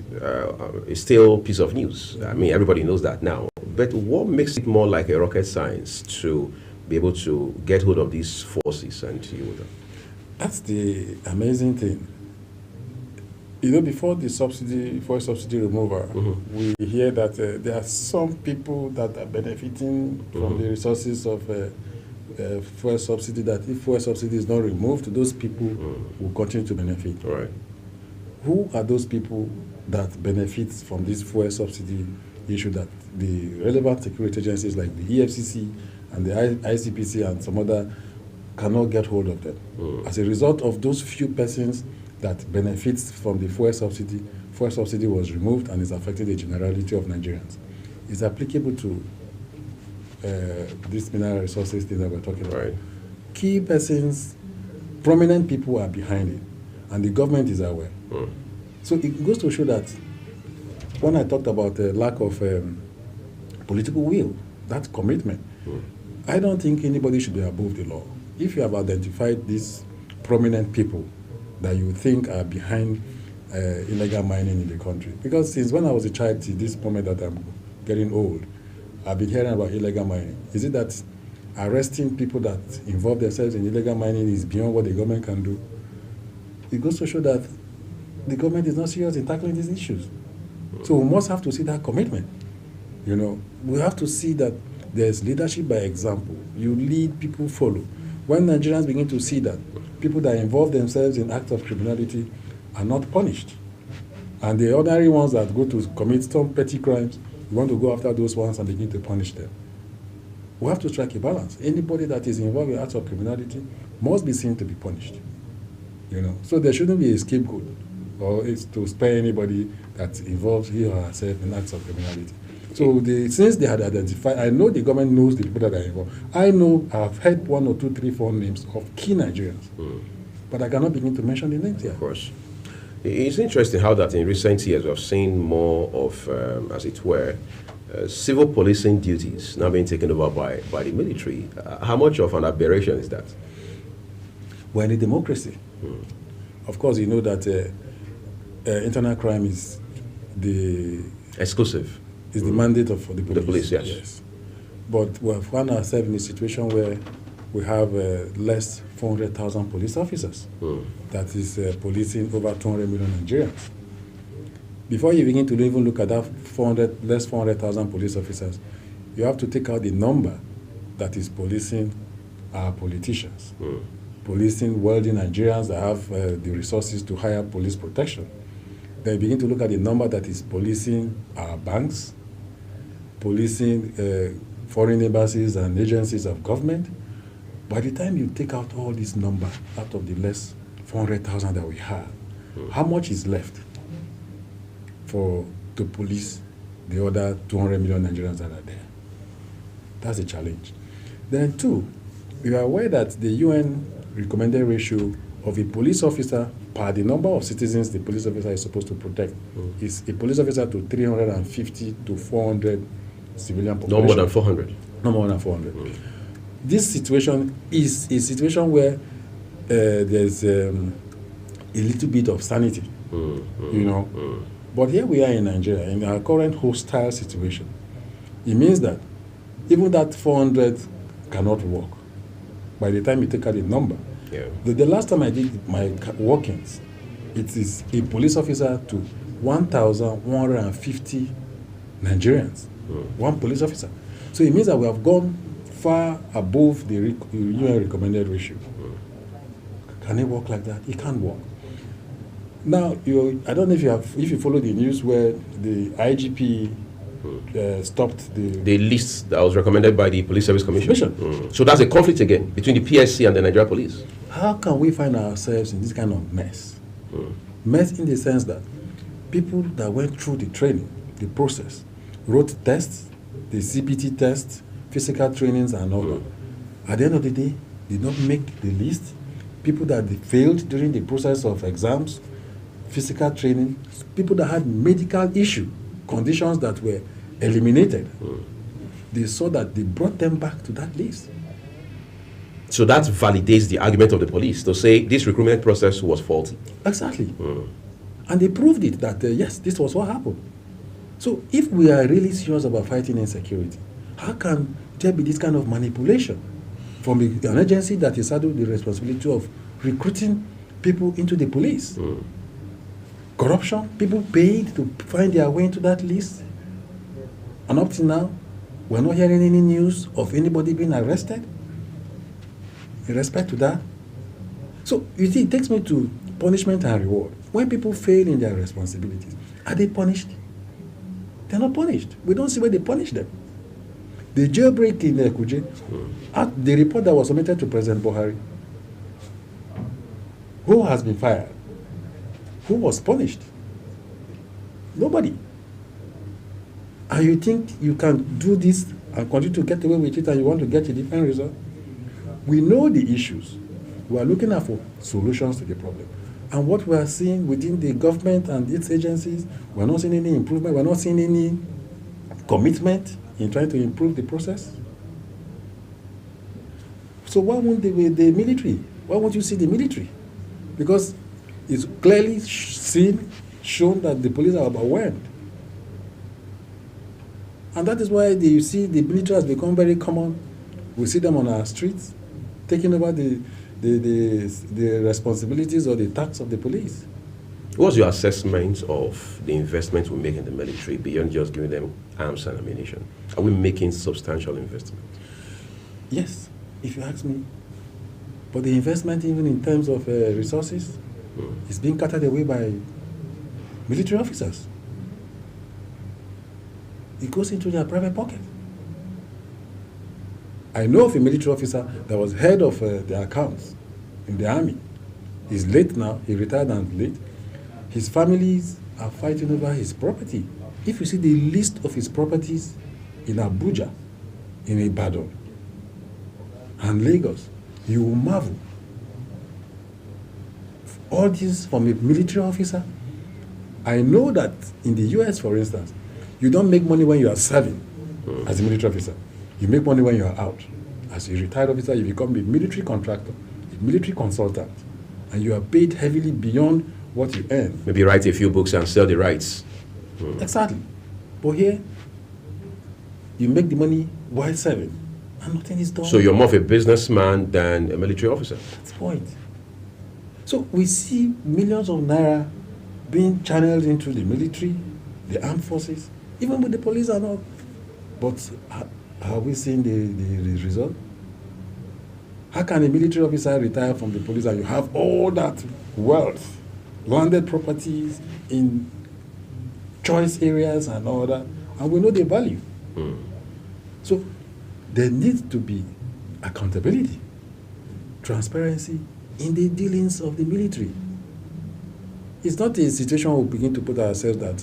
Speaker 6: still a piece of news. I mean, everybody knows that now. But what makes it more like a rocket science to be able to get hold of these forces and deal with them?
Speaker 2: That's the amazing thing. You know, before the fuel subsidy removal, we hear that there are some people that are benefiting from the resources of fuel subsidy, that if fuel subsidy is not removed, those people will continue to benefit.
Speaker 6: Right.
Speaker 2: Who are those people that benefit from this fuel subsidy issue that the relevant security agencies like the EFCC and the ICPC and some other cannot get hold of them? As a result of those few persons that benefits from the fuel subsidy was removed and is affecting the generality of Nigerians. It's applicable to these mineral resources thing that we're talking about. Right. Key persons, prominent people are behind it, and the government is aware. So it goes to show that when I talked about the lack of political will, that commitment, I don't think anybody should be above the law. If you have identified these prominent people that you think are behind illegal mining in the country, because since when I was a child to this moment that I'm getting old, I've been hearing about illegal mining. Is it that arresting people that involve themselves in illegal mining is beyond what the government can do? It goes to show that the government is not serious in tackling these issues. So we must have to see that commitment. You know, we have to see that there's leadership by example. You lead, people follow. When Nigerians begin to see that people that involve themselves in acts of criminality are not punished, and the ordinary ones that go to commit some petty crimes, we want to go after those ones and begin to punish them. We have to strike a balance. Anybody that is involved in acts of criminality must be seen to be punished. You know, so there shouldn't be a scapegoat, or it's to spare anybody that involves he or herself in acts of criminality. So since they had identified, I know the government knows the people that are involved. I know I've heard 1 or 2, 3, 4 names of key Nigerians, but I cannot begin to mention the names here.
Speaker 6: Of course. It's interesting how that in recent years we've seen more of, as it were, civil policing duties now being taken over by the military. How much of an aberration is that?
Speaker 2: We're in a democracy. Of course, you know that internal crime is the...
Speaker 6: exclusive.
Speaker 2: Is the mandate of the police.
Speaker 6: The police, yes.
Speaker 2: But we have found ourselves in a situation where we have less 400,000 police officers. That is policing over 200 million Nigerians. Before you begin to even look at that less 400,000 police officers, you have to take out the number that is policing our politicians, policing wealthy Nigerians that have the resources to hire police protection. Then you begin to look at the number that is policing our banks, policing foreign embassies and agencies of government. By the time you take out all this number out of the less 400,000 that we have, how much is left to police the other 200 million Nigerians that are there? That's a challenge. Then two, we are aware that the UN recommended ratio of a police officer per the number of citizens the police officer is supposed to protect is a police officer to 350 to 400 civilian population.
Speaker 6: No more than 400.
Speaker 2: No more than 400. This situation is a situation where there's a little bit of sanity, you know. But here we are in Nigeria, in our current hostile situation. It means that even that 400 cannot work by the time you take out the number.
Speaker 6: Yeah.
Speaker 2: The last time I did my workings, it is a police officer to 1,150 Nigerians. One police officer. So it means that we have gone far above the UN recommended ratio. Can it work like that? It can't work. Now, I don't know if you follow the news where the IGP stopped
Speaker 6: the list that was recommended by the Police Service Commission. So that's a conflict again between the PSC and the Nigeria Police.
Speaker 2: How can we find ourselves in this kind of mess? Mess in the sense that people that went through the training, the process, wrote tests, the CBT tests, physical trainings and all that. At the end of the day, did not make the list. People that failed during the process of exams, physical training, people that had medical issue, conditions that were eliminated. They saw that they brought them back to that list.
Speaker 6: So that validates the argument of the police to say this recruitment process was faulty.
Speaker 2: Exactly. And they proved it that, yes, this was what happened. So if we are really serious about fighting insecurity, how can there be this kind of manipulation from an agency that is saddled with the responsibility of recruiting people into the police? Corruption, people paid to find their way into that list. And up to now, we're not hearing any news of anybody being arrested in respect to that. So, you see, it takes me to punishment and reward. When people fail in their responsibilities, are they punished? They're not punished. We don't see where they punish them. The jailbreak in Kuje, the report that was submitted to President Buhari, who has been fired? Who was punished? Nobody. And you think you can do this and continue to get away with it and you want to get a different result? We know the issues. We are looking out for solutions to the problem. And what we are seeing within the government and its agencies, we're not seeing any improvement. We're not seeing any commitment in trying to improve the process. So why won't the military? Why won't you see the military? Because it's clearly shown that the police are overwhelmed. And that is why you see the military has become very common. We see them on our streets, taking over the responsibilities or the tasks of the police.
Speaker 6: What's your assessment of the investment we make in the military beyond just giving them arms and ammunition? Are we making substantial investment?
Speaker 2: Yes, if you ask me. But the investment, even in terms of resources, is being cutted away by military officers. It goes into their private pocket. I know of a military officer that was head of the accounts in the army. He's late now, he retired and late. His families are fighting over his property. If you see the list of his properties in Abuja, in Ibadan, and Lagos, you will marvel. All this from a military officer. I know that in the US, for instance, you don't make money when you are serving as a military officer. You make money when you are out. As a retired officer, you become a military contractor, a military consultant, and you are paid heavily beyond what you earn.
Speaker 6: Maybe write a few books and sell the rights.
Speaker 2: Exactly. But here, you make the money while serving, and nothing is done.
Speaker 6: So you're more of a businessman than a military officer.
Speaker 2: That's the point. So we see millions of naira being channeled into the military, the armed forces, even with the police and all. But are we seeing the result? How can a military officer retire from the police and you have all that wealth, landed properties in choice areas and all that, and we know the value? So there needs to be accountability, transparency in the dealings of the military. It's not a situation where we begin to put ourselves that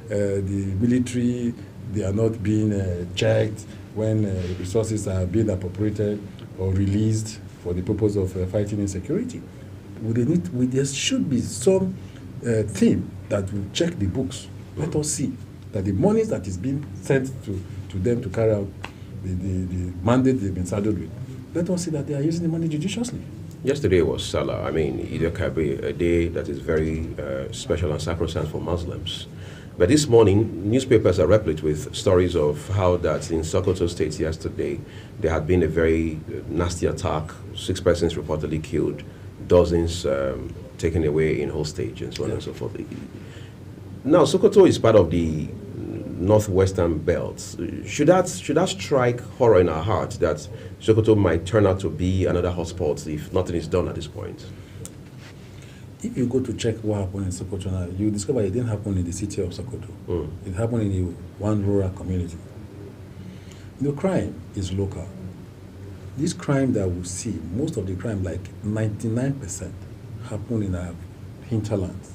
Speaker 2: the military, they are not being checked when resources are being appropriated or released for the purpose of fighting insecurity. There should be some theme that will check the books. Let us see that the money that is being sent to them to carry out the mandate they've been saddled with, let us see that they are using the money judiciously.
Speaker 6: Yesterday was Salah. I mean, Eid al-Kabir, a day that is very special and sacrosanct for Muslims. But this morning, newspapers are replete with stories of how that in Sokoto State yesterday, there had been a very nasty attack, 6 persons reportedly killed, dozens taken away in hostage and so on and so forth. Now, Sokoto is part of the northwestern belt. Should that strike horror in our heart that Sokoto might turn out to be another hotspot if nothing is done at this point?
Speaker 2: if you go to check what happened in Sokoto now, you discover it didn't happen in the city of Sokoto. It happened in one rural community. Crime is local. This crime that we see, most of the crime, like 99%, happen in our hinterlands,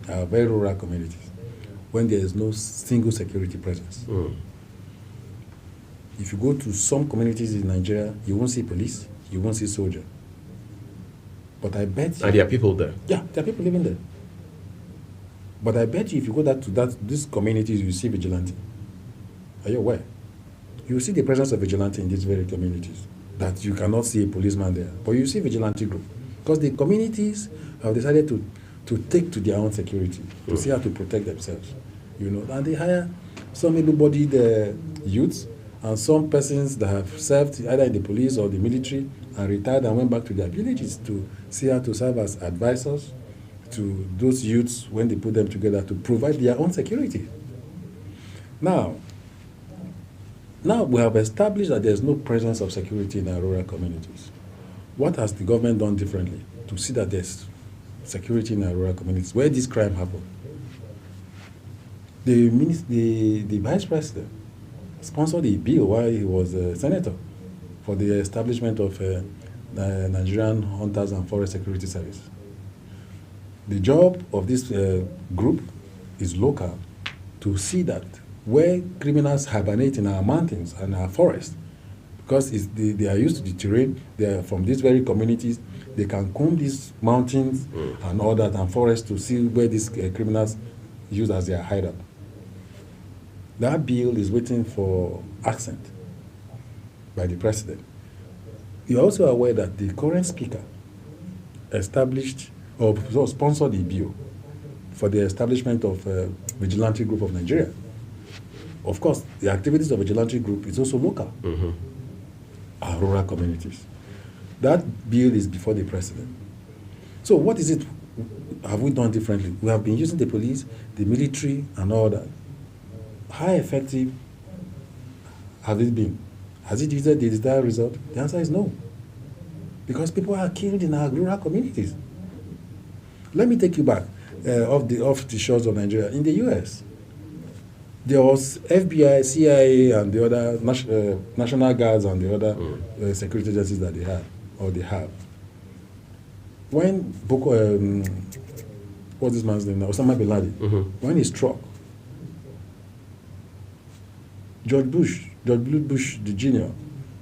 Speaker 2: our very rural communities, when there is no single security presence. If you go to some communities in Nigeria, you won't see police, you won't see soldier. But I bet you...
Speaker 6: And there are people there?
Speaker 2: Yeah, there are people living there. But I bet you if you go to these communities, you see vigilante. Are you aware? You see the presence of vigilante in these very communities, that you cannot see a policeman there. But you see vigilante group. Because the communities have decided to take to their own security, to see how to protect themselves. And they hire some able-bodied youths and some persons that have served either in the police or the military and retired and went back to their villages to see how to serve as advisors to those youths when they put them together to provide their own security. Now we have established that there's no presence of security in our rural communities. What has the government done differently to see that there's security in our rural communities where this crime happened? The vice president sponsored a bill while he was a senator for the establishment of the Nigerian Hunters and Forest Security Service. The job of this group is local, to see that where criminals hibernate in our mountains and our forests, because they are used to the terrain, they are from these very communities, they can comb these mountains and all that and forests to see where these criminals use as their hideout. That bill is waiting for assent by the president. You're also aware that the current speaker established or sponsored a bill for the establishment of Vigilante Group of Nigeria. Of course, the activities of Vigilante Group is also local, our rural communities. That bill is before the president. So what is it have we done differently? We have been using the police, the military, and all that. How effective has it been? Has it yielded the desired result? The answer is no. Because people are killed in our rural communities. Let me take you back off the shores of Nigeria. In the US, there was FBI, CIA, and the other National Guards and the other security agencies that they had, or they have. When what's this man's name now? Osama bin Laden, when he struck, George Bush the Jr.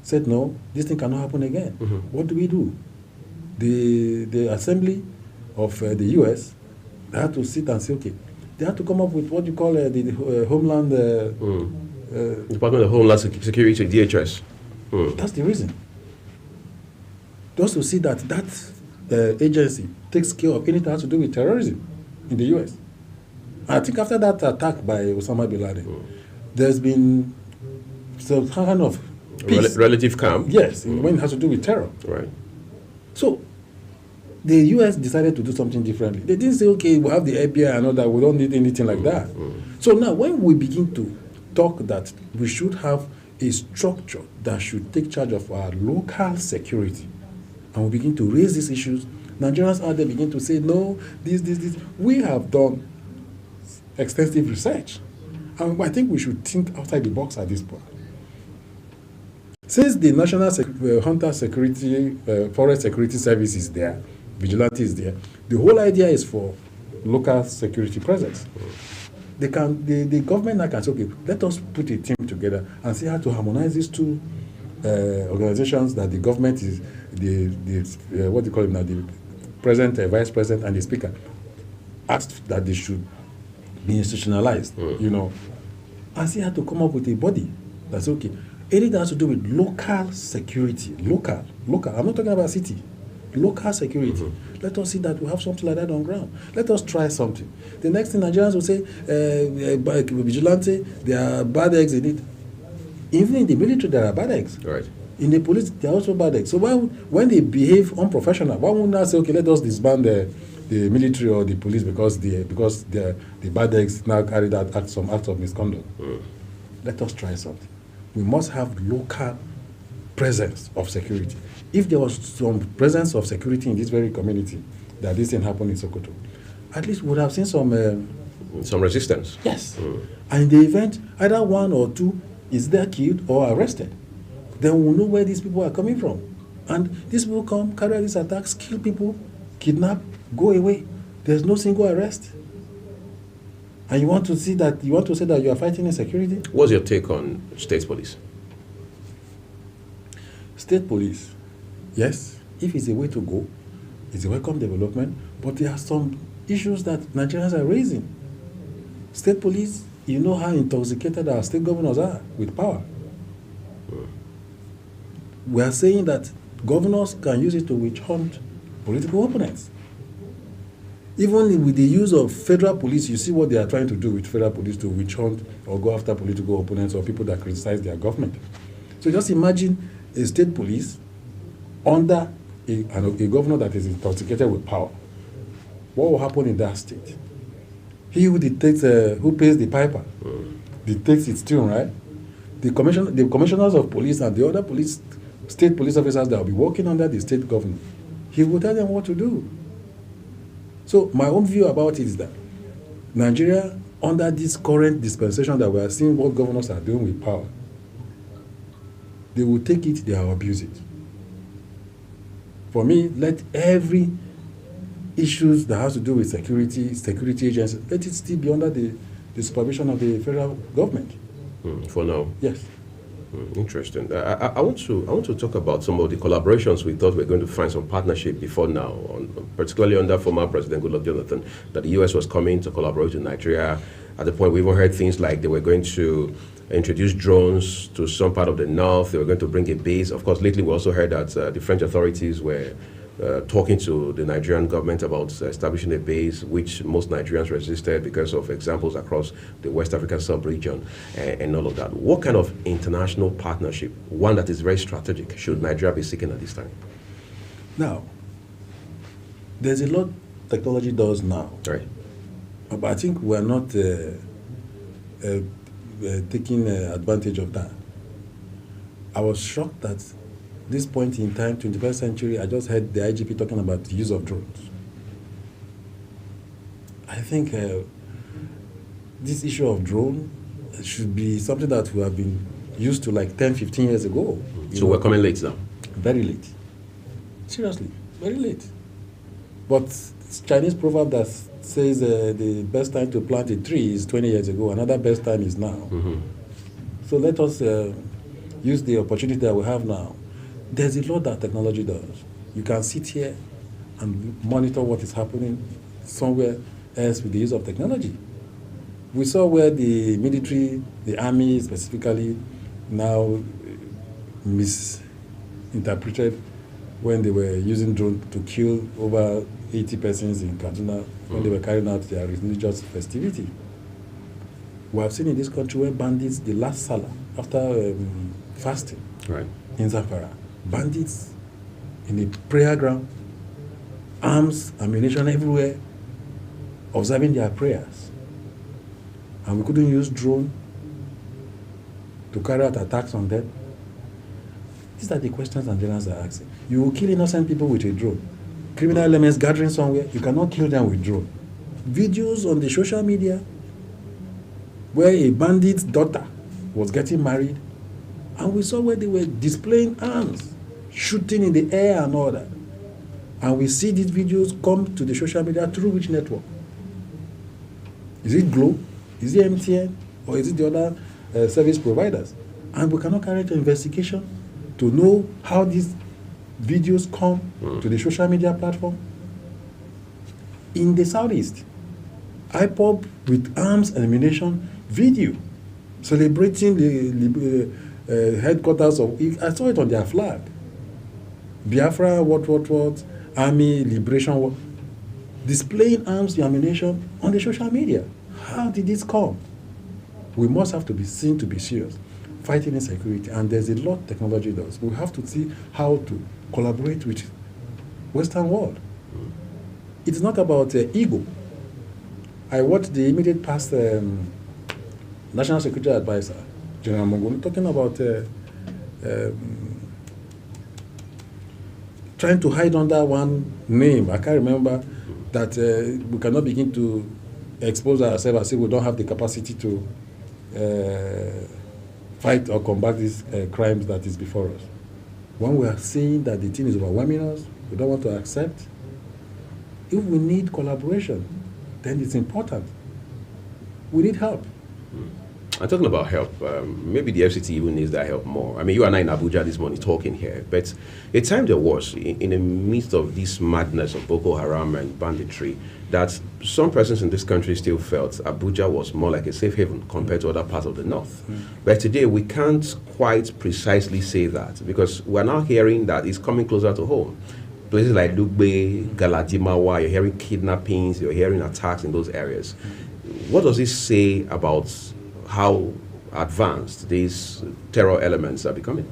Speaker 2: said, no, this thing cannot happen again. What do? The assembly of the US, they had to sit and say, okay, they had to come up with what you call the Homeland...
Speaker 6: Department of Homeland Security, DHS.
Speaker 2: That's the reason. Just to see that agency takes care of anything that has to do with terrorism in the US. I think after that attack by Osama bin Laden, there's been some kind of peace.
Speaker 6: Relative calm.
Speaker 2: Yes, when it has to do with terror.
Speaker 6: Right.
Speaker 2: So the US decided to do something differently. They didn't say, okay, we'll have the FBI and all that, we don't need anything like that. So now when we begin to talk that we should have a structure that should take charge of our local security, and we begin to raise these issues, Nigerians out there begin to say, no, this. We have done extensive research. And I think we should think outside the box at this point. Since the National Hunter Security, Forest Security Service is there, Vigilante is there, the whole idea is for local security presence. The government now can say, okay, let us put a team together and see how to harmonize these two organizations that the government is, what do you call it now, the president, vice president, and the speaker asked that they should be institutionalized, and see how to come up with a body that's okay. Anything that has to do with local security, local. I'm not talking about city. Local security. Let us see that we have something like that on ground. Let us try something. The next thing Nigerians will say, vigilante, there are bad eggs in it. Even in the military, there are bad eggs.
Speaker 6: Right.
Speaker 2: In the police, there are also bad eggs. So when they behave unprofessional, why wouldn't I say, okay, let us disband the military or the police because the bad eggs now carried out some acts of misconduct? Let us try something. We must have local presence of security. If there was some presence of security in this very community, that this thing happened in Sokoto, at least we would have seen some
Speaker 6: resistance.
Speaker 2: Yes. And in the event, either one or two is there killed or arrested. Then we'll know where these people are coming from. And these people come, carry out these attacks, kill people, kidnap, go away. There's no single arrest. And you want to say that you are fighting insecurity?
Speaker 6: What's your take on state police?
Speaker 2: State police, yes, if it's a way to go, it's a welcome development, but there are some issues that Nigerians are raising. State police, you know how intoxicated our state governors are with power. We are saying that governors can use it to witch hunt political opponents. Even with the use of federal police, you see what they are trying to do with federal police to witch hunt or go after political opponents or people that criticize their government. So just imagine a state police under a governor that is intoxicated with power. What will happen in that state? He who dictates, who pays the piper, dictates its tune, right? The commissioners of police and the other state police officers that will be working under the state governor, he will tell them what to do. So my own view about it is that Nigeria, under this current dispensation that we are seeing what governors are doing with power, they will take it, they will abuse it. For me, let every issues that has to do with security agencies, let it still be under the supervision of the federal government.
Speaker 6: For now?
Speaker 2: Yes.
Speaker 6: Interesting. I want to talk about some of the collaborations we thought we were going to find some partnership before now, particularly under former President Goodluck Jonathan, that the U.S. was coming to collaborate with Nigeria. At the point, we even heard things like they were going to introduce drones to some part of the north. They were going to bring a base. Of course, lately we also heard that the French authorities were talking to the Nigerian government about establishing a base, which most Nigerians resisted because of examples across the West African sub-region and all of that. What kind of international partnership, one that is very strategic, should Nigeria be seeking at this time?
Speaker 2: Now, there's a lot technology does now.
Speaker 6: Right.
Speaker 2: But I think we're not taking advantage of that. I was shocked that this point in time, 21st century, I just heard the IGP talking about the use of drones. I think this issue of drone should be something that we have been used to like 10, 15 years ago.
Speaker 6: So we're coming late now?
Speaker 2: Very late. Seriously, very late. But Chinese proverb that says the best time to plant a tree is 20 years ago, another best time is now. So let us use the opportunity that we have now. There's a lot that technology does. You can sit here and monitor what is happening somewhere else with the use of technology. We saw where the military, the army specifically, now misinterpreted when they were using drones to kill over 80 persons in Kaduna when they were carrying out their religious festivity. We have seen in this country where bandits, the last Salah, after fasting in Zamfara, bandits in the prayer ground, arms, ammunition everywhere, observing their prayers. And we couldn't use drone to carry out attacks on them. These are the questions Nigerians are asking. You will kill innocent people with a drone. Criminal elements gathering somewhere, you cannot kill them with drone. Videos on the social media where a bandit's daughter was getting married, and we saw where they were displaying arms, shooting in the air and all that. And we see these videos come to the social media through which network? Is it Glo? Is it MTN? Or is it the other service providers? And we cannot carry out an investigation to know how these videos come to the social media platform. In the southeast, IPOB with arms and ammunition video celebrating the headquarters of, I saw it on their flag. Biafra, what, Army, Liberation, displaying arms and ammunition on the social media. How did this come? We must have to be seen to be serious, fighting insecurity, and there's a lot technology does. We have to see how to collaborate with Western world. It's not about ego. I watched the immediate past National Security Advisor, General Mongo, talking about trying to hide under one name. I can't remember that we cannot begin to expose ourselves as if we don't have the capacity to fight or combat these crimes that is before us. When we are seeing that the thing is overwhelming us, we don't want to accept. If we need collaboration, then it's important. We need help.
Speaker 6: I'm talking about help. Maybe the FCT even needs that help more. I mean, you and I in Abuja this morning talking here, but a time there was, in the midst of this madness of Boko Haram and banditry, that some persons in this country still felt Abuja was more like a safe haven compared to other parts of the north. But today we can't quite precisely say that, because we're now hearing that it's coming closer to home. Places like Lugbe, Galadimawa, you're hearing kidnappings, you're hearing attacks in those areas. What does this say about how advanced these terror elements are becoming?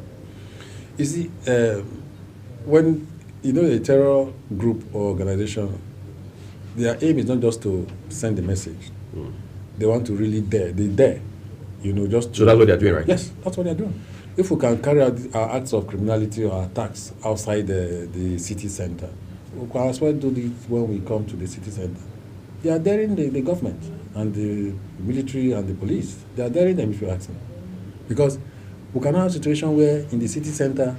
Speaker 2: You see, when a terror group or organization, their aim is not just to send a message. They want to really dare. They dare, just to,
Speaker 6: so that's what they're doing, right?
Speaker 2: Yes, that's what they're doing. If we can carry out our acts of criminality or attacks outside the city center, we can as well do it when we come to the city center. They are daring the government and the military and the police. They are daring them, if you ask me. Because we can have a situation where in the city center,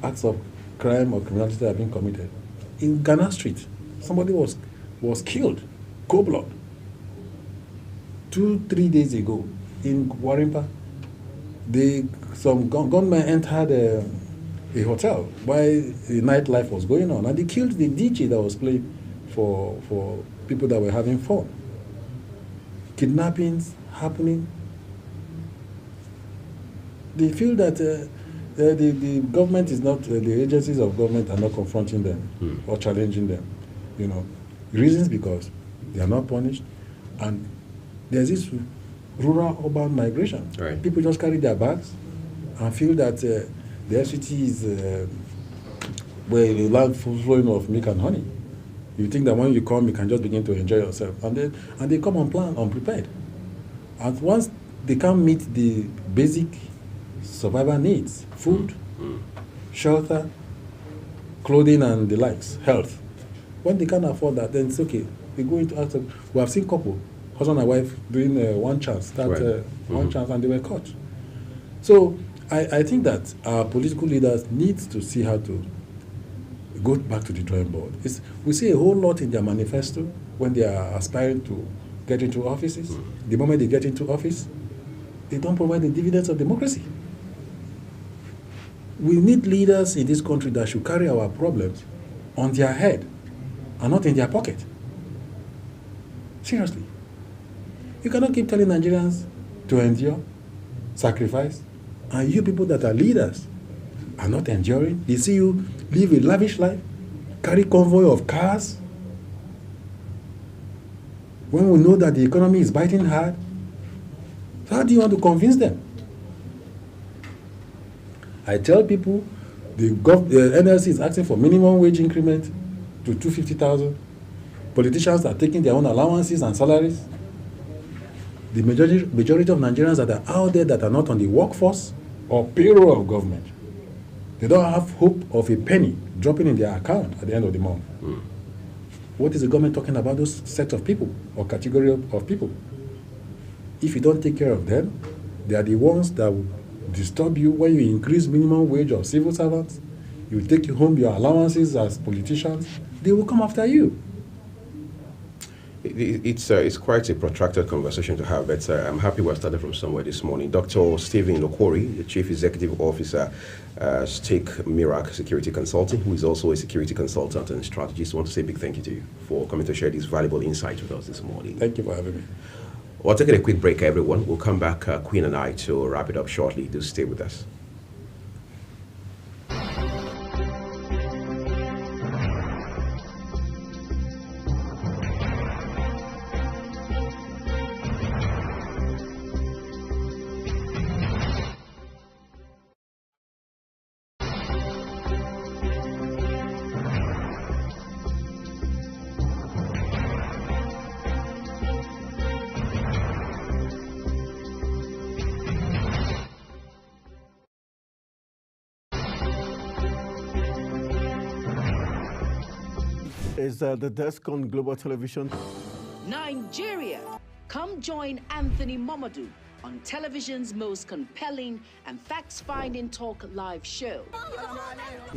Speaker 2: acts of crime or criminality are being committed. In Ghana Street, somebody was killed, cold blood. 2-3 days ago in Warimpa, some gunmen entered a hotel while the nightlife was going on, and they killed the DJ that was playing for people that were having fun. Kidnappings happening. They feel that the government is not, the agencies of government are not confronting them or challenging them. Reasons because they are not punished, and there's this rural-urban migration.
Speaker 6: Right.
Speaker 2: People just carry their bags and feel that the FCT is where the land flowing of milk and honey. You think that when you come, you can just begin to enjoy yourself, and they come unprepared. And once they can't meet the basic survival needs, food, shelter, clothing, and the likes, health. When they can't afford that, then it's okay. They go into acts of, we have seen couple, husband and wife doing one chance, one chance, and they were caught. So I think that our political leaders need to see how to go back to the drawing board. We see a whole lot in their manifesto when they are aspiring to get into offices. The moment they get into office, they don't provide the dividends of democracy. We need leaders in this country that should carry our problems on their head and not in their pocket. Seriously. You cannot keep telling Nigerians to endure, sacrifice, and you people that are leaders are not enduring. They see you live a lavish life, carry convoy of cars, when we know that the economy is biting hard. So how do you want to convince them? I tell people the NLC is asking for minimum wage increment to 250,000. Politicians are taking their own allowances and salaries. The majority of Nigerians that are out there that are not on the workforce or payroll of government, they don't have hope of a penny dropping in their account at the end of the month. What is the government talking about those set of people or category of people? If you don't take care of them, they are the ones that will disturb you when you increase minimum wage of civil servants. You take home your allowances as politicians. They will come after you.
Speaker 6: It's quite a protracted conversation to have, but I'm happy we started from somewhere this morning. Dr. Stephen Okori, the Chief Executive Officer, Stake Mirac Security Consulting, who is also a security consultant and strategist. I want to say a big thank you to you for coming to share this valuable insight with us this morning.
Speaker 2: Thank you for having me.
Speaker 6: We're taking a quick break, everyone. We'll come back, Queen and I, to wrap it up shortly. Do stay with us.
Speaker 5: is the desk on Global Television.
Speaker 3: Nigeria. Come join Anthony Mamadou on television's most compelling and facts-finding talk live show.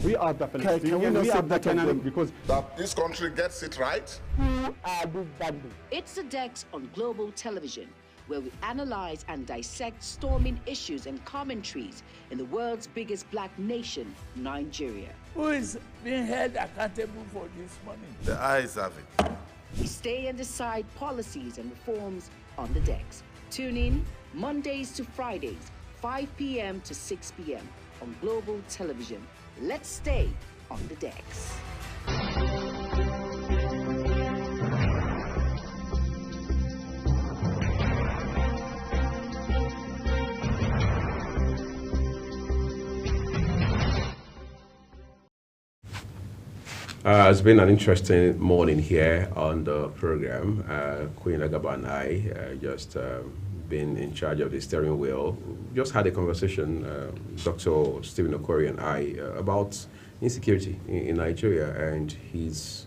Speaker 5: We are definitely. Can we not say that because
Speaker 21: that this country gets it right?
Speaker 3: Who are these bandits? It's the Dex on Global Television, where we analyze and dissect storming issues and commentaries in the world's biggest black nation, Nigeria.
Speaker 13: Who is being held accountable for this money?
Speaker 21: The eyes have it.
Speaker 3: We stay and decide policies and reforms on the Dex. Tune in Mondays to Fridays, 5 p.m. to 6 p.m. on Global Television. Let's stay on the Dex.
Speaker 6: It's been an interesting morning here on the program. Queen Agaba and I just been in charge of the steering wheel. Just had a conversation, Dr. Stephen Okori and I, about insecurity in Nigeria, and his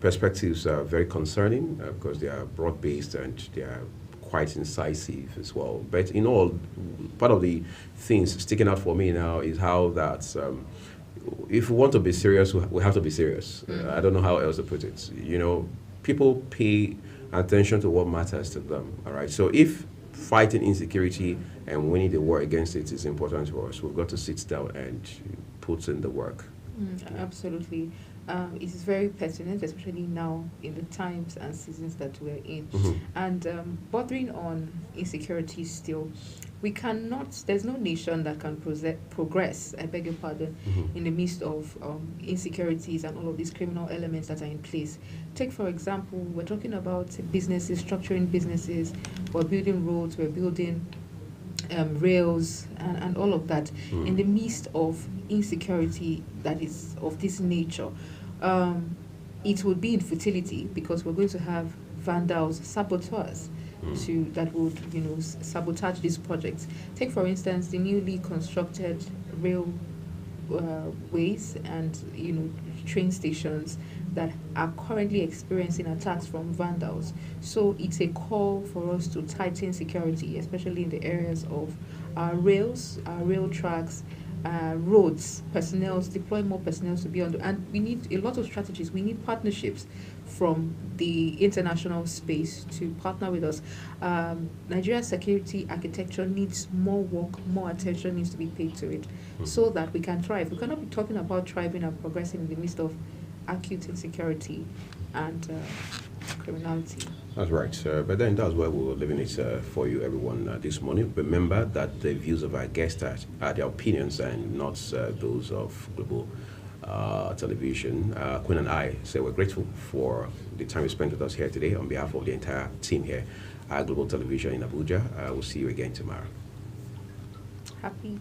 Speaker 6: perspectives are very concerning because they are broad-based and they are quite incisive as well. But in all, part of the things sticking out for me now is how that if we want to be serious, we have to be serious. I don't know how else to put it. You know, people pay attention to what matters to them, all right? So if fighting insecurity and winning the war against it is important to us, we've got to sit down and put in the work.
Speaker 16: Absolutely. It is very pertinent, especially now in the times and seasons that we're in. And bordering on insecurity still, we cannot, there's no nation that can progress, I beg your pardon, in the midst of insecurities and all of these criminal elements that are in place. Take, for example, we're talking about businesses, structuring businesses, we're building roads, we're building rails, and all of that. In the midst of insecurity that is of this nature, it would be in futility because we're going to have vandals, saboteurs, that would, you know, sabotage these projects. Take, for instance, the newly constructed railways and, you know, train stations that are currently experiencing attacks from vandals. So it's a call for us to tighten security, especially in the areas of our rails, our rail tracks, roads, deploy more personnel to be on and we need a lot of strategies. We need partnerships from the international space to partner with us. Nigeria's security architecture needs more work, more attention needs to be paid to it so that we can thrive. We cannot be talking about thriving and progressing in the midst of acute insecurity and criminality.
Speaker 6: That's right. But then that's why we're leaving it for you, everyone, this morning. Remember that the views of our guests are their opinions and not those of Global Television. Queen and I say we're grateful for the time you spent with us here today on behalf of the entire team here at Global Television in Abuja. We'll see you again tomorrow.
Speaker 16: Happy